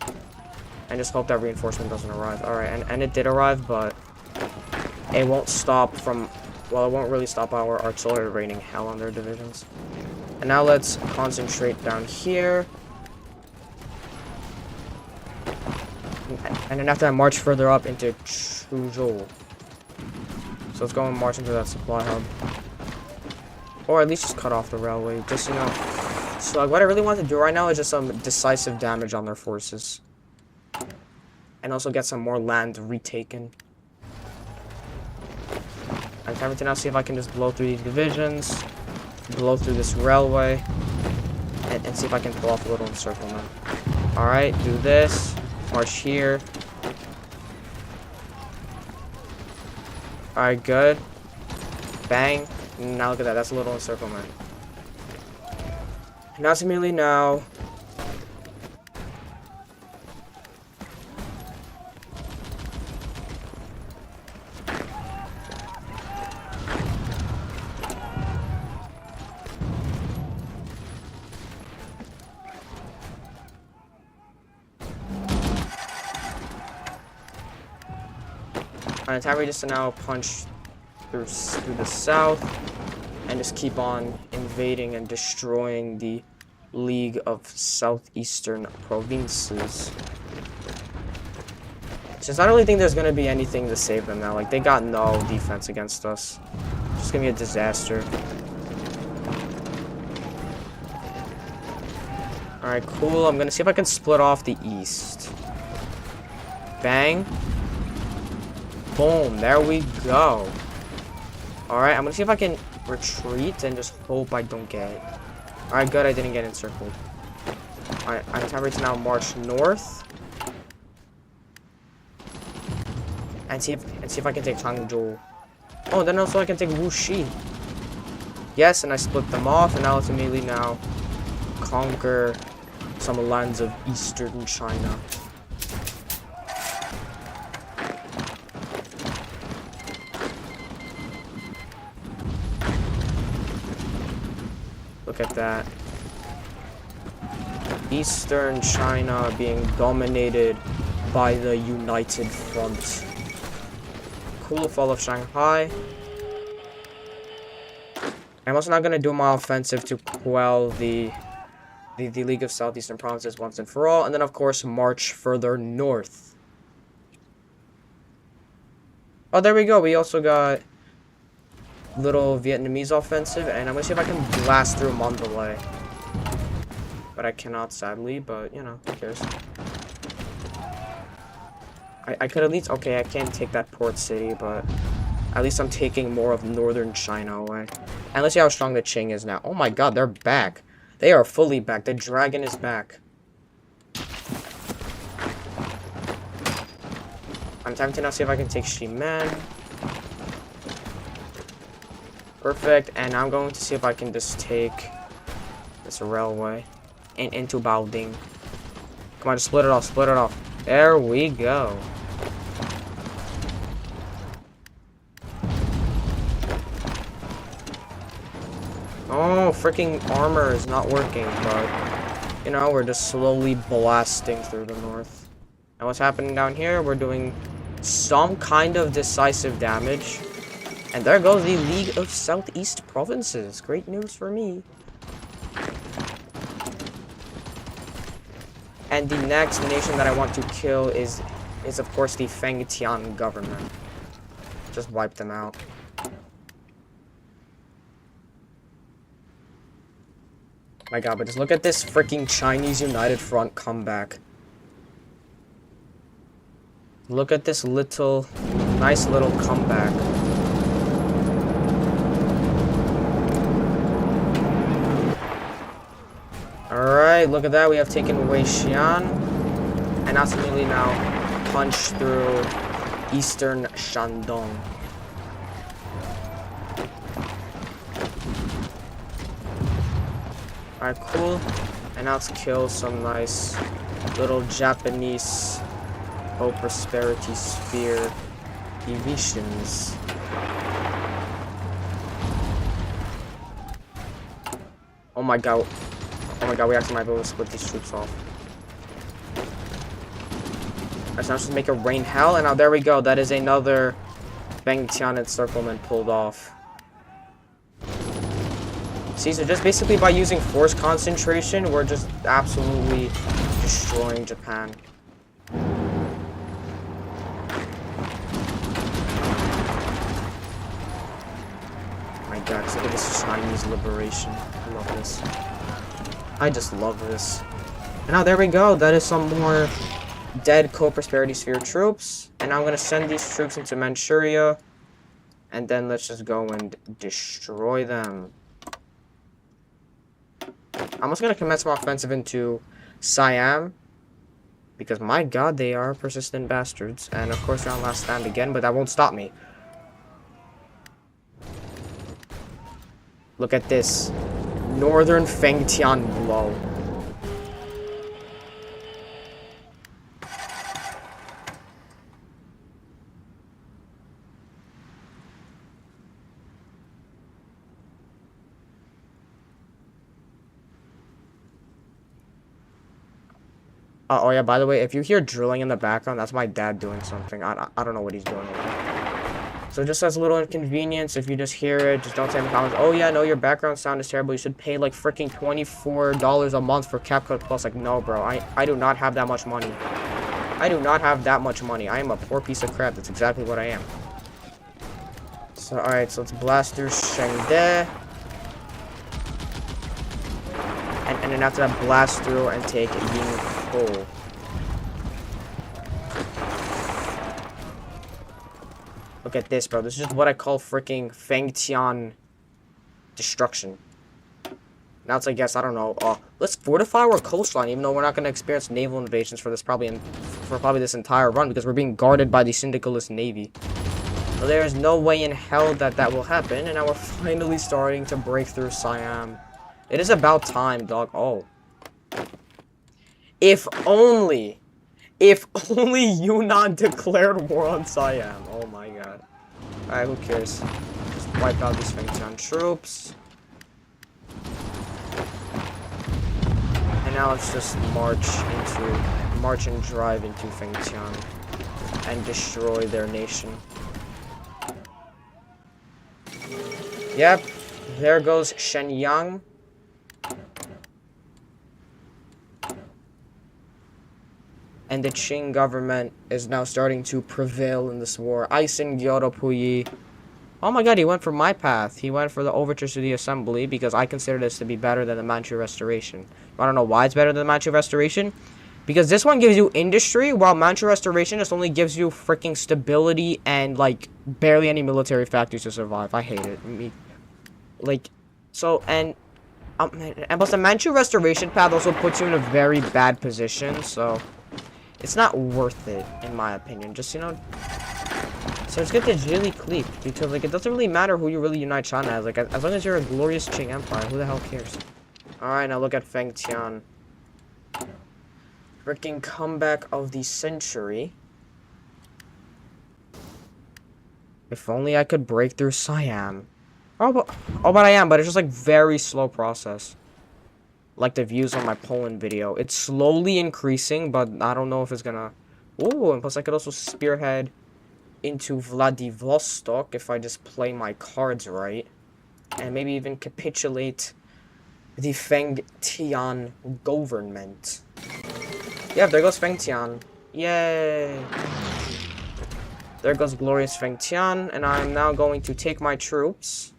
and just hope that reinforcement doesn't arrive. All right, and it did arrive, but it won't stop from. Well, it won't really stop our artillery raining hell on their divisions. And now let's concentrate down here. And then after that, march further up into Chuzhou. So let's go and march into that supply hub. Or at least just cut off the railway. Just, you know. So like, what I really want to do right now is just some decisive damage on their forces. And also get some more land retaken. I'm time to now see if I can just blow through these divisions. Blow through this railway. And see if I can pull off a little encirclement. Alright, do this. March here. Alright, good. Bang. Now look at that. That's a little encirclement. Now it's immediately now. And time we just to now punch through the south and just keep on invading and destroying the League of Southeastern Provinces. Since I don't really think there's gonna be anything to save them now. Like, they got no defense against us. It's just gonna be a disaster. Alright, cool. I'm gonna see if I can split off the east. Bang. Boom, there we go. Alright, I'm gonna see if I can retreat and just hope I don't get. Alright, good, I didn't get encircled. Alright, I'm time to now march north. And see if I can take Changzhou. Oh, then also I can take Wuxi. Yes, and I split them off, and now let's immediately now conquer some lands of eastern China. Look at that. Eastern China being dominated by the United Front. Cool, fall of Shanghai. I'm also not going to do my offensive to quell the League of Southeastern Provinces once and for all. And then, of course, march further north. Oh, there we go. We also got little Vietnamese offensive, and I'm gonna see if I can blast through Mandalay. But I cannot, sadly, but you know, who cares? I could at least, okay, I can't take that port city, but at least I'm taking more of northern China away. And let's see how strong the Qing is now. Oh my god, they're back. They are fully back. The dragon is back. I'm time to now see if I can take Ximen. Perfect, and I'm going to see if I can just take this railway and into Baoding. Come on, just split it off, split it off. There we go. freaking armor is not working, but, you know, we're just slowly blasting through the north. And what's happening down here? We're doing some kind of decisive damage. And there goes the League of Southeast Provinces. Great news for me. And the next nation that I want to kill is of course the Fengtian government. Just wipe them out. My god, but just look at this freaking Chinese United Front comeback. Look at this nice little comeback. Alright, look at that. We have taken away Xi'an. And now immediately now punch through eastern Shandong. Alright, cool. And now let's kill some nice little Japanese prosperity sphere divisions. Oh my god. Oh my god, we actually might be able to split these troops off. Alright, so now just make it rain hell, and now there we go. That is another Fengtian encirclement pulled off. See, so just basically by using force concentration, we're just absolutely destroying Japan. My god, look at this Chinese liberation. I love this. I just love this. And now there we go. That is some more dead co-prosperity sphere troops. And I'm going to send these troops into Manchuria. And then let's just go and destroy them. I'm also going to commence my offensive into Siam. Because my god, they are persistent bastards. And of course they're on last stand again, but that won't stop me. Look at this. Northern Fengtian blow. Oh yeah, by the way, if you hear drilling in the background, that's my dad doing something. I don't know what he's doing. So just as a little inconvenience, if you just hear it, just don't say in the comments, oh yeah, no, your background sound is terrible. You should pay like freaking $24 a month for CapCut Plus. Like, no, bro, I do not have that much money. I do not have that much money. I am a poor piece of crap. That's exactly what I am. So, alright, so let's blast through Shengde. And then after that, blast through and take Yingkou. Look at this, bro. This is just what I call freaking Fengtian destruction. Now it's, I guess, I don't know. Let's fortify our coastline, even though we're not going to experience naval invasions for this probably this entire run, because we're being guarded by the Syndicalist Navy. So there is no way in hell that will happen, and now we're finally starting to break through Siam. It is about time, dog. Oh. If only Yunnan declared war on Siam. Oh my god. Alright, who cares? Just wipe out these Fengtian troops. And now let's just march and drive into Fengtian and destroy their nation. Yep, there goes Shenyang. And the Qing government is now starting to prevail in this war. Aisen Gyoropuyi. Oh my god, he went for my path. He went for the overtures to the assembly because I consider this to be better than the Manchu Restoration. I don't know why it's better than the Manchu Restoration. Because this one gives you industry, while Manchu Restoration just only gives you freaking stability and, like, barely any military factories to survive. I hate it. And plus the Manchu Restoration path also puts you in a very bad position, so it's not worth it, in my opinion. Just, you know, so just get the Jili Clique, because, like, it doesn't really matter who you really unite China as. Like, as long as you're a glorious Qing Empire, who the hell cares? Alright, now look at Fengtian. Freaking comeback of the century. If only I could break through Siam. Oh, but I am, but it's just like very slow process. Like the views on my Poland video. It's slowly increasing, but I don't know if it's gonna... Ooh, and plus I could also spearhead into Vladivostok if I just play my cards right. And maybe even capitulate the Feng Tian government. Yeah, there goes Feng Tian. Yay! There goes glorious Feng Tian, and I'm now going to take my troops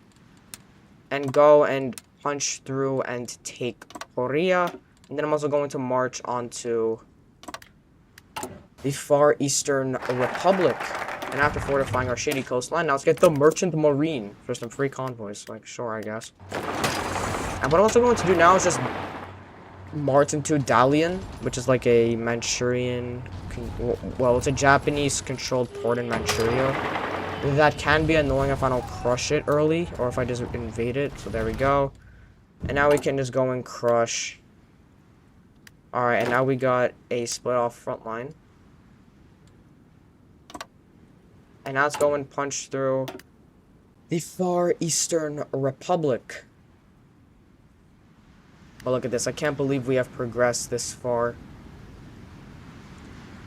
and go and punch through and take Korea. And then I'm also going to march onto the Far Eastern Republic. And after fortifying our shady coastline, now let's get the Merchant Marine for some free convoys. Like, sure, I guess. And what I'm also going to do now is just march into Dalian, which is like a Manchurian... Well, it's a Japanese-controlled port in Manchuria. That can be annoying if I don't crush it early, or if I just invade it. So there we go. And now we can just go and crush. Alright, and now we got a split-off front line. And now let's go and punch through the Far Eastern Republic. But look at this. I can't believe we have progressed this far.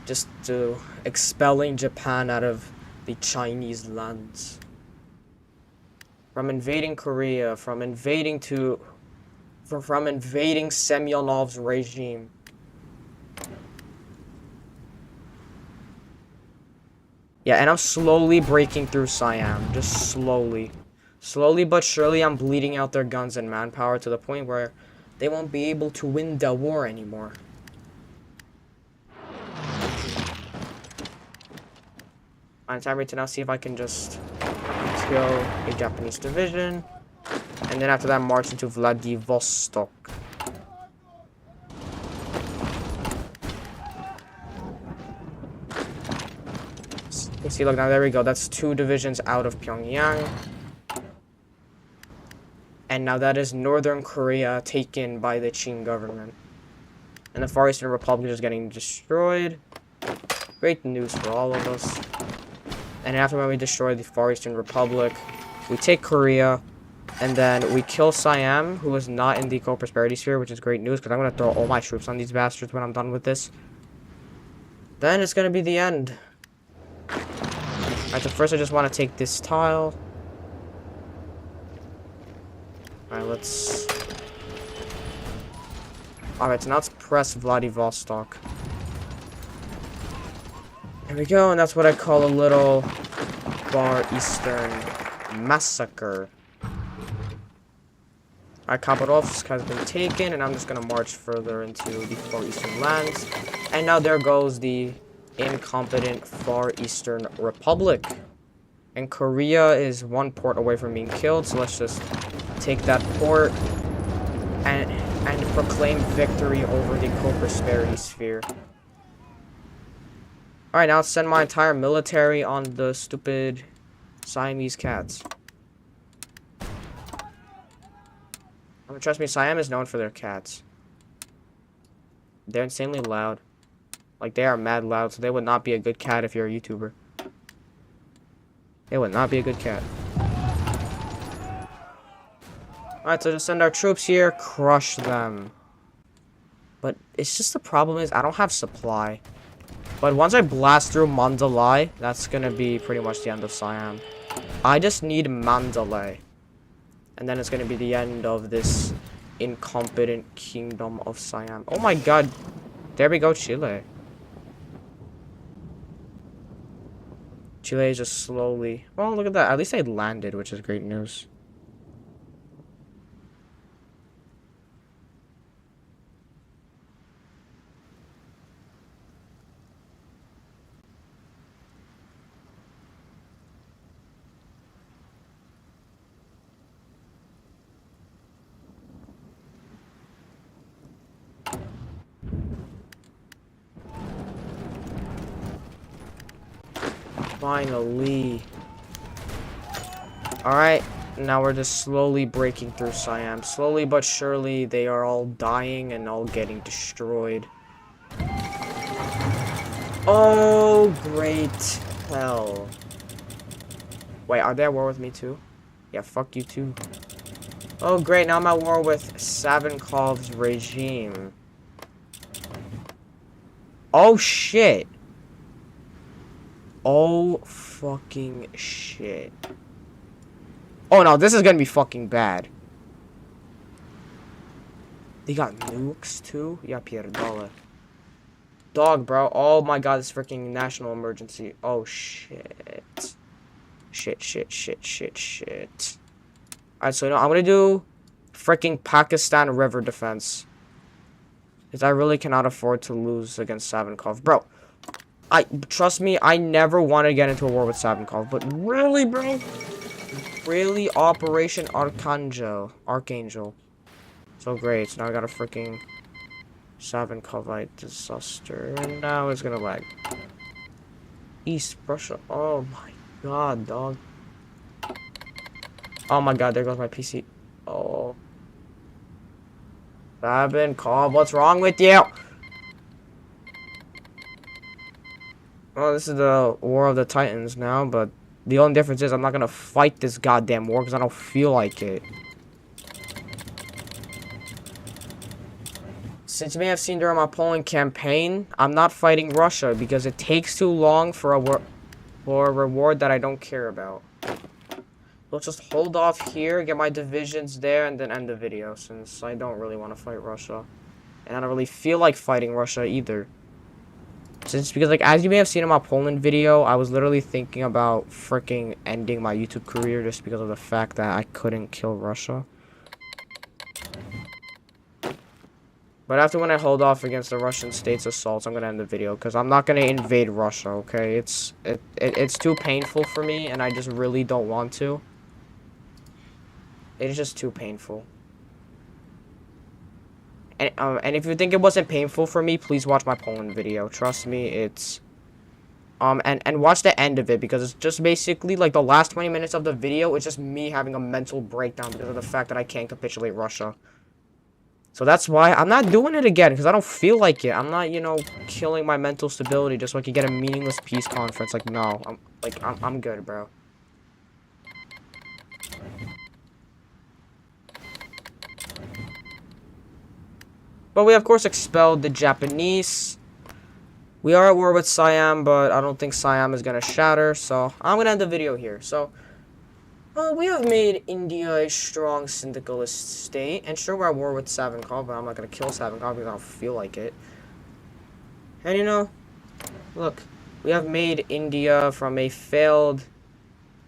Just to expelling Japan out of the Chinese lands. From invading Korea, from invading Semyonov's regime. Yeah, and I'm slowly breaking through Siam. Just slowly. Slowly but surely, I'm bleeding out their guns and manpower to the point where they won't be able to win the war anymore. I'm time to now see if I can just kill a Japanese division. And then after that, march into Vladivostok. You see, look, now there we go. That's 2 divisions out of Pyongyang. And now that is Northern Korea taken by the Qing government. And the Far Eastern Republic is getting destroyed. Great news for all of us. And after when we destroy the Far Eastern Republic, we take Korea, and then we kill Siam, who is not in the co-prosperity sphere, which is great news, because I'm going to throw all my troops on these bastards when I'm done with this. Then it's going to be the end. Alright, so first I just want to take this tile. Alright, let's... Alright, so now let's press Vladivostok. There we go, and that's what I call a little Far Eastern massacre. Alright, Khabarovsk has been taken, and I'm just gonna march further into the Far Eastern lands. And now there goes the incompetent Far Eastern Republic. And Korea is 1 port away from being killed, so let's just take that port and proclaim victory over the co-prosperity sphere. Alright, now let's send my entire military on the stupid Siamese cats. I mean, trust me, Siam is known for their cats. They're insanely loud. Like, they are mad loud, so they would not be a good cat if you're a YouTuber. They would not be a good cat. Alright, so just send our troops here, crush them. But it's just the problem is I don't have supply. But once I blast through Mandalay, that's gonna be pretty much the end of Siam. I just need Mandalay. And then it's gonna be the end of this incompetent kingdom of Siam. Oh my god. There we go, Chile. Chile is just slowly... Well, look at that. At least they landed, which is great news. Finally. Alright, now we're just slowly breaking through Siam. Slowly but surely, they are all dying and all getting destroyed. Oh, great hell. Wait, are they at war with me too? Yeah, fuck you too. Oh, great. Now I'm at war with Savinkov's regime. Oh, shit. Oh, fucking shit. Oh, no. This is gonna be fucking bad. They got nukes, too? Yeah, Pierdollar. Dog, bro. Oh, my God. This freaking national emergency. Oh, shit. Shit. Alright, so, you know, I'm gonna do freaking Pakistan river defense. Because I really cannot afford to lose against Savinkov. Bro, trust me, I never want to get into a war with Savinkov. But really, bro? Really? Operation Archangel. So great. So now I got a freaking Savinkovite disaster. And now it's gonna lag. East Russia. Oh my god, dog. Oh my god, there goes my PC. Oh. Savinkov, what's wrong with you? Well, this is the War of the Titans now, but the only difference is I'm not gonna fight this goddamn war because I don't feel like it. Since you may have seen during my Poland campaign, I'm not fighting Russia because it takes too long for a reward that I don't care about. Let's just hold off here, get my divisions there, and then end the video since I don't really want to fight Russia. And I don't really feel like fighting Russia either. Because, like, as you may have seen in my Poland video, I was literally thinking about freaking ending my YouTube career just because of the fact that I couldn't kill Russia. But after when I hold off against the Russian state's assaults, I'm gonna end the video because I'm not gonna invade Russia, okay? It's too painful for me, and I just really don't want to. It is just too painful. And if you think it wasn't painful for me, please watch my Poland video. Trust me, it's... and watch the end of it, because it's just basically, like, the last 20 minutes of the video, it's just me having a mental breakdown because of the fact that I can't capitulate Russia. So that's why I'm not doing it again, because I don't feel like it. I'm not, you know, killing my mental stability just so I can get a meaningless peace conference. Like, no. I'm good, bro. But we, of course, expelled the Japanese. We are at war with Siam, but I don't think Siam is going to shatter. So I'm going to end the video here. So, we have made India a strong syndicalist state. And sure, we're at war with Savinkov, but I'm not going to kill Savinkov because I don't feel like it. And, you know, look, we have made India from a failed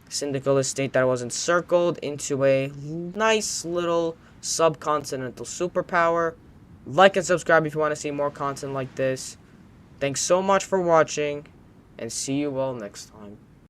syndicalist state that was encircled into a nice little subcontinental superpower. Like and subscribe if you want to see more content like this. Thanks so much for watching, and see you all next time.